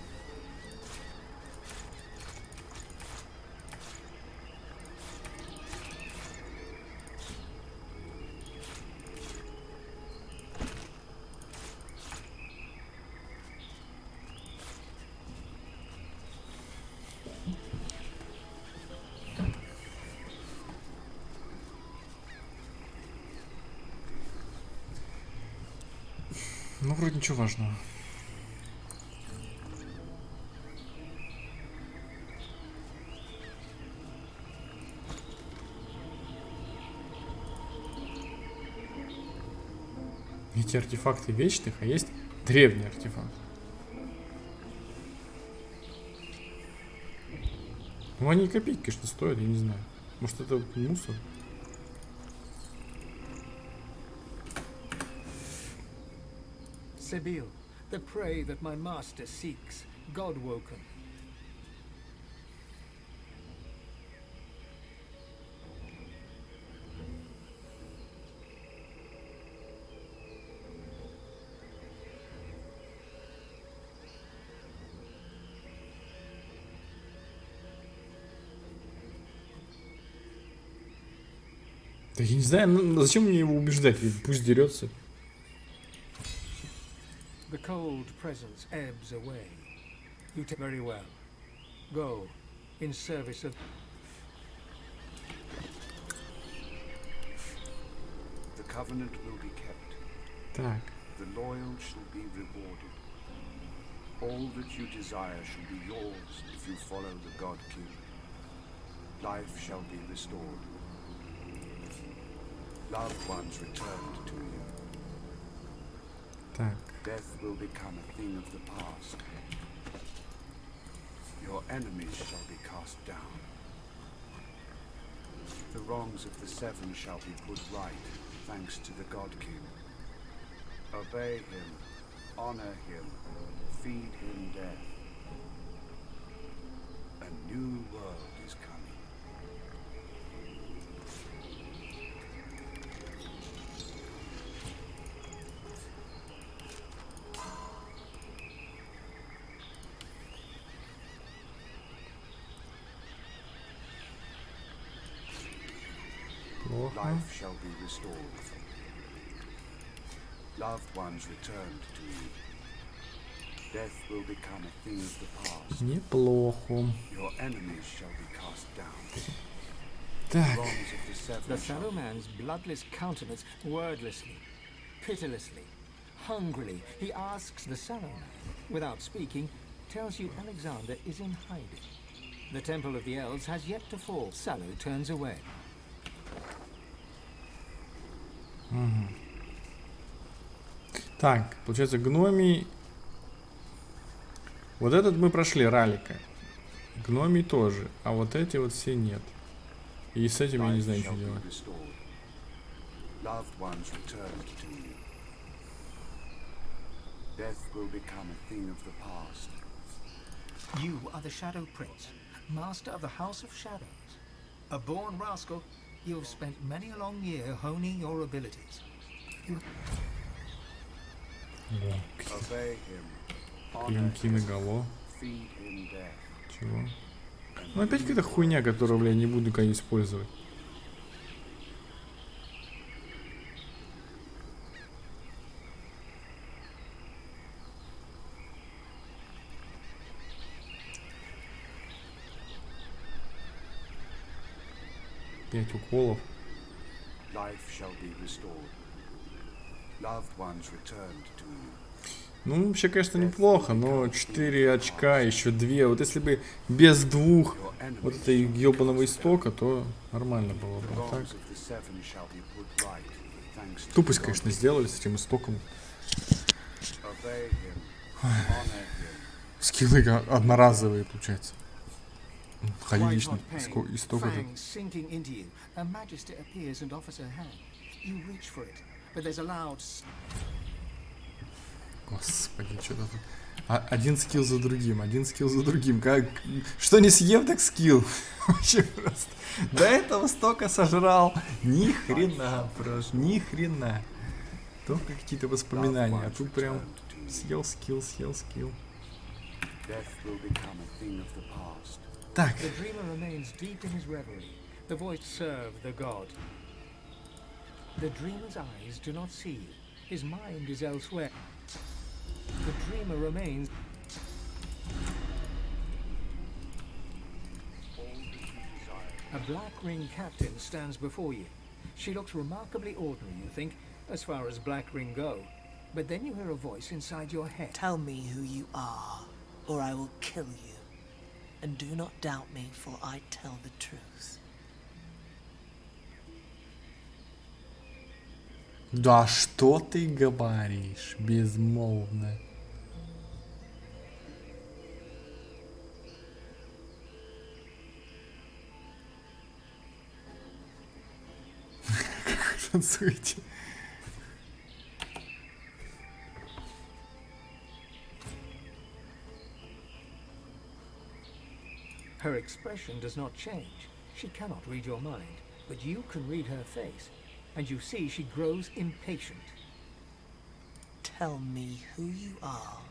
Ну, вроде ничего важного. Эти артефакты вечных, а есть древний артефакт. Ну, они копейки, конечно, стоят, я не знаю. Может, это мусор? Sibyl, the prey that my master seeks, God-woken. Да я не знаю, ну, зачем мне его убеждать? Пусть дерется. The cold presence ebbs away. You take very well. Go, in service of... The covenant will be kept. Так. The loyal shall be rewarded. All that you desire shall be yours if you follow the God King. Life shall be restored. Loved ones returned to you. Так. Death will become a thing of the past. Your enemies shall be cast down. The wrongs of the Seven shall be put right, thanks to the God King. Obey him, honor him, feed him death. A new world is coming. Life shall be restored. Loved ones returned to you. Death will become a thing of the past. Неплохо. Your enemies shall be cast down. Так. The Sallow Man's bloodless countenance, wordlessly, pitilessly, hungrily, he asks the Sallow Man, without speaking, tells you Alexander is in hiding. The Temple of the Elves has yet to fall. Sallow turns away. Угу. Так, получается, гномий. Вот этот мы прошли, ралика. Гномий тоже. А вот эти вот все нет. И с этим я не знаю, что делать. You are the Shadow Prince, master of the House of Shadows. A born rascal, you have spent many a long year honing your abilities. Obey him. Honor Клинки him. наголо. Feed him death. Чего? Ну опять какая-то хуйня, которую, бля, не буду никогда использовать. Пять уколов. Life shall be restored. Loved ones returned to you. Ну, вообще, конечно, неплохо, но 4 очка, еще 2. Вот если бы без 2 вот этой ебаного истока, то нормально было бы. А так. Тупость, конечно, сделали с этим истоком. Скиллы одноразовые, получается. Ходили исток этот. Господи, что-то тут. Один скилл за другим, один скилл за другим. Как? Что не съем, так скилл. Вообще просто. До этого столько сожрал. Ни хрена просто, ни хрена. Только какие-то воспоминания. А тут прям съел скилл, съел скилл. Так. The dreamer's eyes do not see you. His mind is elsewhere. The dreamer remains. A black ring captain stands before you. She looks remarkably ordinary, you think, as far as black ring go. But then you hear a voice inside your head. Tell me who you are, or I will kill you. And do not doubt me, for I tell the truth. Да что ты говоришь, безмолвно? Как вы танцуете? Her expression does not change. She cannot read your mind, but you can read her face. And you see she grows impatient. Tell me who you are,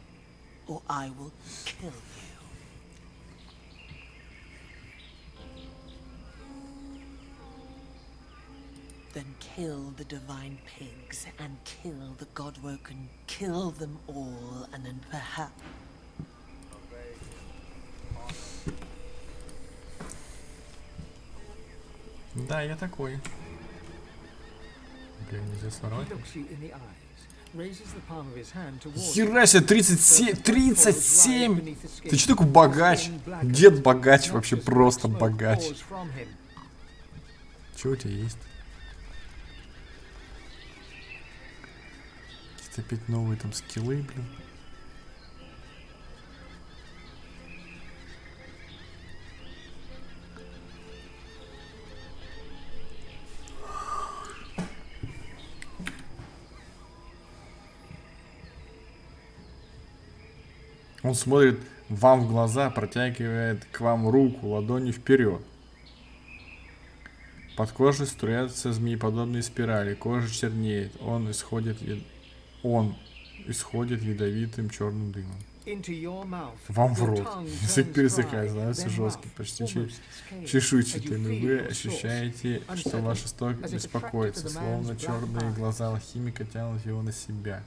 or I will kill you. Then kill the divine pigs, and kill the God-woken. Kill them all, and then perhaps... Да, я такой. Блин, нельзя своровать. Хера себе, 37, 37! Ты что такой богач? Дед богач, вообще просто богач. Что у тебя есть? Какие-то опять новые там скиллы, блин. Он смотрит вам в глаза, протягивает к вам руку, ладонью вперед. Под кожей струятся змееподобные спирали, кожа чернеет, он исходит ядовитым черным дымом. Вам в рот. Язык пересыхает, становится жестким, почти чешуйчатым, и вы ощущаете, что ваш исток беспокоится, словно черные глаза алхимика тянут его на себя.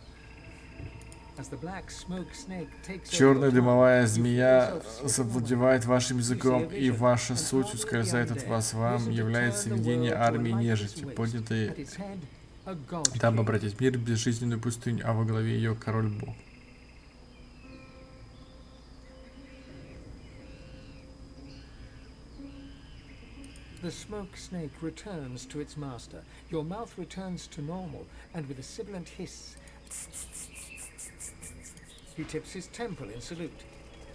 Черная дымовая змея завладевает вашим языком, и ваша суть ускользает от вас. Вам является видение армии нежити, поднятой, дабы обратить мир в безжизненную пустыню, а во главе ее король-бог. The smoke snake returns to its master. Your mouth returns to normal, and with a sibilant hiss, he tips his temple in salute.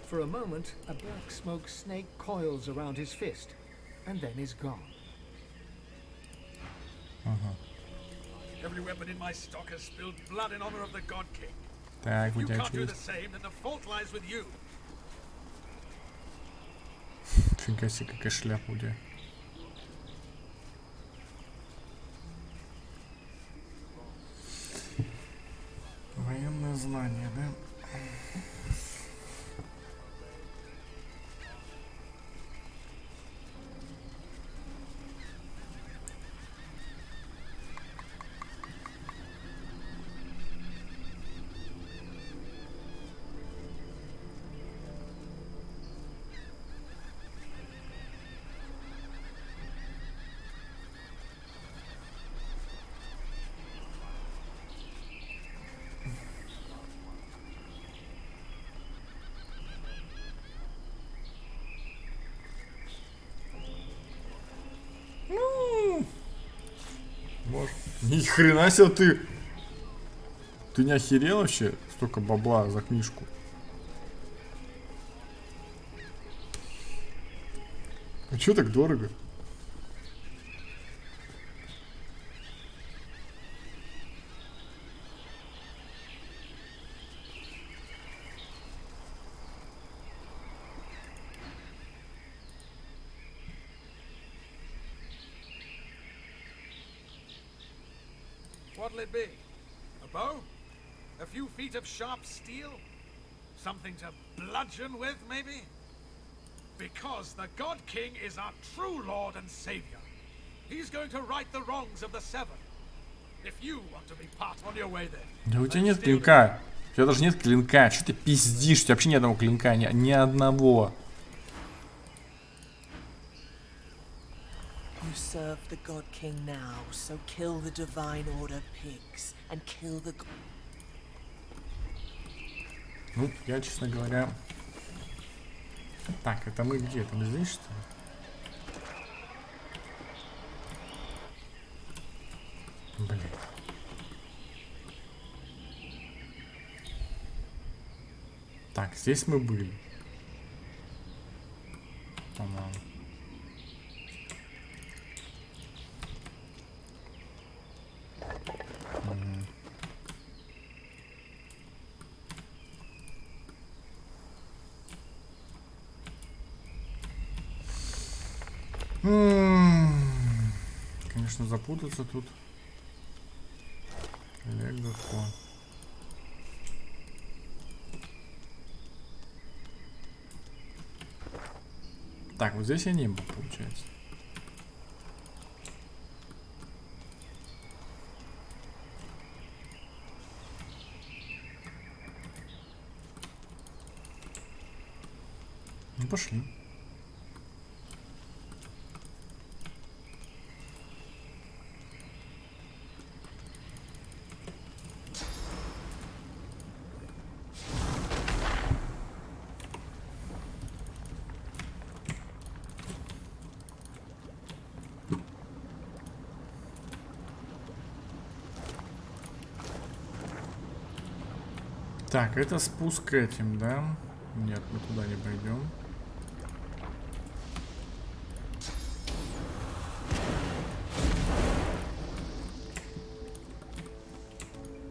For a moment, a black smoke snake coils around his fist, and then is gone. Every weapon in my stock has spilled blood in honor of the God King. Так, If you can't do the same, then the fault lies with you. Фига себе, какая шляпа у тебя. Военное Ни хрена себе ты! Ты не охерел вообще? Столько бабла за книжку. А чё так дорого? What'll it be? A bow? A few feet of sharp steel? Something to bludgeon with, maybe? Because the God King is our true Lord and Savior. He's going to right the wrongs of the Seven. If you want to be part on your way then. Да у тебя нет клинка. У тебя даже нет клинка. Что ты пиздишь? У тебя вообще ни одного клинка. Ни одного. You serve the God King now, so kill the Divine Order pigs and kill the... Ну, я, честно говоря... Так, это мы где? Это мы здесь, что ли? Блин. Так, здесь мы были. По-моему. Конечно, запутаться тут легко. Так, вот здесь я не был, получается. Ну, пошли. Так, это спуск к этим, да? Нет, мы туда не пойдем.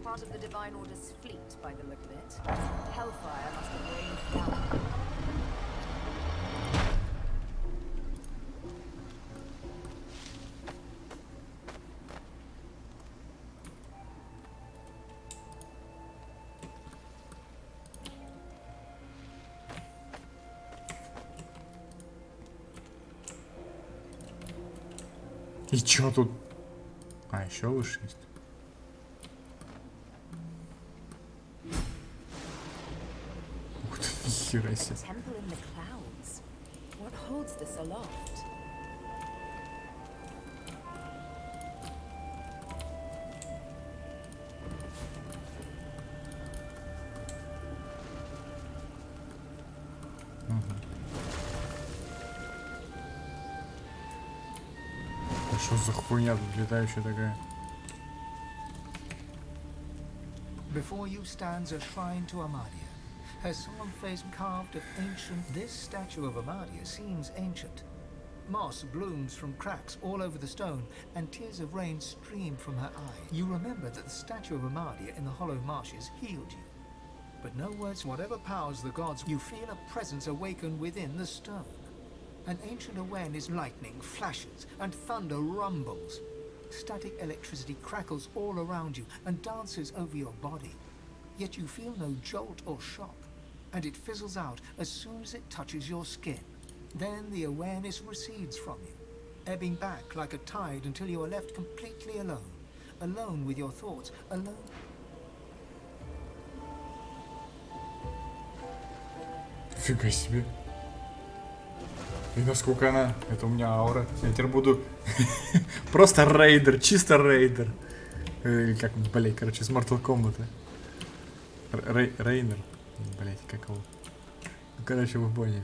Part of the Divine Order's fleet, by the look of it. Hellfire must have rained down. И чё тут? А, еще выше есть. Ух ты, нихера себе. Temple in the clouds. What holds this aloft? Что за хуйня тут летающая такая? Before you stands a shrine to Amadia. Her solemn face carved of ancient... This statue of Amadia seems ancient. Moss blooms from cracks all over the stone, and tears of rain stream from her eye. You remember that the statue of Amadia in the hollow marshes healed you. But no words, whatever powers the gods, you feel a presence awaken within the stone. An ancient awareness lightning flashes and thunder rumbles. Static electricity crackles all around you and dances over your body. Yet you feel no jolt or shock, and it fizzles out as soon as it touches your skin. Then the awareness recedes from you, ebbing back like a tide until you are left completely alone. Alone with your thoughts, alone... Фига себе. И насколько она... Это у меня аура. Я теперь буду... Просто рейдер, чисто рейдер. Или как, блять, короче, с Mortal Kombat. Рейнер. Блять, как его. Ну, короче, вы поняли.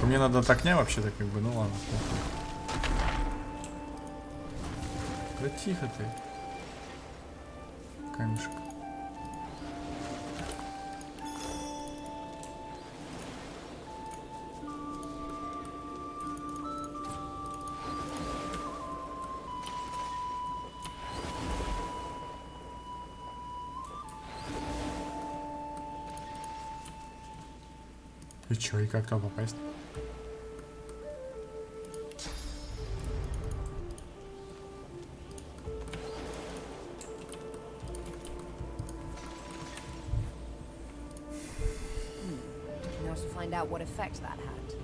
Только мне надо от окня вообще-то как бы, ну ладно. Да тихо ты. Камешек. И чё, и как туда попасть? Now to find out what effect that had.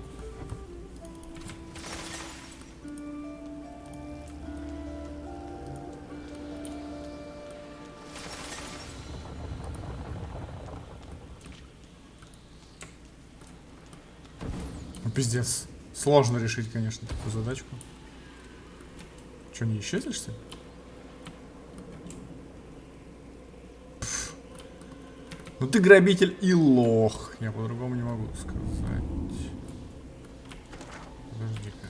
Ну, пиздец. Сложно решить, конечно, такую задачку. Чё, не исчезнешь, что ли? Ну ты грабитель и лох. Я по-другому не могу сказать. Подожди-ка.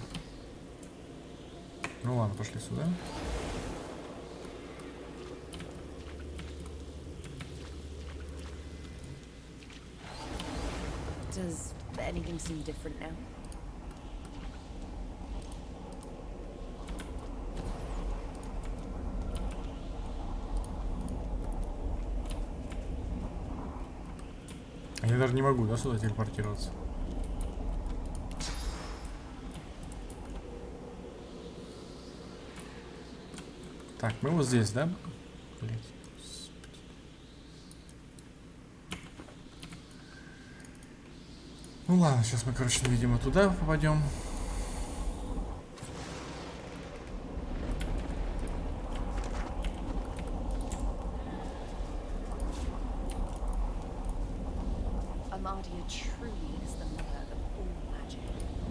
Ну ладно, пошли сюда. Does anything seem different now? А я даже не могу, да, сюда телепортироваться? Так, мы вот здесь, да? Блин. Ну ладно, сейчас мы, короче, видимо, туда попадем. Amadia truly is the mother of all magic,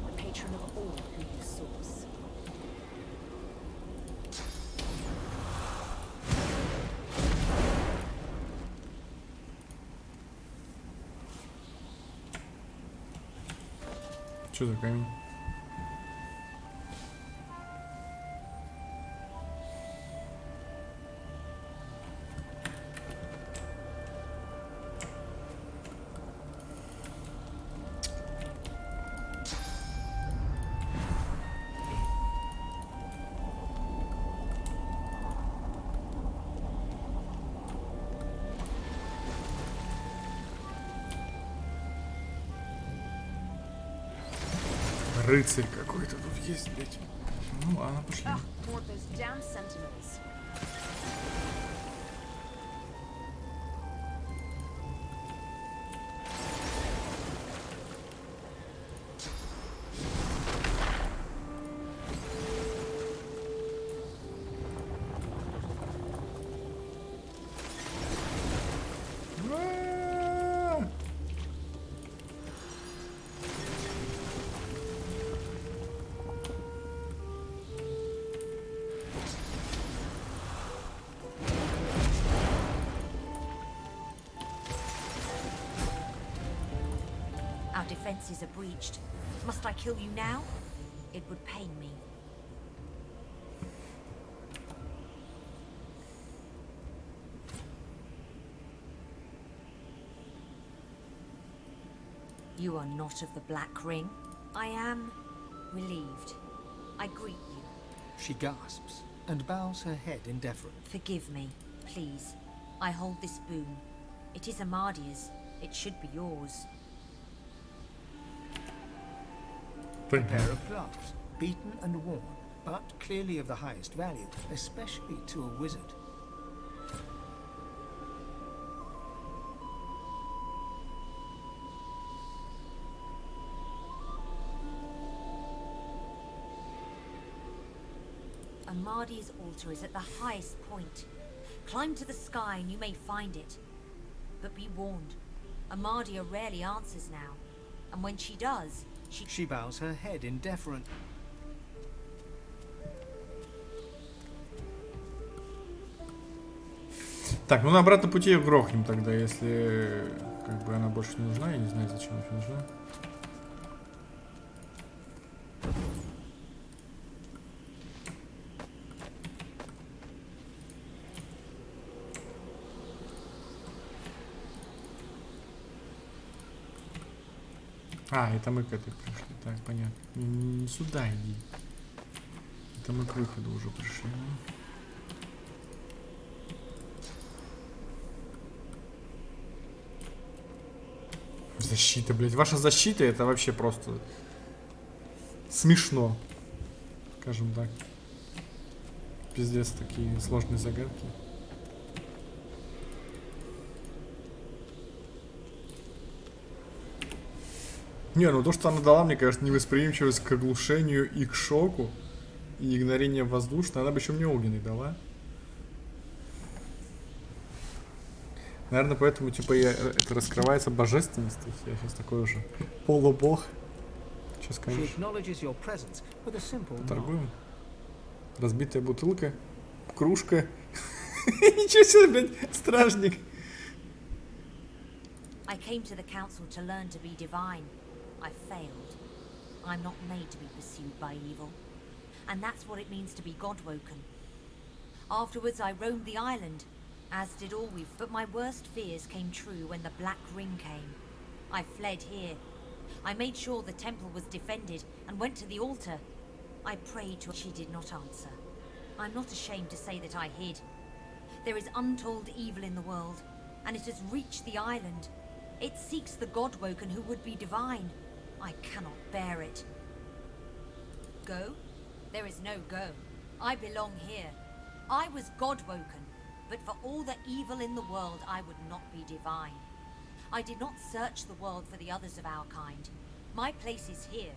the patron of all who use source. Что за камень? Рыцарь какой-то тут есть, блядь. Ну ладно, пошли. More of those damn sentinels. Our defenses are breached. Must I kill you now? It would pain me. You are not of the Black Ring. I am relieved. I greet you. She gasps and bows her head in deference. Forgive me, please. I hold this boon. It is Amadia's. It should be yours. A pair of gloves, beaten and worn, but clearly of the highest value, especially to a wizard. Amadia's altar is at the highest point. Climb to the sky and you may find it. But be warned, Amadia rarely answers now. And when she does, She bows her head in deference. Так, ну на обратном пути ее грохнем тогда, если как бы она больше не нужна. Я не знаю, зачем вообще нужна. А, это мы к этой пришли. Так, понятно. Не сюда иди. Это мы к выходу уже пришли. Защита, блядь. Ваша защита это вообще просто смешно. Скажем так. Пиздец, такие сложные загадки. Не, ну то, что она дала, мне кажется, невосприимчивость к оглушению и к шоку, и игнорение воздушного, она бы еще мне огненный дала. Наверное, поэтому, типа, это раскрывается божественность. То есть я сейчас такой уже полубог. Сейчас, конечно. Торгуем. Разбитая бутылка. Кружка. Ничего себе, блядь, стражник. I came to the council to learn to be divine. I failed. I'm not made to be pursued by evil. And that's what it means to be God-woken. Afterwards, I roamed the island, as did all we've... But my worst fears came true when the Black Ring came. I fled here. I made sure the temple was defended and went to the altar. I prayed to... She did not answer. I'm not ashamed to say that I hid. There is untold evil in the world, and it has reached the island. It seeks the God-woken who would be divine. I cannot bear it. Go? There is no go. I belong here. I was God-woken, but for all the evil in the world, I would not be divine. I did not search the world for the others of our kind. My place is here.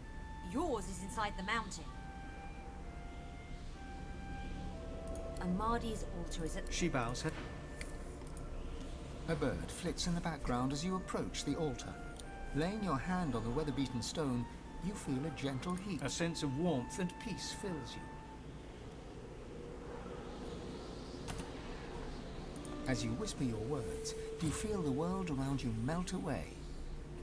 Yours is inside the mountain. Amadi's altar is at... She bows her... A bird flits in the background as you approach the altar. Laying your hand on the weather-beaten stone, you feel a gentle heat. A sense of warmth and peace fills you. As you whisper your words, you feel the world around you melt away.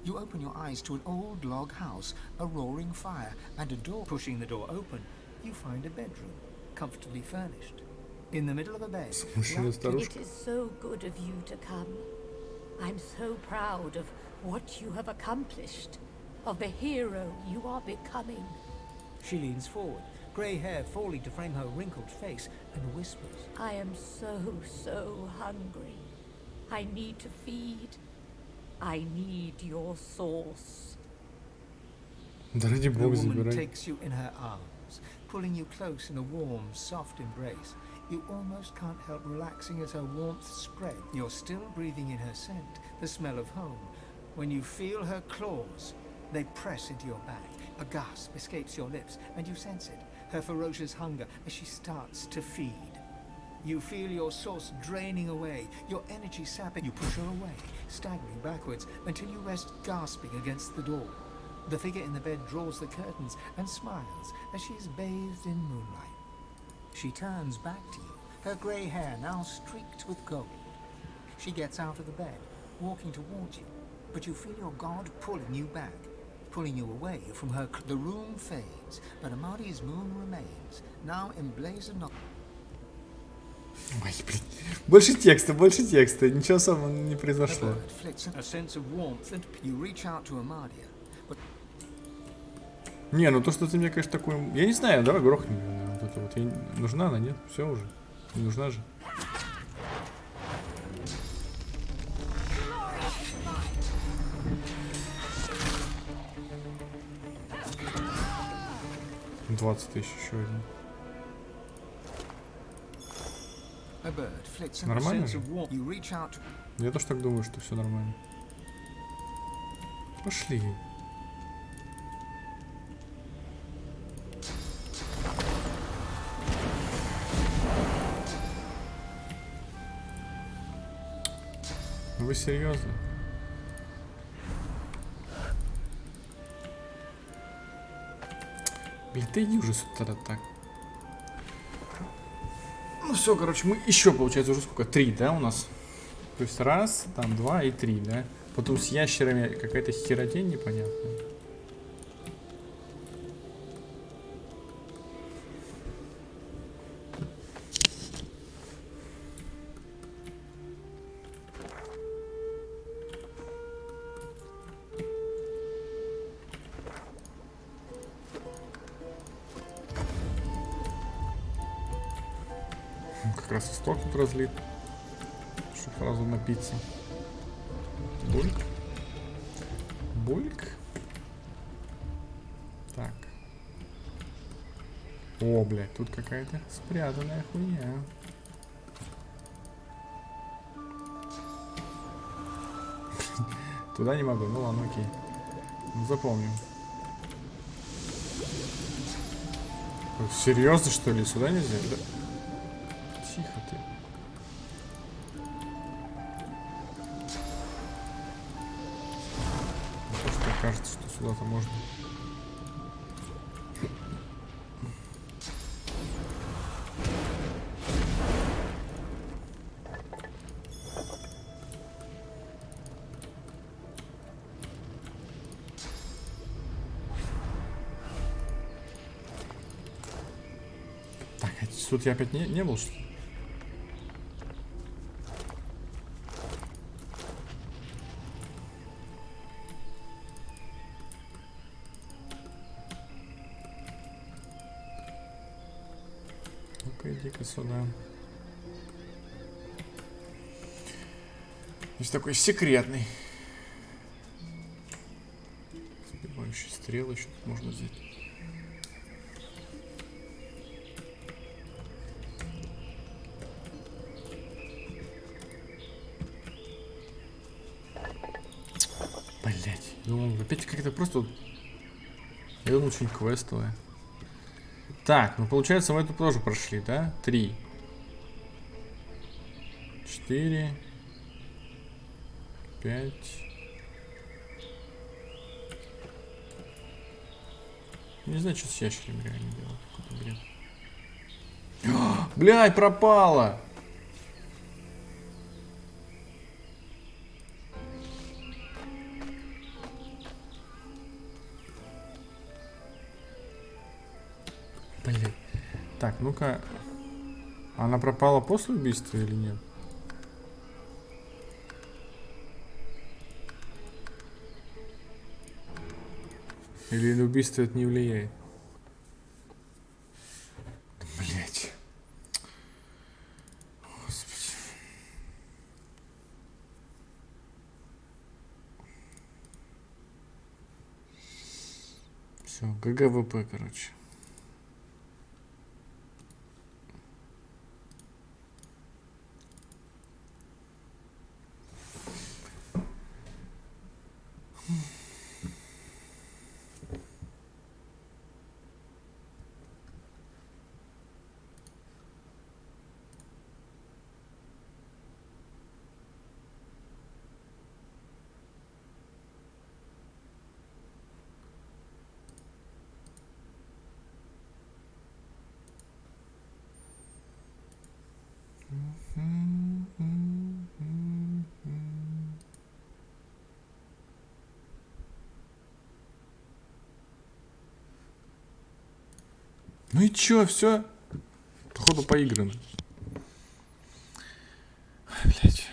You open your eyes to an old log house, a roaring fire, and a door. Pushing the door open, you find a bedroom, comfortably furnished. In the middle of a bed... It is so good of you to come. I'm so proud of what you have accomplished, of the hero you are becoming. She leans forward, grey hair falling to frame her wrinkled face, and whispers. I am so hungry. I need to feed. I need your sauce. The woman takes you in her arms, pulling you close in a warm, soft embrace. You almost can't help relaxing as her warmth spreads. You're still breathing in her scent, the smell of home. When you feel her claws, they press into your back. A gasp escapes your lips, and you sense it, her ferocious hunger as she starts to feed. You feel your source draining away, your energy sapping. You push her away, staggering backwards until you rest gasping against the door. The figure in the bed draws the curtains and smiles as she is bathed in moonlight. She turns back to you, her grey hair now streaked with gold. She gets out of the bed, walking towards you, but you feel your god pulling you back, pulling you away from her. The room fades, but Amadi's moon remains, now emblazoned on... Ой, блин. Больше текста, ничего особо не произошло. Не, ну то, что ты мне, конечно, такую... Я не знаю, давай грохнем. Вот это вот. Нужна она, нет? Все уже. Не нужна же. $20 000 еще один. Нормально же? Я тоже так думаю, что все нормально. Пошли. Вы серьезно? Блин, ты иди уже сюда так. Ну все, короче, мы еще, получается, уже сколько? 3, да, у нас? То есть раз, там 2 и 3, да? Потом с ящерами какая-то херотень непонятная. раз исток тут разлит, чтобы сразу напиться. Бульк. Бульк. Так. О, блядь, тут какая-то спрятанная хуйня. Туда не могу, ну ладно, окей. Запомним. Серьезно, что ли? Сюда нельзя? Да? Тихо ты. Просто кажется, что сюда-то можно. Тут я опять не был, что ли? Ну-ка, иди-ка сюда. Есть такой секретный. Сбивающий стрелы, что тут можно взять? Думал, опять как-то просто... Я думал, что-нибудь квестовое. Так, ну получается, мы эту тоже прошли, да? 3. 4. 5. Не знаю, что с ящерами реально делать. Какой-то бред. Блядь, пропала! Блин. Так, ну-ка. Она пропала после убийства или нет? Или на убийство это не влияет? Блять. Господи. Все, ГГВП, короче. Ну и чё, все? Походу поиграно. Блять.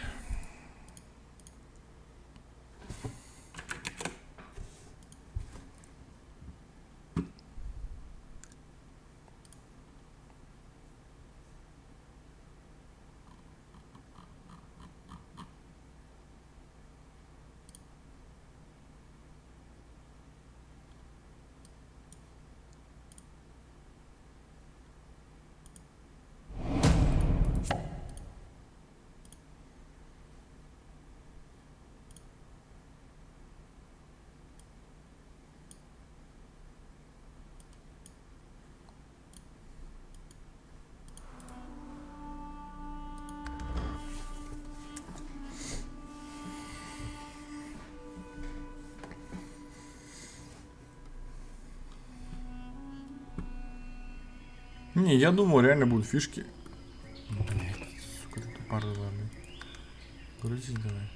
Не, я думал, реально будут фишки. Блять, сука, ты тупорылая, блин. Грузись давай.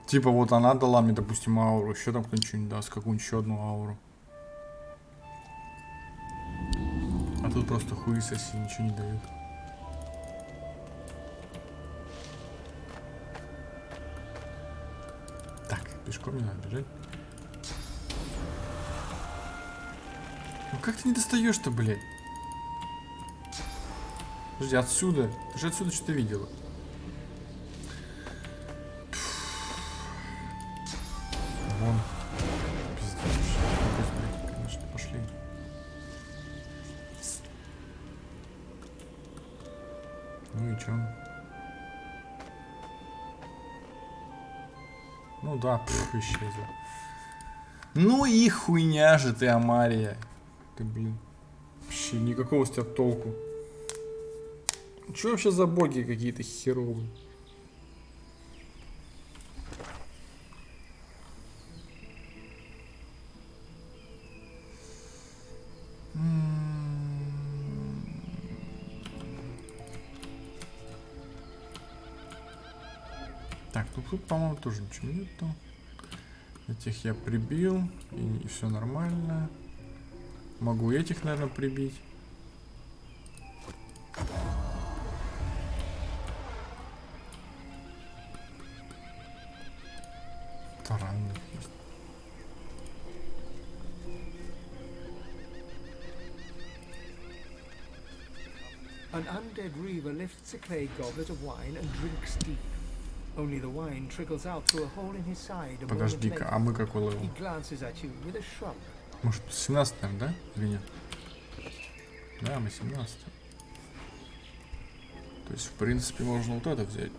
Типа вот она дала мне, допустим, ауру, еще там кто-нибудь что-нибудь даст, какую-нибудь еще одну ауру. А тут просто хуй соси, ничего не дают. Так, пешком не надо бежать. Ну как ты не достаешь-то, блядь? Подожди, отсюда. Ты же отсюда что-то видела. Вон. Пиздец. Конечно, пошли. Ну и чё? Ну да, исчезла. Ну и хуйня же ты, Амария. Ты, блин. Вообще никакого с тебя толку. Что вообще за боги какие-то херовые? Так, ну тут, по-моему, тоже ничего нету. Этих я прибил, и все нормально. Могу этих, наверное, прибить. Таран есть. An undead reaver lifts a clay goblet of wine and drinks deep. Only the wine trickles out through a hole in his side. Подожди-ка, а мы какой левел? He glances at you with a shrug. Может, 17, да? Или нет? Да, мы 17. То есть, в принципе, можно вот это взять.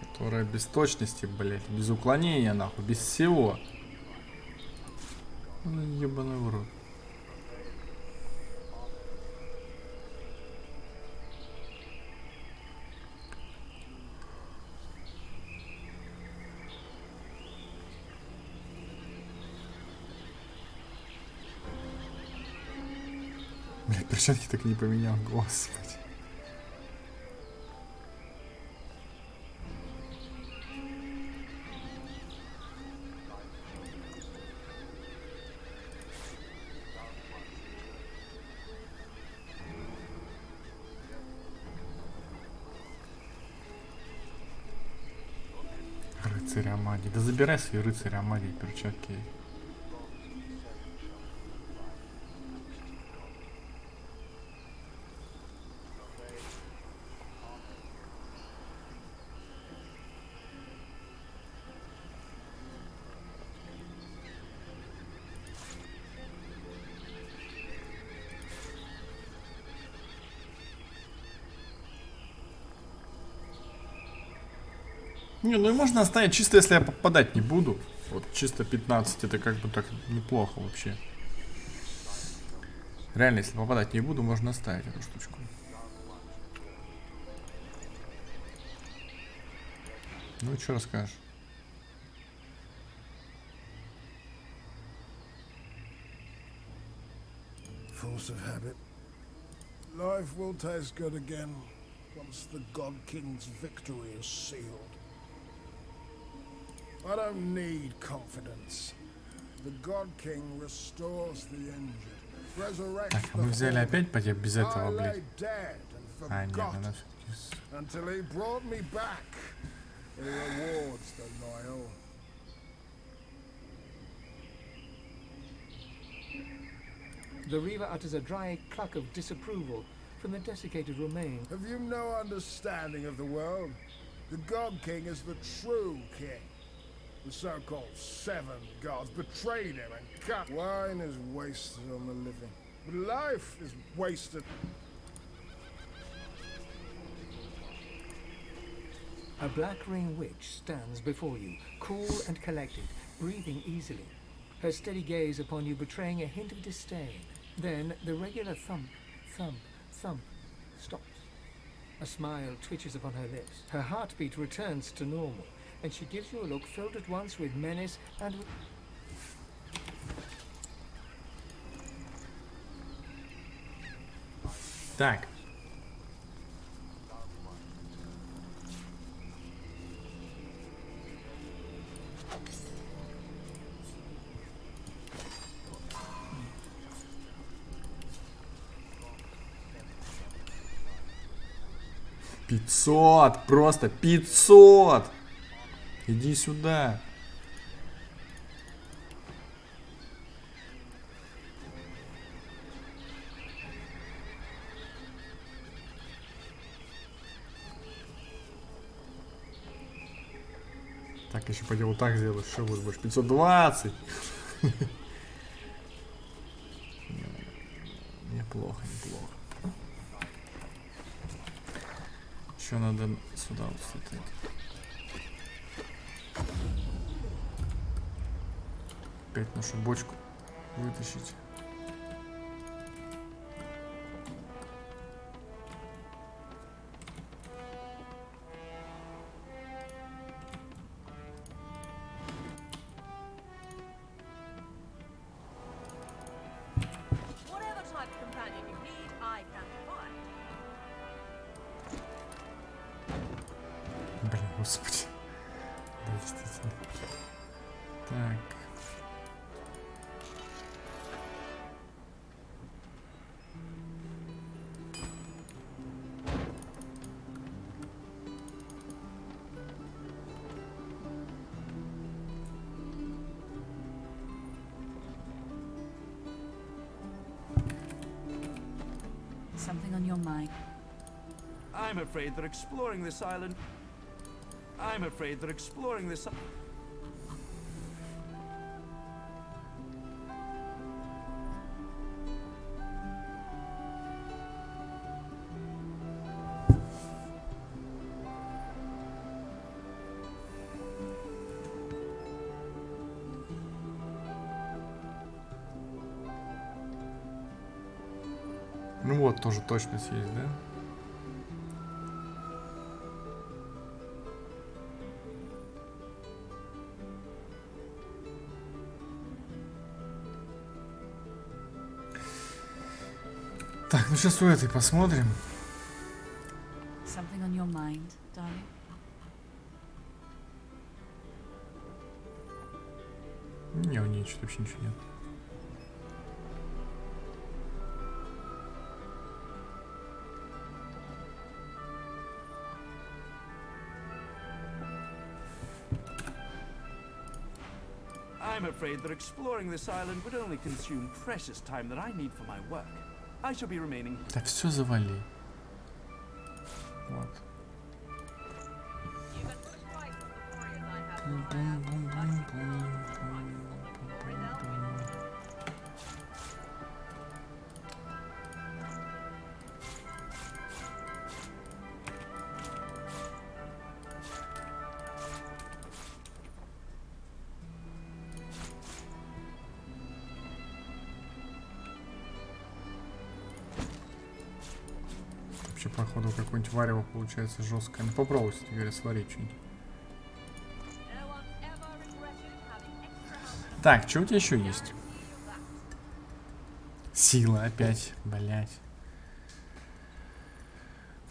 Которая без точности, блять, без уклонения, нахуй, без всего. Ну, ебаный в рот. Блять, перчатки так и не поменял, господи. Рыцарь Амади. Да забирай свои рыцари Амади, перчатки. Не, ну и можно оставить чисто, если я попадать не буду. Вот чисто 15, это как бы так неплохо вообще. Реально, если попадать не буду, можно оставить эту штучку. Ну и что расскажешь? Force of habit. Life will taste good again once the God King's victory is sealed. I don't need confidence. The God King restores the injured, resurrects Так, мы взяли опять пойдем без этого, блядь. А, нет, надо все-таки... Until he brought me back, he rewards the loyal. The reaver utters a dry cluck of disapproval from the desiccated remain. Have you no understanding of the world? The God King is the true king. The so-called seven gods betrayed him and cut. Wine is wasted on the living, but life is wasted. A black-ring witch stands before you, cool and collected, breathing easily. Her steady gaze upon you betraying a hint of disdain. Then the regular thump, thump, thump stops. A smile twitches upon her lips. Her heartbeat returns to normal, and she gives you a look filled at once with menace and with... Так. «500! Просто 500! Иди сюда!» Так, еще пойдем вот так сделать. Что будет больше? 520. Неплохо, неплохо. Еще надо сюда вот слетать. Опять нашу бочку вытащить. Блин, господи. Да, действительно. Так. Something on your mind? I'm afraid that exploring this island... I'm afraid that exploring this... Ну вот, тоже точность есть, да? Так, ну сейчас у этой посмотрим. Something on your mind, darling? Не, у нее что-то вообще ничего нет. I'm afraid that exploring this island would only consume precious time that I need for my work. I shall be remaining... Да все завали. Вот. Вообще, походу, какое-нибудь варево получается жесткое. Ну попробуй, кстати говоря, сварить что-нибудь. Так, что у тебя еще есть? Сила опять, блять.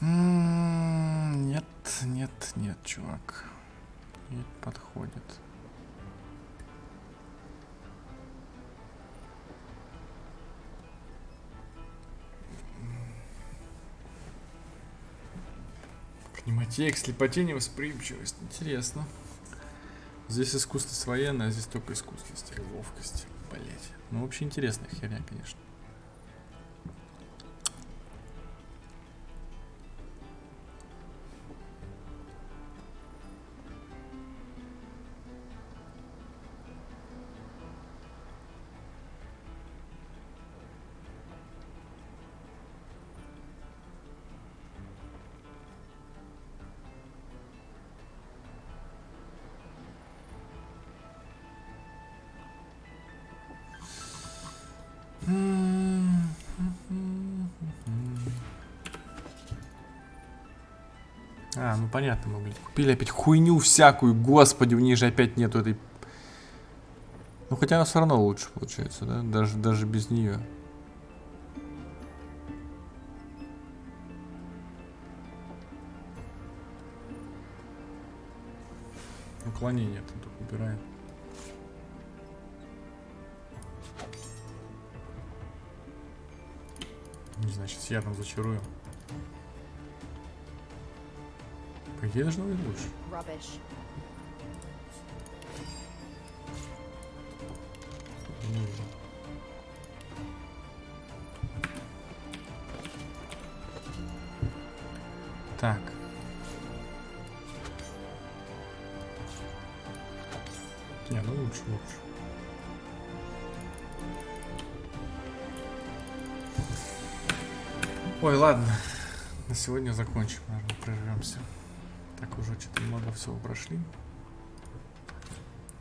Нет, нет, нет, чувак. Не подходит. К немоте, к слепоте, невосприимчивость. Интересно. Здесь искусство военное, а здесь только искусственность и ловкость. Блять. Ну, вообще интересная херня, конечно. А, ну понятно, мы, блядь, купили опять хуйню всякую, господи, у них же опять нету этой... Ну хотя она все равно лучше получается, да, даже без нее. Уклонение там только убираем. Не знаю, сейчас я там зачарую. По идее должно быть лучше. Rubbish. Не вижу. Так. Не, ну лучше. Ой, ладно. На сегодня закончим, наверное, прервемся. Так уже что-то много всего прошли.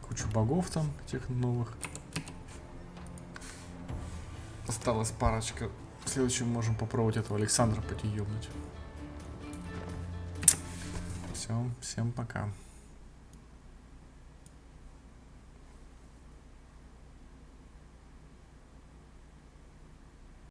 Кучу богов там, тех новых. Осталась парочка. В следующем можем попробовать этого Александра пойти ёбнуть. Все, всем пока.